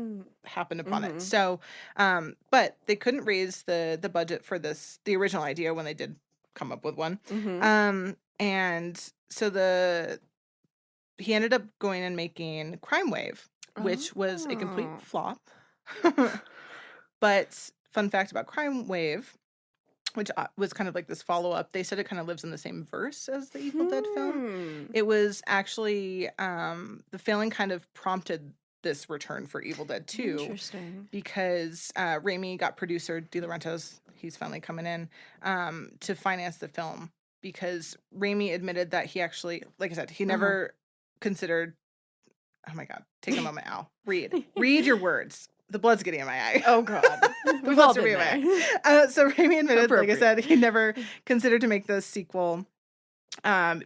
happened upon it. So but they couldn't raise the budget for the original idea when they did come up with one. And so he ended up going and making Crime Wave, which was a complete flop. But fun fact about Crime Wave, which was kind of like this follow-up, they said it kind of lives in the same verse as the Evil Dead film. It was actually, the failing kind of prompted this return for Evil Dead 2. Interesting. Because Raimi got producer De Laurentiis, he's finally coming in, to finance the film. Because Raimi admitted that he actually, like I said, he never considered, oh my God, take a moment, Al. Read your words. The blood's getting in my eye. Oh God. We've blood's all been getting in my there. eye. So Raimi admitted, like I Appropriate. said, he never considered to make the sequel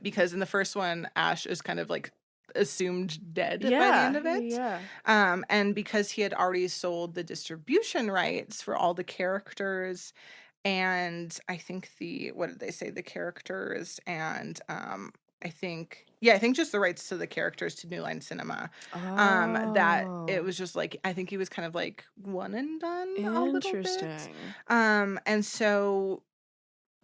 because in the first one, Ash is kind of like assumed dead by the end of it. Yeah. And because he had already sold the distribution rights for all the characters and I think what did they say? The characters and I think just the rights to the characters to New Line Cinema. That it was just like, I think he was kind of like one and done a little bit. Interesting. And so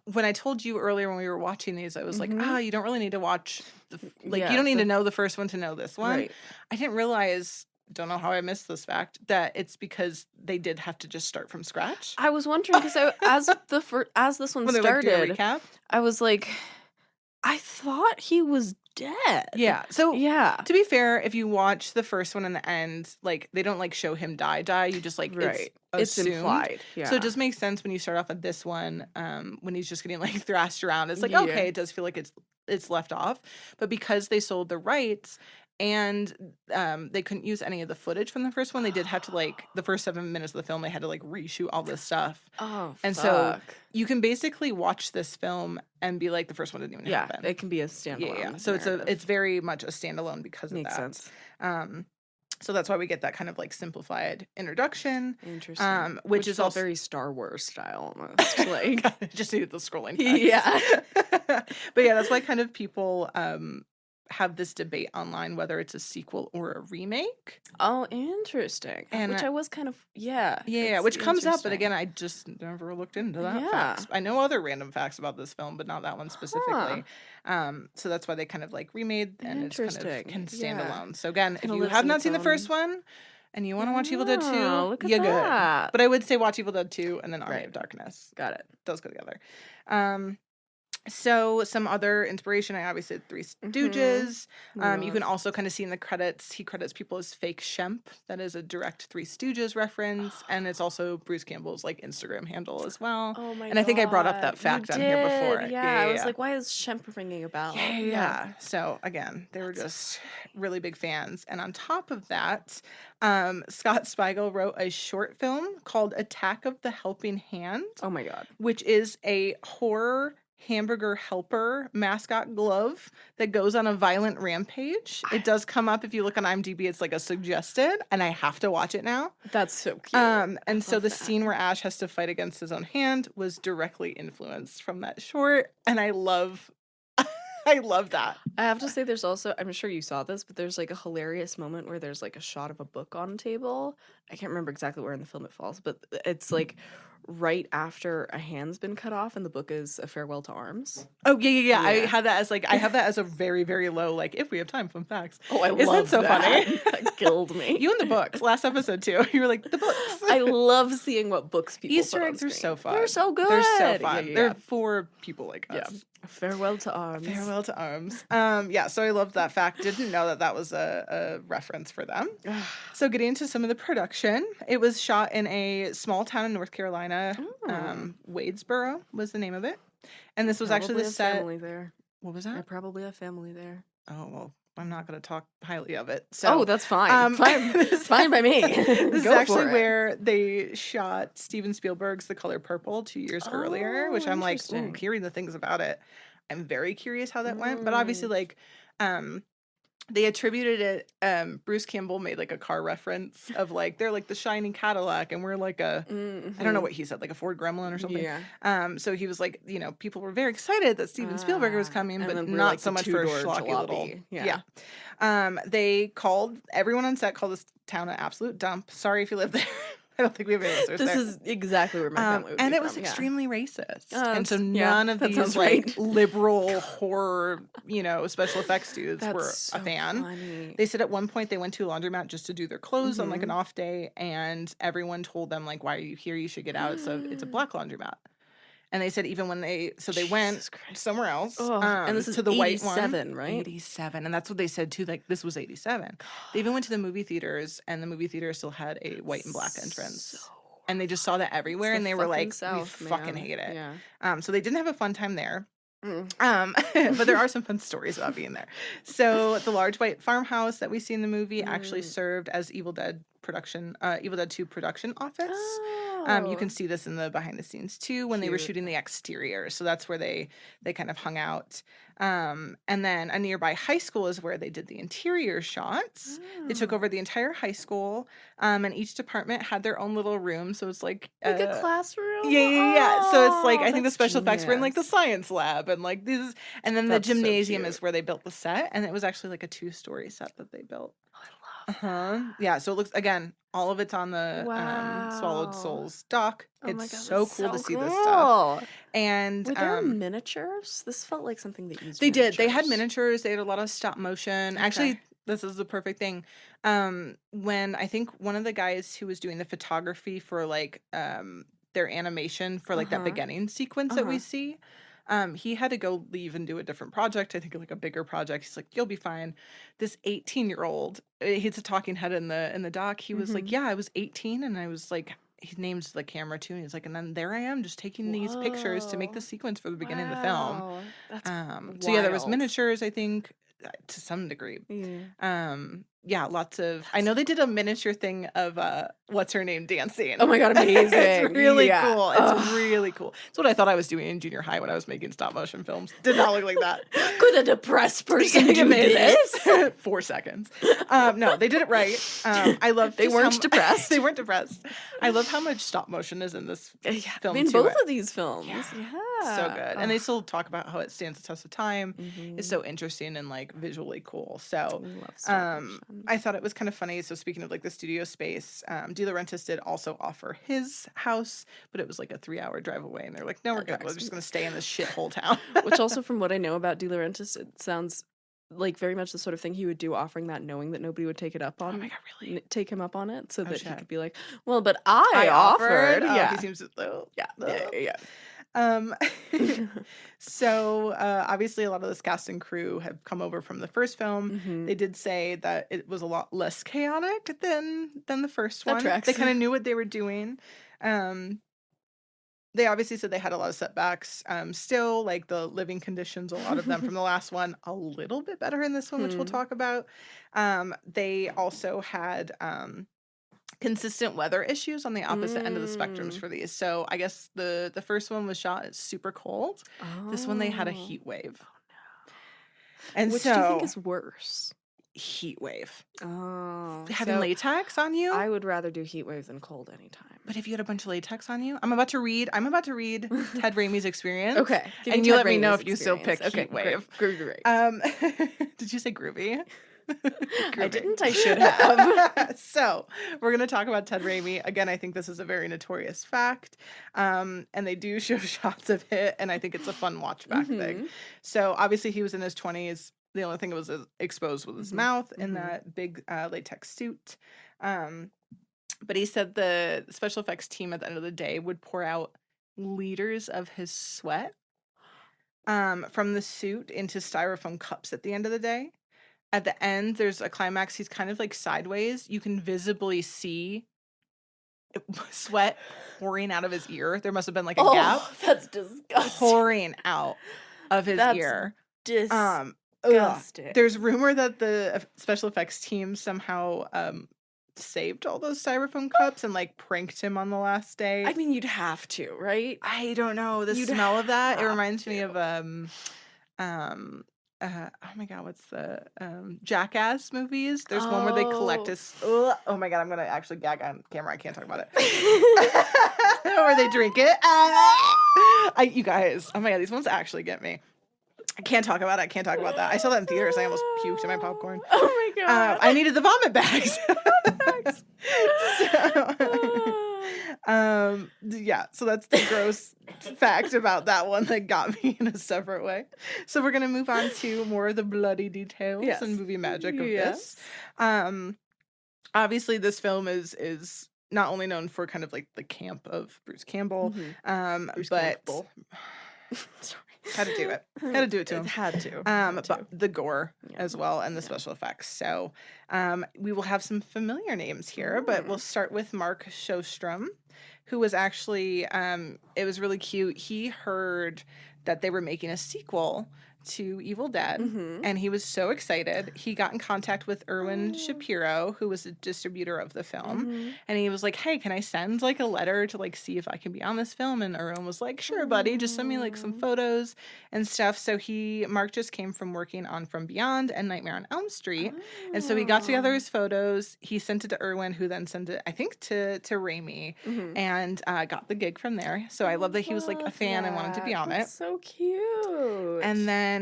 when I told you earlier when we were watching these, I was like, you don't really need to watch you don't need to know the first one to know this one. Right. I didn't realize, don't know how I missed this fact, that it's because they did have to just start from scratch. I was wondering because as this one When they like do a started, recap. I was like, I thought he was dead. Yeah. So Yeah. to be fair, if you watch the first one in the end, like they don't like show him die. You just like Right. it's assumed. implied. Yeah. So it just makes sense when you start off at this one, when he's just getting like thrashed around. It's like, Yeah. okay, it does feel like it's left off. But because they sold the rights and they couldn't use any of the footage from the first one, they did have to like the first 7 minutes of the film, they had to like reshoot all this stuff. Oh, And fuck. so you can basically watch this film and be like, the first one didn't even yeah, happen. it can be a standalone. Yeah. So narrative. it's very much a standalone because of Makes that. sense. So that's why we get that kind of like simplified introduction. Interesting. Which is felt also very Star Wars style almost. Like, just do the scrolling text. yeah. But yeah, that's why kind of people have this debate online whether it's a sequel or a remake. Oh, interesting. And which I was kind of yeah, it's which comes up, but interesting. again, I just never looked into that Yeah. facts. I know other random facts about this film, but not that one specifically. So that's why they kind of like remade, and it's kind of Interesting. can stand Yeah. alone. So again, if Kinda you lives have in not its seen the first own- one and you want to watch Evil Dead 2, Oh, look at you're good. that. But I would say watch Evil Dead 2 and then Army Right. of Darkness. Got it. Those go together. So some other inspiration, I obviously said Three Stooges. You can also kind of see in the credits, he credits people as fake Shemp. That is a direct Three Stooges reference. And it's also Bruce Campbell's like Instagram handle as well. Oh my god. And I think I brought up that fact You on here before. did, Yeah, I was yeah. like, why is Shemp ringing a bell? Yeah. So again, they were just really big fans. And on top of that, Scott Spiegel wrote a short film called Attack of the Helping Hand, Oh my god. which is a horror hamburger helper mascot glove that goes on a violent rampage. It does come up if you look on IMDb. It's like a suggested, and I have to watch it now. That's so cute. And so love the that. scene where Ash has to fight against his own hand was directly influenced from that short, and I love that. I have to say, there's also, I'm sure you saw this, but there's like a hilarious moment where there's like a shot of a book on a table. I can't remember exactly where in the film it falls, but it's like right after a hand's been cut off, and the book is A Farewell to Arms. Oh yeah. I Yeah. had that as like I have that as a very very low like if we have time fun facts. Oh, I Isn't love that so funny? That killed me. You and the books last episode too. You were like the books. I love seeing what books people Easter put on eggs are screen. so fun. They're so good. They're so Yeah, fun. yeah, They're yeah. for people like Yeah. us. Farewell to Arms. Farewell to Arms. Yeah, so I loved that fact. Didn't know that that was a reference for them. So getting into some of the production, it was shot in a small town in North Carolina. Wadesboro was the name of it. And this was actually the set. Family there. What was I that? probably have family there. Oh, well, I'm not going to talk highly of it. So, Oh, that's fine. Fine, this- fine by me. This is Go actually for it. where they shot Steven Spielberg's The Color Purple 2 years earlier, which I'm like, ooh, interesting. hearing the things about it, I'm very curious how that went. But obviously, like, they attributed it. Bruce Campbell made like a car reference of like they're like the shiny Cadillac, and we're like a I don't know what he said, like a Ford Gremlin or something. Yeah. So he was like, you know, people were very excited that Steven Spielberg was coming, and but then we're not like so the much for a two-door schlocky little. jalopy. Yeah. They called everyone on set called this town an absolute dump. Sorry if you live there. I don't think we have any listeners This there. is exactly where my family would and be it was from, yeah. extremely racist. Oh, And so that's- yeah, none of that these sounds like right. liberal horror, you know, special effects dudes That's were so a fan. funny. They said at one point they went to a laundromat just to do their clothes on like an Mhm. off day, and everyone told them like, "Why are you here? You should get out. It's a black laundromat." And they said even when they went Jesus Christ. somewhere else, Ugh, and this is to the white one, 87, right? 87, and that's what they said too. Like this was 87. They even went to the movie theaters, and the movie theater still had a white and black entrance. So And they just saw that everywhere, the and they were fucking like, South, "We fucking man. hate it." Yeah. So they didn't have a fun time there. Mm. But there are some fun stories about being there. So the large white farmhouse that we see in the movie actually served as Evil Dead 2 production office. You can see this in the behind the scenes too when they were Cute. shooting the exterior. So that's where they kind of hung out. And then a nearby high school is where they did the interior shots. They took over the entire high school, and each department had their own little room. So it's like a classroom. yeah. So it's like I think the that's special effects were in like the genius. science lab and like these, and then That's the so gymnasium cute. is where they built the set, and it was actually like a 2-story set that they built. Oh, I love Yeah. So it looks again, all of it's on the Swallowed Wow. Souls dock. Oh my It's God, so that's cool to so see this stuff. And Were there miniatures? This felt like something they used. they did. They had miniatures. miniatures. They had a lot of stop motion. Actually, this is the perfect thing. When I think one of the guys who was doing the photography for like their animation for like that beginning sequence that we see, he had to go leave and do a different project. I think like a bigger project. He's like, "You'll be fine." This 18-year-old, he's a talking head in the doc. He was like, "Yeah, I was 18, and I was like." He names the camera too, and he's like, and then there I am, just taking these pictures to make the sequence for the beginning of the film. Wow, That's So yeah, there was wild. miniatures, I think, to some degree. Yeah. lots of. I know they did a miniature thing of what's her name dancing. Oh my god, amazing! It's really Yeah. cool. It's really cool. It's what I thought I was doing in junior high when I was making stop motion films. Did not look like that. Could a depressed person do this? 4 seconds. No, they did it right. I love They weren't depressed. They weren't depressed. I love how much stop motion is in this film. I mean, too. both of these films. Yeah. So good. And they still talk about how it stands the test of time. Mhm. It's so interesting and like visually cool. So We love stop motion. I thought it was kind of funny. So speaking of like the studio space, De Laurentiis did also offer his house, but it was like a 3-hour drive away. And they're like, no, we're good. We're just going to stay in this shithole town. Which also, from what I know about De Laurentiis, it sounds like very much the sort of thing he would do, offering that, knowing that nobody would take it up on. Oh my God, really? Take him up on it, so that he shit. could be like, well, but I offered. Oh, Yeah. he seems to, Yeah. So obviously a lot of this cast and crew have come over from the first film. Mhm. They did say that it was a lot less chaotic than the first That one. tracks. They kind of knew what they were doing. They obviously said they had a lot of setbacks. Still, like the living conditions, a lot of them from the last one, a little bit better in this one, which we'll talk about. They also had consistent weather issues on the opposite end of the spectrums for these. So I guess the first one was shot at super cold. This one they had a heat wave. And Which so do you think is worse? heat wave. Oh, Having so latex on you? I would rather do heat wave than cold anytime. But if you had a bunch of latex on you, I'm about to read Ted Raimi's experience. Okay, give And me you Ted let me know Raimi's if you still experience. pick Okay, heat wave. Great. Did you say groovy? I didn't. I should have. So we're going to talk about Ted Raimi. Again, I think this is a very notorious fact. And they do show shots of it. And I think it's a fun watch back thing. So obviously he was in his 20s. The only thing that was exposed was his mouth in that big latex suit. But he said the special effects team at the end of the day would pour out liters of his sweat from the suit into styrofoam cups at the end of the day. At the end, there's a climax. He's kind of like sideways. You can visibly see sweat pouring out of his ear. There must have been like a gap That's disgusting. pouring out of his ear. Disgusting. There's rumor that the special effects team somehow saved all those styrofoam cups and like pranked him on the last day. I mean, you'd have to, right? I don't know the You'd smell of that. It have reminds me of oh my god, what's the Jackass movies? There's one where they collect oh my god, I'm gonna actually gag on camera. I can't talk about it. Where they drink it. You guys, oh my god, these ones actually get me. I can't talk about it. I can't talk about that. I saw that in theaters. I almost puked in my popcorn. Oh my god. I needed the vomit bags. Yeah, so that's the gross fact about that one that got me in a separate way. So we're gonna move on to more of the bloody details and movie magic of this. Obviously, this film is not only known for kind of like the camp of Bruce Campbell, Bruce but Campbell. sorry. Had to do it. Had to do it to him. Had to. But the gore as well and the special effects. So we will have some familiar names here, but we'll start with Mark Sjostrom, who was actually, it was really cute. He heard that they were making a sequel to Evil Dead, and he was so excited. He got in contact with Erwin Shapiro, who was a distributor of the film, and he was like, hey, can I send like a letter to like see if I can be on this film? And Erwin was like, sure, buddy, just send me like some photos and stuff. So Mark just came from working on From Beyond and Nightmare on Elm Street, and so he got together his photos. He sent it to Erwin, who then sent it, I think, to Raimi, and got the gig from there. So I love that he was like a fan and wanted to be on it. So cute. And then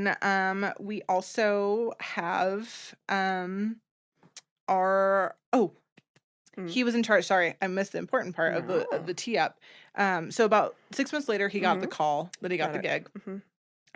we also have he was in charge. Sorry, I missed the important part of the tee up. So about 6 months later, he got the call that he got the gig.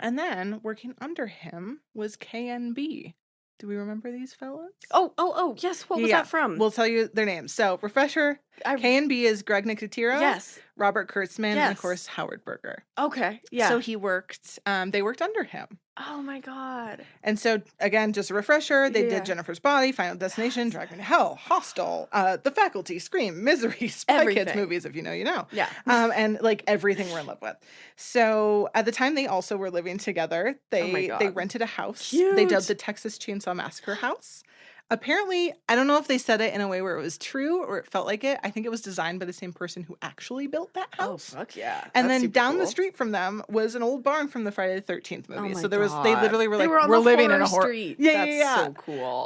And then working under him was KNB. Do we remember these fellas? Oh, yes. What was that from? We'll tell you their names. So, refresher, KNB is Greg Nicotero. Yes. Robert Kurtzman, and of course, Howard Berger. Okay, yeah. So he worked, they worked under him. Oh my god. And so, again, just a refresher, they did Jennifer's Body, Final Destination, Drag Me to Hell, Hostel, The Faculty, Scream, Misery, Spy Kids movies, if you know, you know. Yeah. And like everything we're in love with. So at the time, they also were living together. They rented a house. Cute. They dubbed the Texas Chainsaw Massacre house. Apparently, I don't know if they said it in a way where it was true or it felt like it. I think it was designed by the same person who actually built that Oh, house. fuck yeah. And That's then super down the cool. street from them was an old barn from the Friday the 13th movie. Oh my So they God. literally were They like, were on we're the living in a horror horror street. Yeah, That's so cool.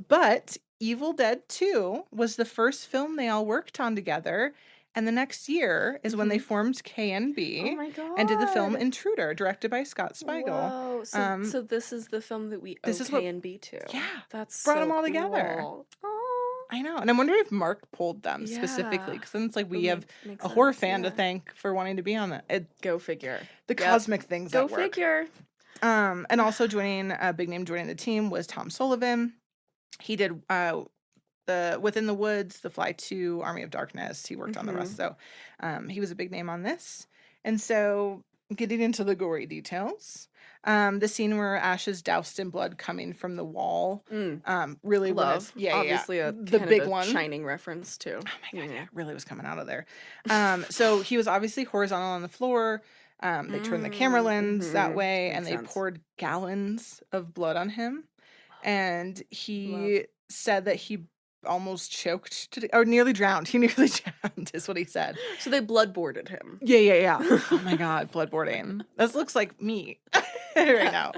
But Evil Dead 2 was the first film they all worked on together. And the next year is when they formed KNB Oh my God. and did the film Intruder, directed by Scott Spiegel. Whoa. So this is the film that we owe this is what- K&B to. Yeah. That's Brought so them all cool. together. Aw. I know. And I'm wondering if Mark pulled them Yeah. specifically. Because then it's like we That have makes a horror sense, fan to yeah. thank for wanting to be on that. Go figure. The Yep. cosmic things Go at work. figure. And also joining a big name joining the team was Tom Sullivan. He did the Within the Woods, The Fly 2, Army of Darkness. He worked on the rest. So he was a big name on this. And so getting into the gory details, the scene where Ash is doused in blood coming from the wall, really Love. Obviously the kind big of a one. Shining reference too. Oh my God, yeah, it really was coming out of there. So he was obviously horizontal on the floor. They turned the camera lens that way, Makes and they sense. poured gallons of blood on him. And he said that he almost choked or nearly drowned. He nearly drowned, is what he said. So they bloodboarded him. Yeah. Oh my God, bloodboarding. This looks like me right now.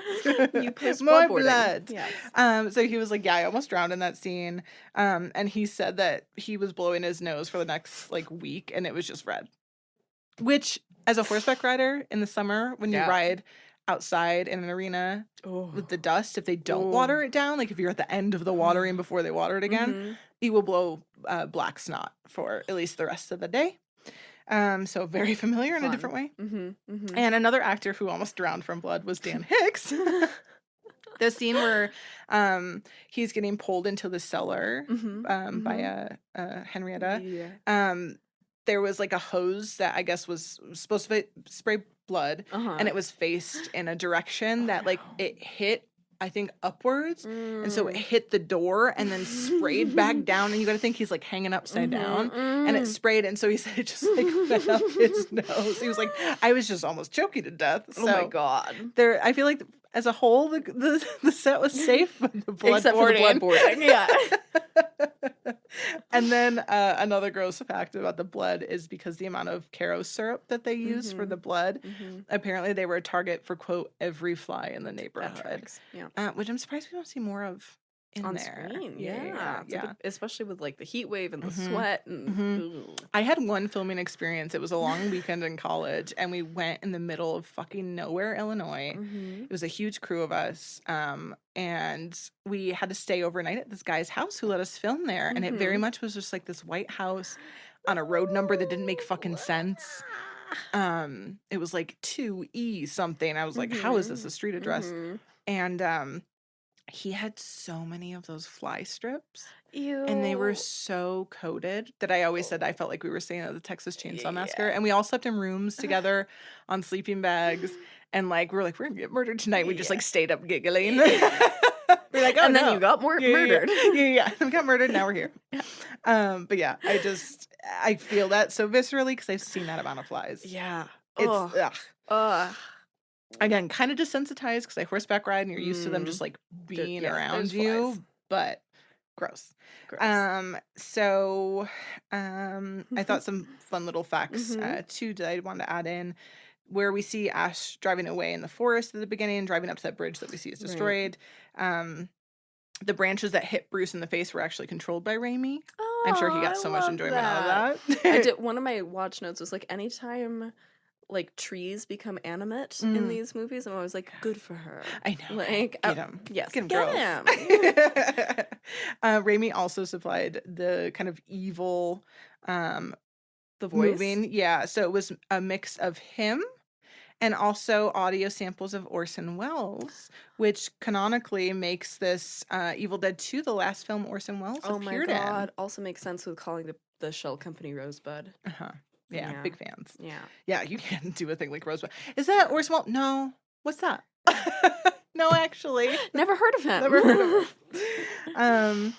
You post More bloodboarding. blood. Yes. So he was like, yeah, I almost drowned in that scene. And he said that he was blowing his nose for the next like week, and it was just red. Which, as a horseback rider in the summer, when you ride outside in an arena with the dust, if they don't water it down, like if you're at the end of the watering before they water it again, you will blow black snot for at least the rest of the day. So very familiar in a different way. And another actor who almost drowned from blood was Dan Hicks. The scene where he's getting pulled into the cellar by Henrietta. There was like a hose that I guess was supposed to spray blood, and it was faced in a direction that like it hit, I think, upwards, and so it hit the door and then sprayed back down. And you got to think he's like hanging upside down, and it sprayed, and so he said it just like went up his nose. He was like, I was just almost choking to death. So oh my God! I feel like as a whole, the set was safe, but the bloodboarding. Except for the bloodboarding, yeah. And then another gross fact about the blood is because the amount of Caro syrup that they use for the blood, apparently they were a target for, quote, every fly in the neighborhood. Yeah. Which I'm surprised we don't see more of on there. Screen. Yeah. Especially with like the heat wave and the sweat. And, I had one filming experience. It was a long weekend in college, and we went in the middle of fucking nowhere, Illinois. It was a huge crew of us. And we had to stay overnight at this guy's house who let us film there. And it very much was just like this white house on a road number that didn't make fucking sense. It was like 2E something. I was like, how is this a street address? And he had so many of those fly strips. Ew. And they were so coated that I always said I felt like we were staying at the Texas Chainsaw Massacre. And we all slept in rooms together on sleeping bags. And like, we're like, we're gonna get murdered tonight. We just like stayed up giggling. We're like, oh, and no. then you got murdered. Yeah. We got murdered. Now we're here. But yeah, I feel that so viscerally because I've seen that amount of flies. Yeah. It's, again, kind of desensitized because I horseback ride and you're used to them just like being around you, flies. but gross. So I thought some fun little facts too that I wanted to add in, where we see Ash driving away in the forest at the beginning, driving up to that bridge that we see is destroyed. The branches that hit Bruce in the face were actually controlled by Raimi. I'm sure he got so much enjoyment out of that. I did. One of my watch notes was like, anytime like trees become animate in these movies, I'm always like, good for her. I know. Like, get him. Yes, get him. Raimi also supplied the kind of evil The voice. moving. Yeah, so it was a mix of him and also audio samples of Orson Welles, which canonically makes this Evil Dead 2 the last film Orson Welles appeared in. Oh my God. Also makes sense with calling the shell company Rosebud. Yeah, big fans. Yeah. Yeah, you can't do a thing like Rosebud. Is that Orson Welles? No. What's that? No, actually. Never heard of him. Never heard of him.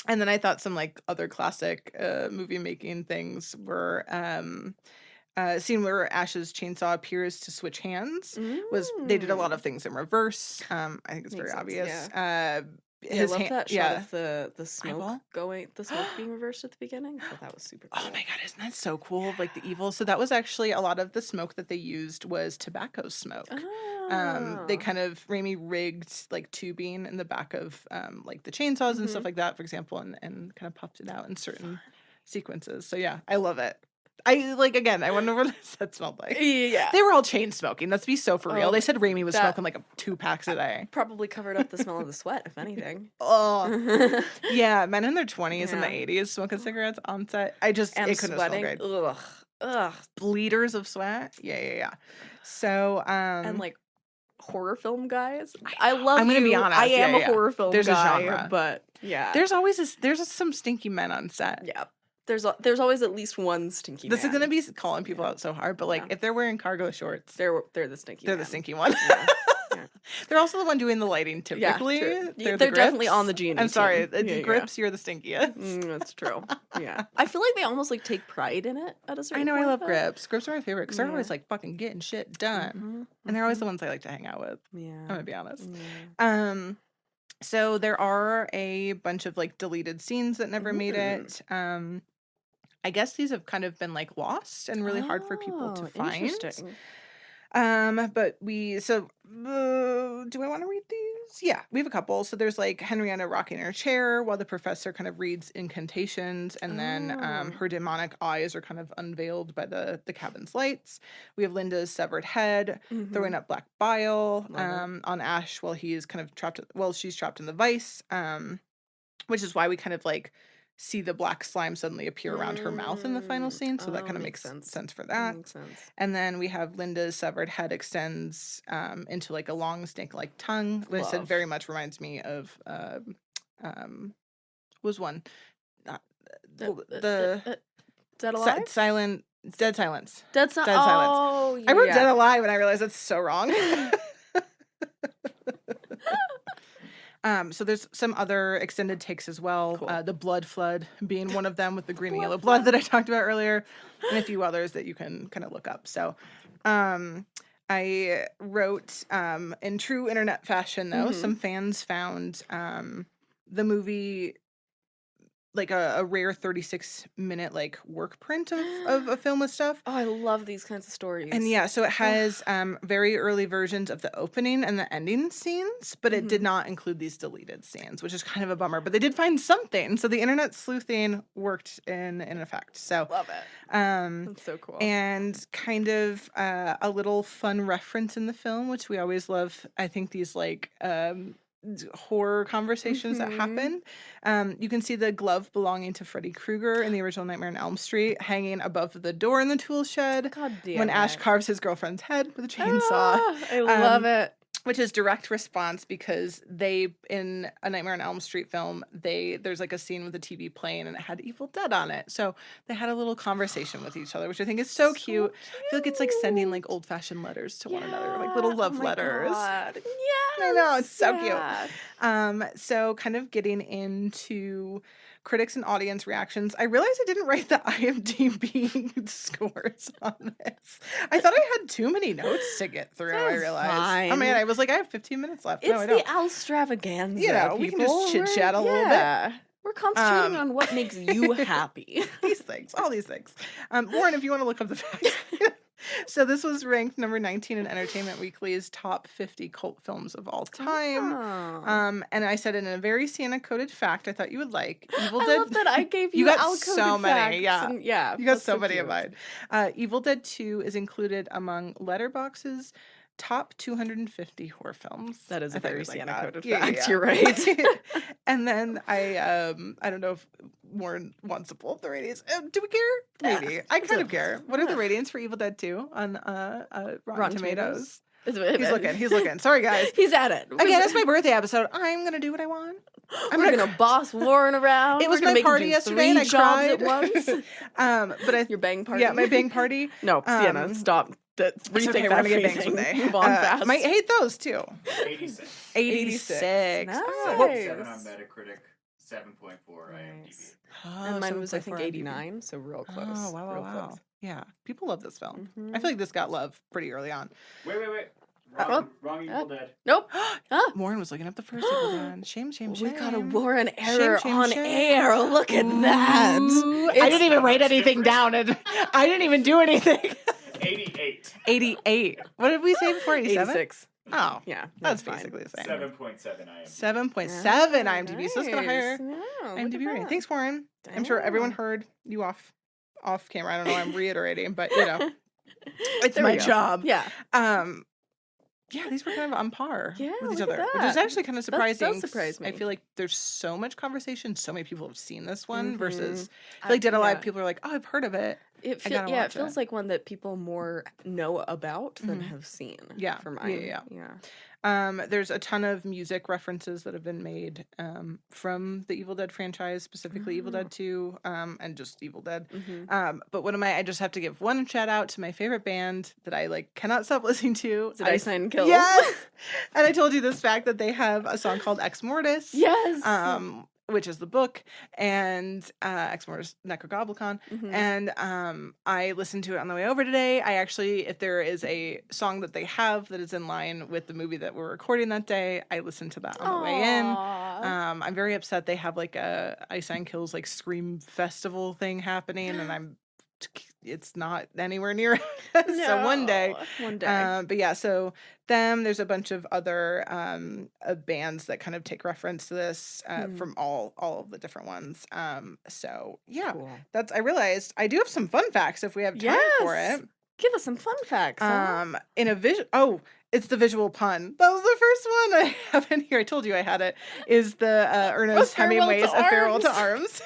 And then I thought some like other classic movie making things were a scene where Ash's chainsaw appears to switch hands. They did a lot of things in reverse. I think it's very obvious. Yeah, I love that shot of the Eyeball? the smoke being reversed at the beginning. I thought that was super cool. Oh my god, isn't that so cool? Like the evil. So that was actually a lot of the smoke that they used was tobacco smoke. They Oh. kind of Raimi rigged like tubing in the back of like the chainsaws and stuff Mhm. like that, for example, and kind of puffed it out in certain sequences. So yeah, I love it. I like again. I wonder what the set smelled like. Yeah. They were all chain smoking. Let's be so for real. Oh, They said Raimi was that- smoking like 2 packs a day. Probably covered up the smell of the sweat, if anything. Oh yeah, men in their 20s and the Yeah. 80s smoking cigarettes on set. I just And it couldn't smell sweating. great. Ugh. Bleeders of sweat. Yeah. So And like horror film guys. I love I'm gonna be you. honest, I am yeah, a horror film There's a guy, genre. but yeah. there's some stinky men on set. Yeah. There's always at least one stinky This man. is gonna be calling people out so hard, but like Yeah. if they're wearing cargo shorts, They're the stinky they're man. the stinky one. Yeah. Yeah. They're also the one doing the lighting Yeah, typically. true. They're They're definitely grips. on the G&E I'm sorry, team. the Yeah, yeah. grips, you're the stinkiest. That's true. Yeah. I feel like they almost like take pride in it at a certain I know, I point, love though. grips. Grips are my favorite because they're Yeah. always like fucking getting shit done. Mhm, And they're always mhm. the ones I like to hang out with. Yeah. I'm gonna be honest. Yeah. So there are a bunch of like deleted scenes that never made Mm. it. I guess these have kind of been like lost and really hard for people to Oh, find. Interesting. But do I want to read these? Yeah, we have a couple. So there's like Henrietta rocking her chair while the professor kind of reads incantations, and then Oh. her demonic eyes are kind of unveiled by the cabin's lights. We have Linda's severed head throwing up black bile Love it. on Ash while he is kind of trapped. Well, she's trapped in the vice, which is why we kind of like see the black slime suddenly appear around her mouth in the final scene. So that kind of makes sense for that. Makes sense. And then we have Linda's severed head extends into like a long snake-like tongue, which I said Love. very much reminds me of was one the Dead Alive? Dead Silence. Dead Silence. Dead Silence. Oh, I wrote yeah. Dead Alive and I realized that's so wrong. So there's some other extended takes as well. Cool. The blood flood being one of them with the green and Blood yellow blood that I talked about earlier, and a few others that you can kind of look up. So I wrote in true internet fashion though, some fans found the movie like a rare 36-minute like work print of a film with stuff. Oh, I love these kinds of stories. And yeah, so it has very early versions of the opening and the ending scenes, but it did not include these deleted scenes, which is kind of a bummer. But they did find something. So the internet sleuthing worked in effect. So Love it. That's so cool. and kind of a little fun reference in the film, which we always love. I think these like horror conversations that happen. You can see the glove belonging to Freddy Krueger in the original Nightmare on Elm Street hanging above the door in the tool shed God damn when it. Ash carves his girlfriend's head with a chainsaw. Ah, I love it. Which is direct response because they, in a Nightmare on Elm Street film, there's like a scene with the TV playing and it had Evil Dead on it. So they had a little conversation with each other, which I think is so cute. I feel like it's like sending like old fashioned letters to one another, like little love letters. Yeah. I know, it's so Yeah. cute. So kind of getting into critics and audience reactions. I realized I didn't write the IMDb scores on this. I thought I had too many notes to get through. I That's realized. fine. Oh man, I was like, I have 15 minutes left. It's No, I the don't. Al-stravaganza. You know, we can just people. chit-chat a little bit. Yeah. We're concentrating Um, on what makes you happy. These things, all these things. Lauren, if you want to look up the facts. So this was ranked number 19 in Entertainment Weekly's top 50 cult films of all time. Oh. And I said in a very Sienna-coded fact I thought you would like, Evil I Dead. love that I gave you, You got Al-coded so many, facts yeah. and- yeah. You got that's so many of cute. mine. Evil Dead 2 is included among Letterboxd's top 250 horror films. That is I a thought very you'd like Sienna-coded that. fact. You're right. And then I don't know if Warren wants to pull up the ratings. Do we care? Maybe. I kind of care. What are the ratings for Evil Dead 2 on Rotten Tomatoes? He's looking. Sorry, guys. He's at it. Again, it's my birthday episode. I'm going to do what I want. We're gonna boss Warren around. It was We're gonna my make him party do yesterday and I 3 jobs at cried. once. But Your bang party. Yeah, my bang party. No, Sienna, Um, stop. It's Rethink okay, we're that gonna get bangs phrasing. one day. Move on fast. Might hate those too. 86. 86. Nice. Oh, 7 on Metacritic, 7.4 IMDb. Nice. oh, And mine was, I 7.4 think, IMDb. 89, so real close. Oh, wow. Real close. Yeah, people love this film. I Mhm. feel like this got love pretty early on. Wait. Wrong Evil Dead. Nope. Warren was looking up the first Evil Dead. Shame. We got a Warren error Shame, on shame. air. Look at that. Ooh, I didn't even write anything down, and I didn't even do anything. 88. 88. What did we say before? 87? 86. Oh, Yeah, that's fine. basically the same. 7.7 IMDb. 7.7 IMDb, so it's got a higher Yeah, IMDb rating. Thanks, Warren. I'm Damn. sure everyone heard you off camera. I don't know. I'm reiterating, but you know, it's There my we go. job. Yeah. Yeah, these were kind of on par Yeah, with each look at other, which is that. actually kind of That surprising. does surprise 'cause I me. feel like there's so much conversation. So many people have seen this one Mhm. versus I feel like Dead Alive. Yeah. People are like, oh, I've heard of it. It I gotta watch feels it. like one that people more know about than Mhm. have seen. Yeah, For mine. yeah. There's a ton of music references that have been made from the Evil Dead franchise, specifically Evil Dead 2, and just Evil Dead. Mhm. But I just have to give one shout out to my favorite band that I like cannot stop listening to. Is it Ice Nine Kills? Yes. And I told you this fact that they have a song called Ex Mortis. Yes. Which is the book, and Ex Mortis Necrogoblicon. Mhm. And I listened to it on the way over today. I actually, if there is a song that they have that is in line with the movie that we're recording that day, I listened to that on the way in. Aw. I'm very upset they have like a Ice Nine Kills like Scream Festival thing happening, and it's not anywhere near so one day. One day. But yeah, so there's a bunch of other bands that kind of take reference to this from all of the different ones. So yeah, Cool. I realized I do have some fun facts if we have time for Yes. it. Give us some fun facts. In a it's the visual pun. That was the first one I have in here. I told you I had it. Is the Ernest Hemingway's A Farewell to Arms.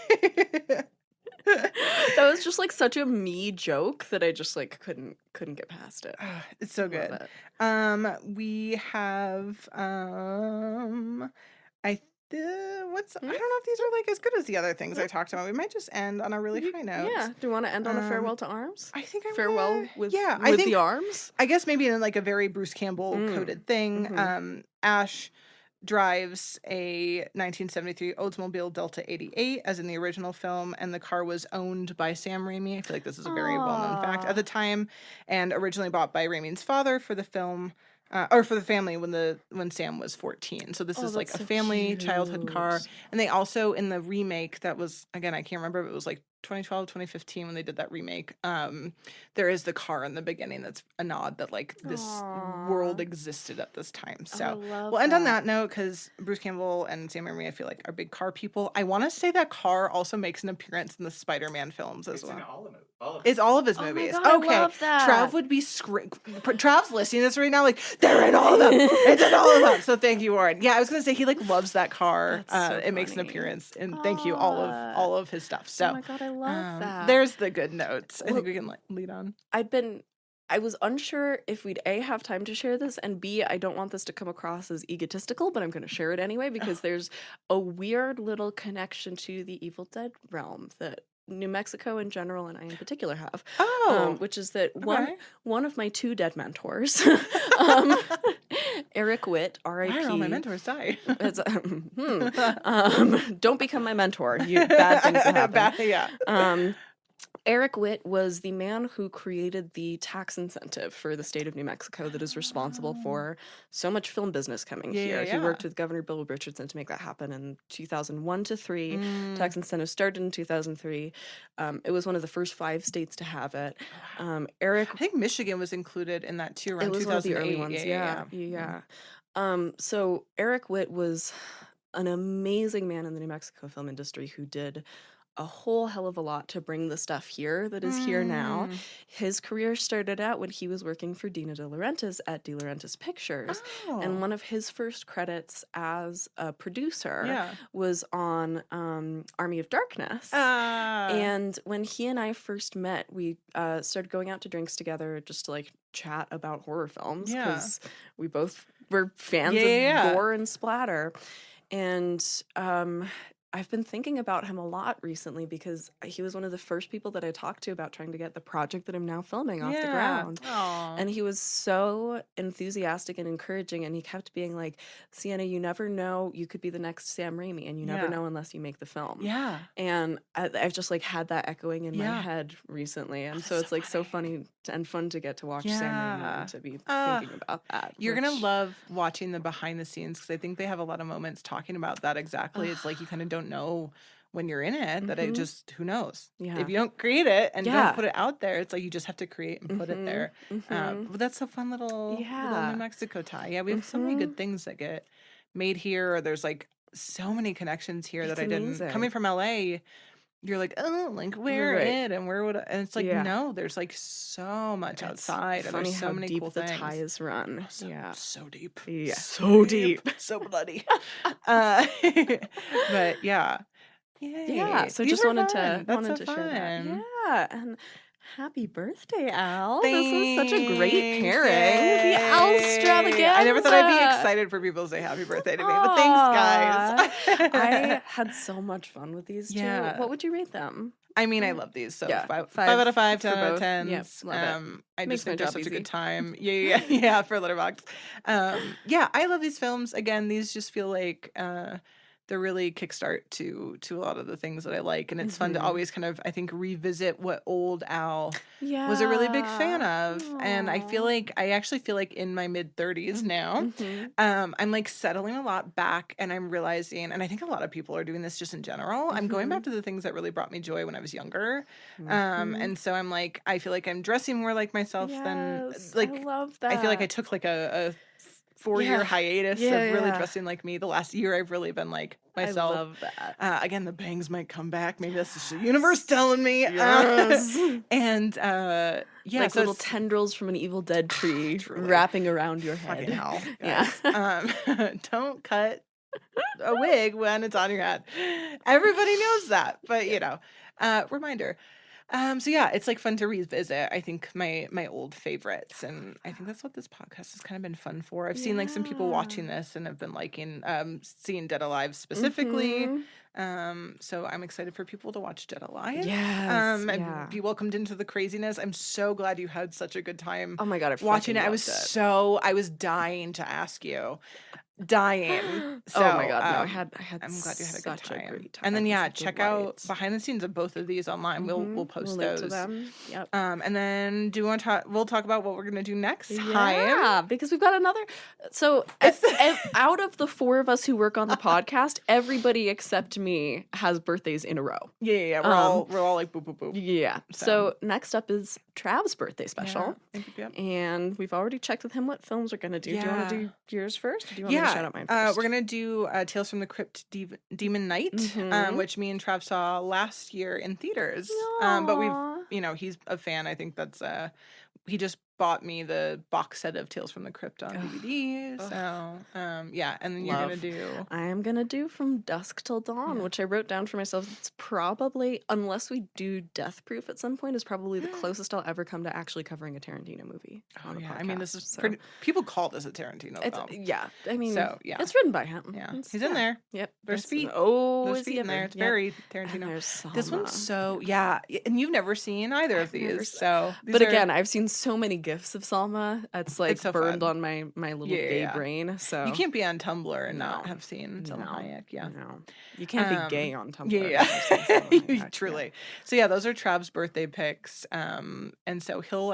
That was just like such a me joke that I just like couldn't get past it. It's so Love good. it. We have I don't know if these are like as good as the other things I talked about. We might just end on a really high note. Yeah. Do you want to end on a farewell to arms? I think I'm Farewell gonna, with I think the arms. I guess maybe in like a very Bruce Campbell coded thing. Ash drives a 1973 Oldsmobile Delta 88 as in the original film, and the car was owned by Sam Raimi. I feel like this is a very well-known fact at the time, and originally bought by Raimi's father for the film. Or for the family when Sam was 14. So this is like a family childhood car. And they also, in the remake that was, again, I can't remember if it was like 2012, 2015 when they did that remake, there is the car in the beginning that's a nod that like this world existed at this time. So we'll end on that note because Bruce Campbell and Sam Raimi, I feel like, are big car people. I want to say that car also makes an appearance in the Spider-Man films as well. In all of it. It's all of his movies. God, okay. I love that. Trav would be Trav's listening to this right now, like, they're in all of them. It's in all of them. So thank you, Warren. Yeah, I was gonna say he like loves that car. So it makes an funny. appearance and thank you, all of his stuff. So Oh my God, I love that. there's the good notes. I think we can lead on. I was unsure if we'd A, have time to share this, and B, I don't want this to come across as egotistical, but I'm going to share it anyway because there's a weird little connection to the Evil Dead realm that New Mexico in general and I in particular have. Which is that one of my two dead mentors, Eric Witt, R.I.P. Why are all my mentors die? Don't become my mentor. Bad things will happen. Eric Witt was the man who created the tax incentive for the state of New Mexico that is responsible for so much film business coming here. He worked with Governor Bill Richardson to make that happen in 2001 to 3. Tax incentive started in 2003. It was one of the first 5 states to have it. I think Michigan was included in that too around it was 2008. one of the early ones. So Eric Witt was an amazing man in the New Mexico film industry who did a whole hell of a lot to bring the stuff here that is here now. His career started out when he was working for Dina De Laurentiis at De Laurentiis Pictures. And one of his first credits as a producer was on Army of Darkness. And when he and I first met, we started going out to drinks together just to like chat about horror films because we both were fans of gore and splatter. And I've been thinking about him a lot recently because he was one of the first people that I talked to about trying to get the project that I'm now filming off the ground. Aw. And he was so enthusiastic and encouraging, and he kept being like, Sienna, you never know, you could be the next Sam Raimi, and you never know unless you make the film. Yeah. And I've just like had that echoing in my Yeah. head recently, and Oh, so that's it's so like so funny and fun to get to watch Sam Raimi and to be thinking about that. You're going to which- love watching the behind the scenes because I think they have a lot of moments talking about that exactly. It's like you kind of don't know when you're in it that it just, who knows? Yeah. If you don't create it and Yeah. don't put it out there, it's like you just have to create and put it there. But that's a fun little New Mexico tie. Yeah, we have so many good things that get made here. Or there's like so many connections here that I didn't. amazing. Coming from LA, you're like, oh, like where Right. it and where would I? And it's like, Yeah. no, there's like so much outside and Funny there's so how many deep cool the things. ties run. So deep. Yeah. So deep. So bloody. But yeah. Yay. Yeah, so These just are wanted fun. to That's wanted so to share that. fun. Yeah, and happy birthday, Al! This was such a great Thanks. pairing. Yay. The Al-stravaganza. I never thought I'd be excited for people to say happy birthday to me, but thanks, guys. I had so much fun with these two. Yeah. What would you rate them? I mean, I love these. So Yeah, 5 5 out of 5, for 10 out of both. 10. Yep, love it. I Makes just my think they're job such a easy. good time. Yeah, for Letterboxd. Yeah, I love these films. Again, these just feel like they're really kickstart to a lot of the things that I like, and it's fun to always kind of, I think, revisit what old Al was a really big fan of. And I actually feel like in my mid 30s now, I'm like settling a lot back, and I'm realizing, and I think a lot of people are doing this just in general, I'm going back to the things that really brought me joy when I was younger. And so I'm like, I feel like I'm dressing more like myself than Yes, like, I love that. I feel like I took like a 4-year hiatus of really dressing like me. The last year I've really been like myself. I love that. Again, the bangs might come back. Maybe that's just the universe telling me. Yes. And yeah, Like so little it's- tendrils from an Evil Dead tree Truly. wrapping around your head. fucking hell. Yeah. Guys. Don't cut a wig when it's on your head. Everybody knows that, but you know, reminder. So yeah, it's like fun to revisit. I think my old favorites, and I think that's what this podcast has kind of been fun for. I've seen like some people watching this and have been liking seeing Dead Alive specifically. So I'm excited for people to watch Dead Alive. Yes, And be welcomed into the craziness. I'm so glad you had such a good time. Oh my god, I watching it. fucking I was dying to ask you. Dying. So, oh my god, no, I had I'm glad you had a good such time. great time. And then It was yeah, a check delight. out behind the scenes of both of these online. We'll post link those. to them. Yep. And then do you want to talk? We'll talk about what we're gonna do next. Yeah, because we've got another. So out of the 4 of us who work on the podcast, everybody except me has birthdays in a row. Yeah. We're all like boop boop boop. Yeah. So next up is Trav's birthday special. Yeah. And we've already checked with him what films we're going to do. Do you want to do yours first? Or do you want me to shout out mine Yeah. first? We're gonna do Tales from the Crypt Demon Night, which me and Trav saw last year in theaters. But we've, he's a fan. I think that's he just bought me the box set of Tales from the Crypt on DVD. So yeah, and then you're gonna do. I am gonna do From Dusk Till Dawn, which I wrote down for myself. It's probably, unless we do Death Proof at some point, is probably the closest I'll ever come to actually covering a Tarantino movie. Oh yeah, I mean this is pretty. People call this a Tarantino film. Yeah, I mean, so yeah, it's written by him. Yeah, he's in there. Yep, there's feet. Oh, there's feet in there. It's very Tarantino. And there's this one's so and you've never seen either of these. So, but again, I've seen so many gifs of Salma. It's like so burned fun. on my little gay brain. So you can't be on Tumblr and not have seen Salma Hayek. Yeah, no, you can't be gay on Tumblr. Yeah. Truly. So yeah, those are Trav's birthday picks. And so he'll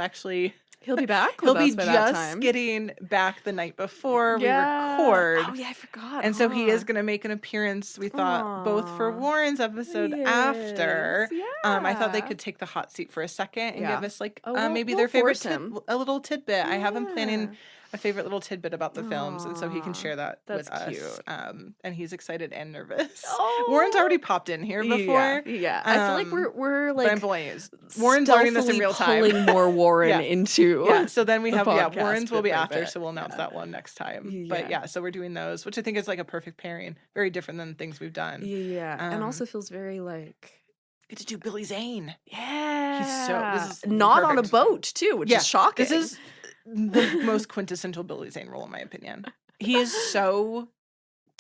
be back. He'll with be us by that just time. getting back the night before we record. Oh yeah, I forgot. And so he is going to make an appearance. We thought both for Warren's episode after. Yeah. I thought they could take the hot seat for a second and give us like maybe we'll their favorite force a little tidbit. I have him planning a favorite little tidbit about the films, and so he can share that with us. Cute. And he's excited and nervous. Warren's already popped in here before. Yeah. I feel like we're like, but I'm blamed. Warren's learning this in real time. Pulling more Warren into. Yeah. So then we have podcast Warren's will be bit by after, bit. so we'll announce that one next time. Yeah. But yeah, so we're doing those, which I think is like a perfect pairing. Very different than things we've done. Yeah. And also feels very like. Get to do Billy Zane. Yeah. This is not on a perfect. boat too, which is shocking. This is the most quintessential Billy Zane role in my opinion. He is so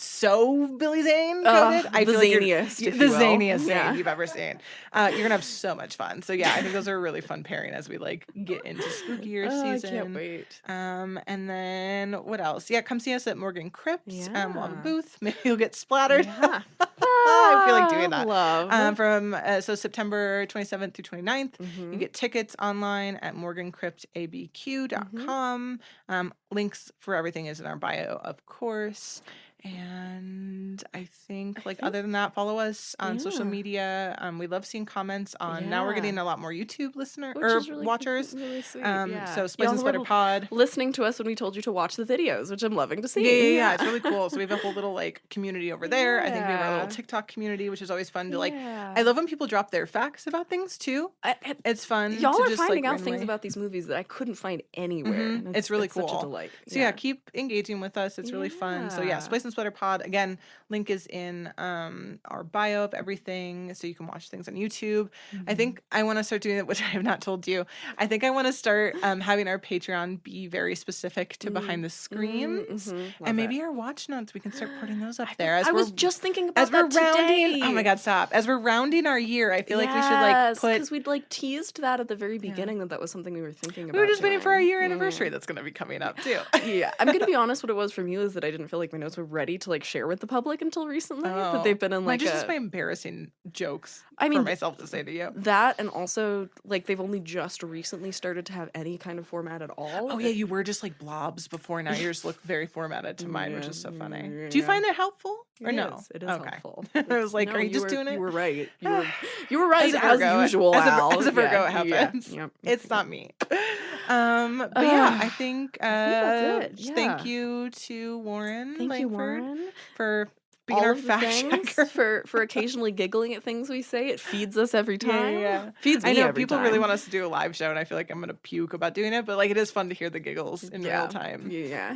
so Billy Zane coded. I the feel like zaniest, if the you will. zaniest Yeah. Zane you've ever seen. You're gonna have so much fun. So yeah, I think those are a really fun pairing as we like get into spookier season. I can't wait. And then what else? Yeah, come see us at Morgan Crypt. We'll have a Yeah. booth. Maybe you'll get splattered. Yeah. I feel like doing that. Love. From so September 27th through 29th. Mhm. You get tickets online at morgancryptabq.com. Links for everything is in our bio, of course. And I think other than that, follow us on social Yeah. media. We love seeing comments on. Now we're Yeah. getting a lot more YouTube listener Which or is really watchers. really sweet. Yeah. So Splice Y'all Splatter were Pod. listening to us when we told you to watch the videos, which I'm loving to see. Yeah, it's really cool. So we have a whole little community over there. I think we have our little Yeah. TikTok community, which is always fun to Yeah. I love when people drop their facts about things too. It's fun. Y'all to are just, finding out things randomly- about these movies that I couldn't find anywhere. Mhm. And It's really such a cool. delight. So yeah, keep engaging with us. It's really fun. So yeah, Yeah. Splice and Splatter Pod. Again, link is in our bio of everything, so you can watch things on YouTube. I think I want to start doing it, which I have not told you. I think I want to start having our Patreon be very specific to behind the screens, and maybe our watch notes. We can start putting those up there. I was just thinking about as we're that rounding. today. Oh my God, stop! As we're rounding our year, I feel like we should put. because we'd teased that at the very beginning that was something we were thinking about. We were just waiting for our doing. year anniversary. That's going to be coming up too. Yeah, I'm gonna be honest. What it was for me is that I didn't feel like my notes were ready to share with the public until recently. But they've been in Mine just my embarrassing jokes. I mean, for myself to say to you. that, and also they've only just recently started to have any kind of format at all. Oh yeah, you were just blobs before. Now yours look very formatted to mine, which is so funny. Do you Yeah. find it helpful or no? It is Okay. helpful. I was like, No, are you just doing it? You were right. You were right As as, a Virgo, usual. as a Virgo, Al. it happens. Yeah. It's not me. But yeah, I think that's it. just thank you to Warren Thank you, Langford, Warren. for being All our of the fact things checker. for occasionally giggling at things we say. It feeds us every time. Yeah. Feeds me I know every people time. really want us to do a live show, and I feel like I'm gonna puke about doing it. But it is fun to hear the giggles in real time. Yeah.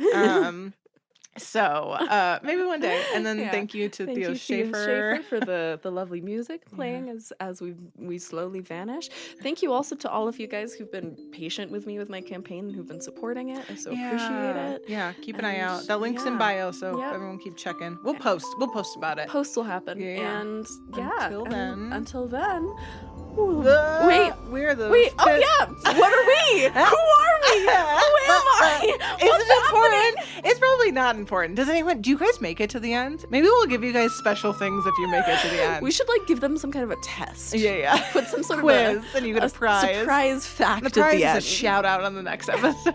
So maybe one day. And then thank you to Theo Schaefer. for the lovely music playing as we slowly vanish. Thank you also to all of you guys who've been patient with me with my campaign and who've been supporting it. I so appreciate it. Yeah, keep an eye And out. That link's in bio, so Yep. everyone keep checking. We'll post about it. Posts will happen. Yeah. And Until until then. Wait, we're the Wait, oh yeah! What are we? Who are we? Who am I? Is What's it important? happening? It's probably not important. Do you guys make it to the end? Maybe we'll give you guys special things if you make it to the end. We should give them some kind of a test. Yeah. Put some sort quiz, of and you get a prize. surprise fact The prize at the is end. a shout out on the next episode.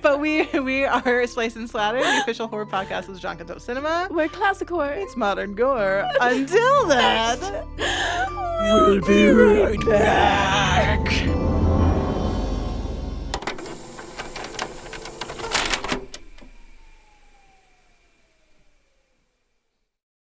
But we are Splice and Splatter, the official horror podcast of Jean Cocteau Cinema. We're classic horror. It's modern gore. Until then, we'll be right back.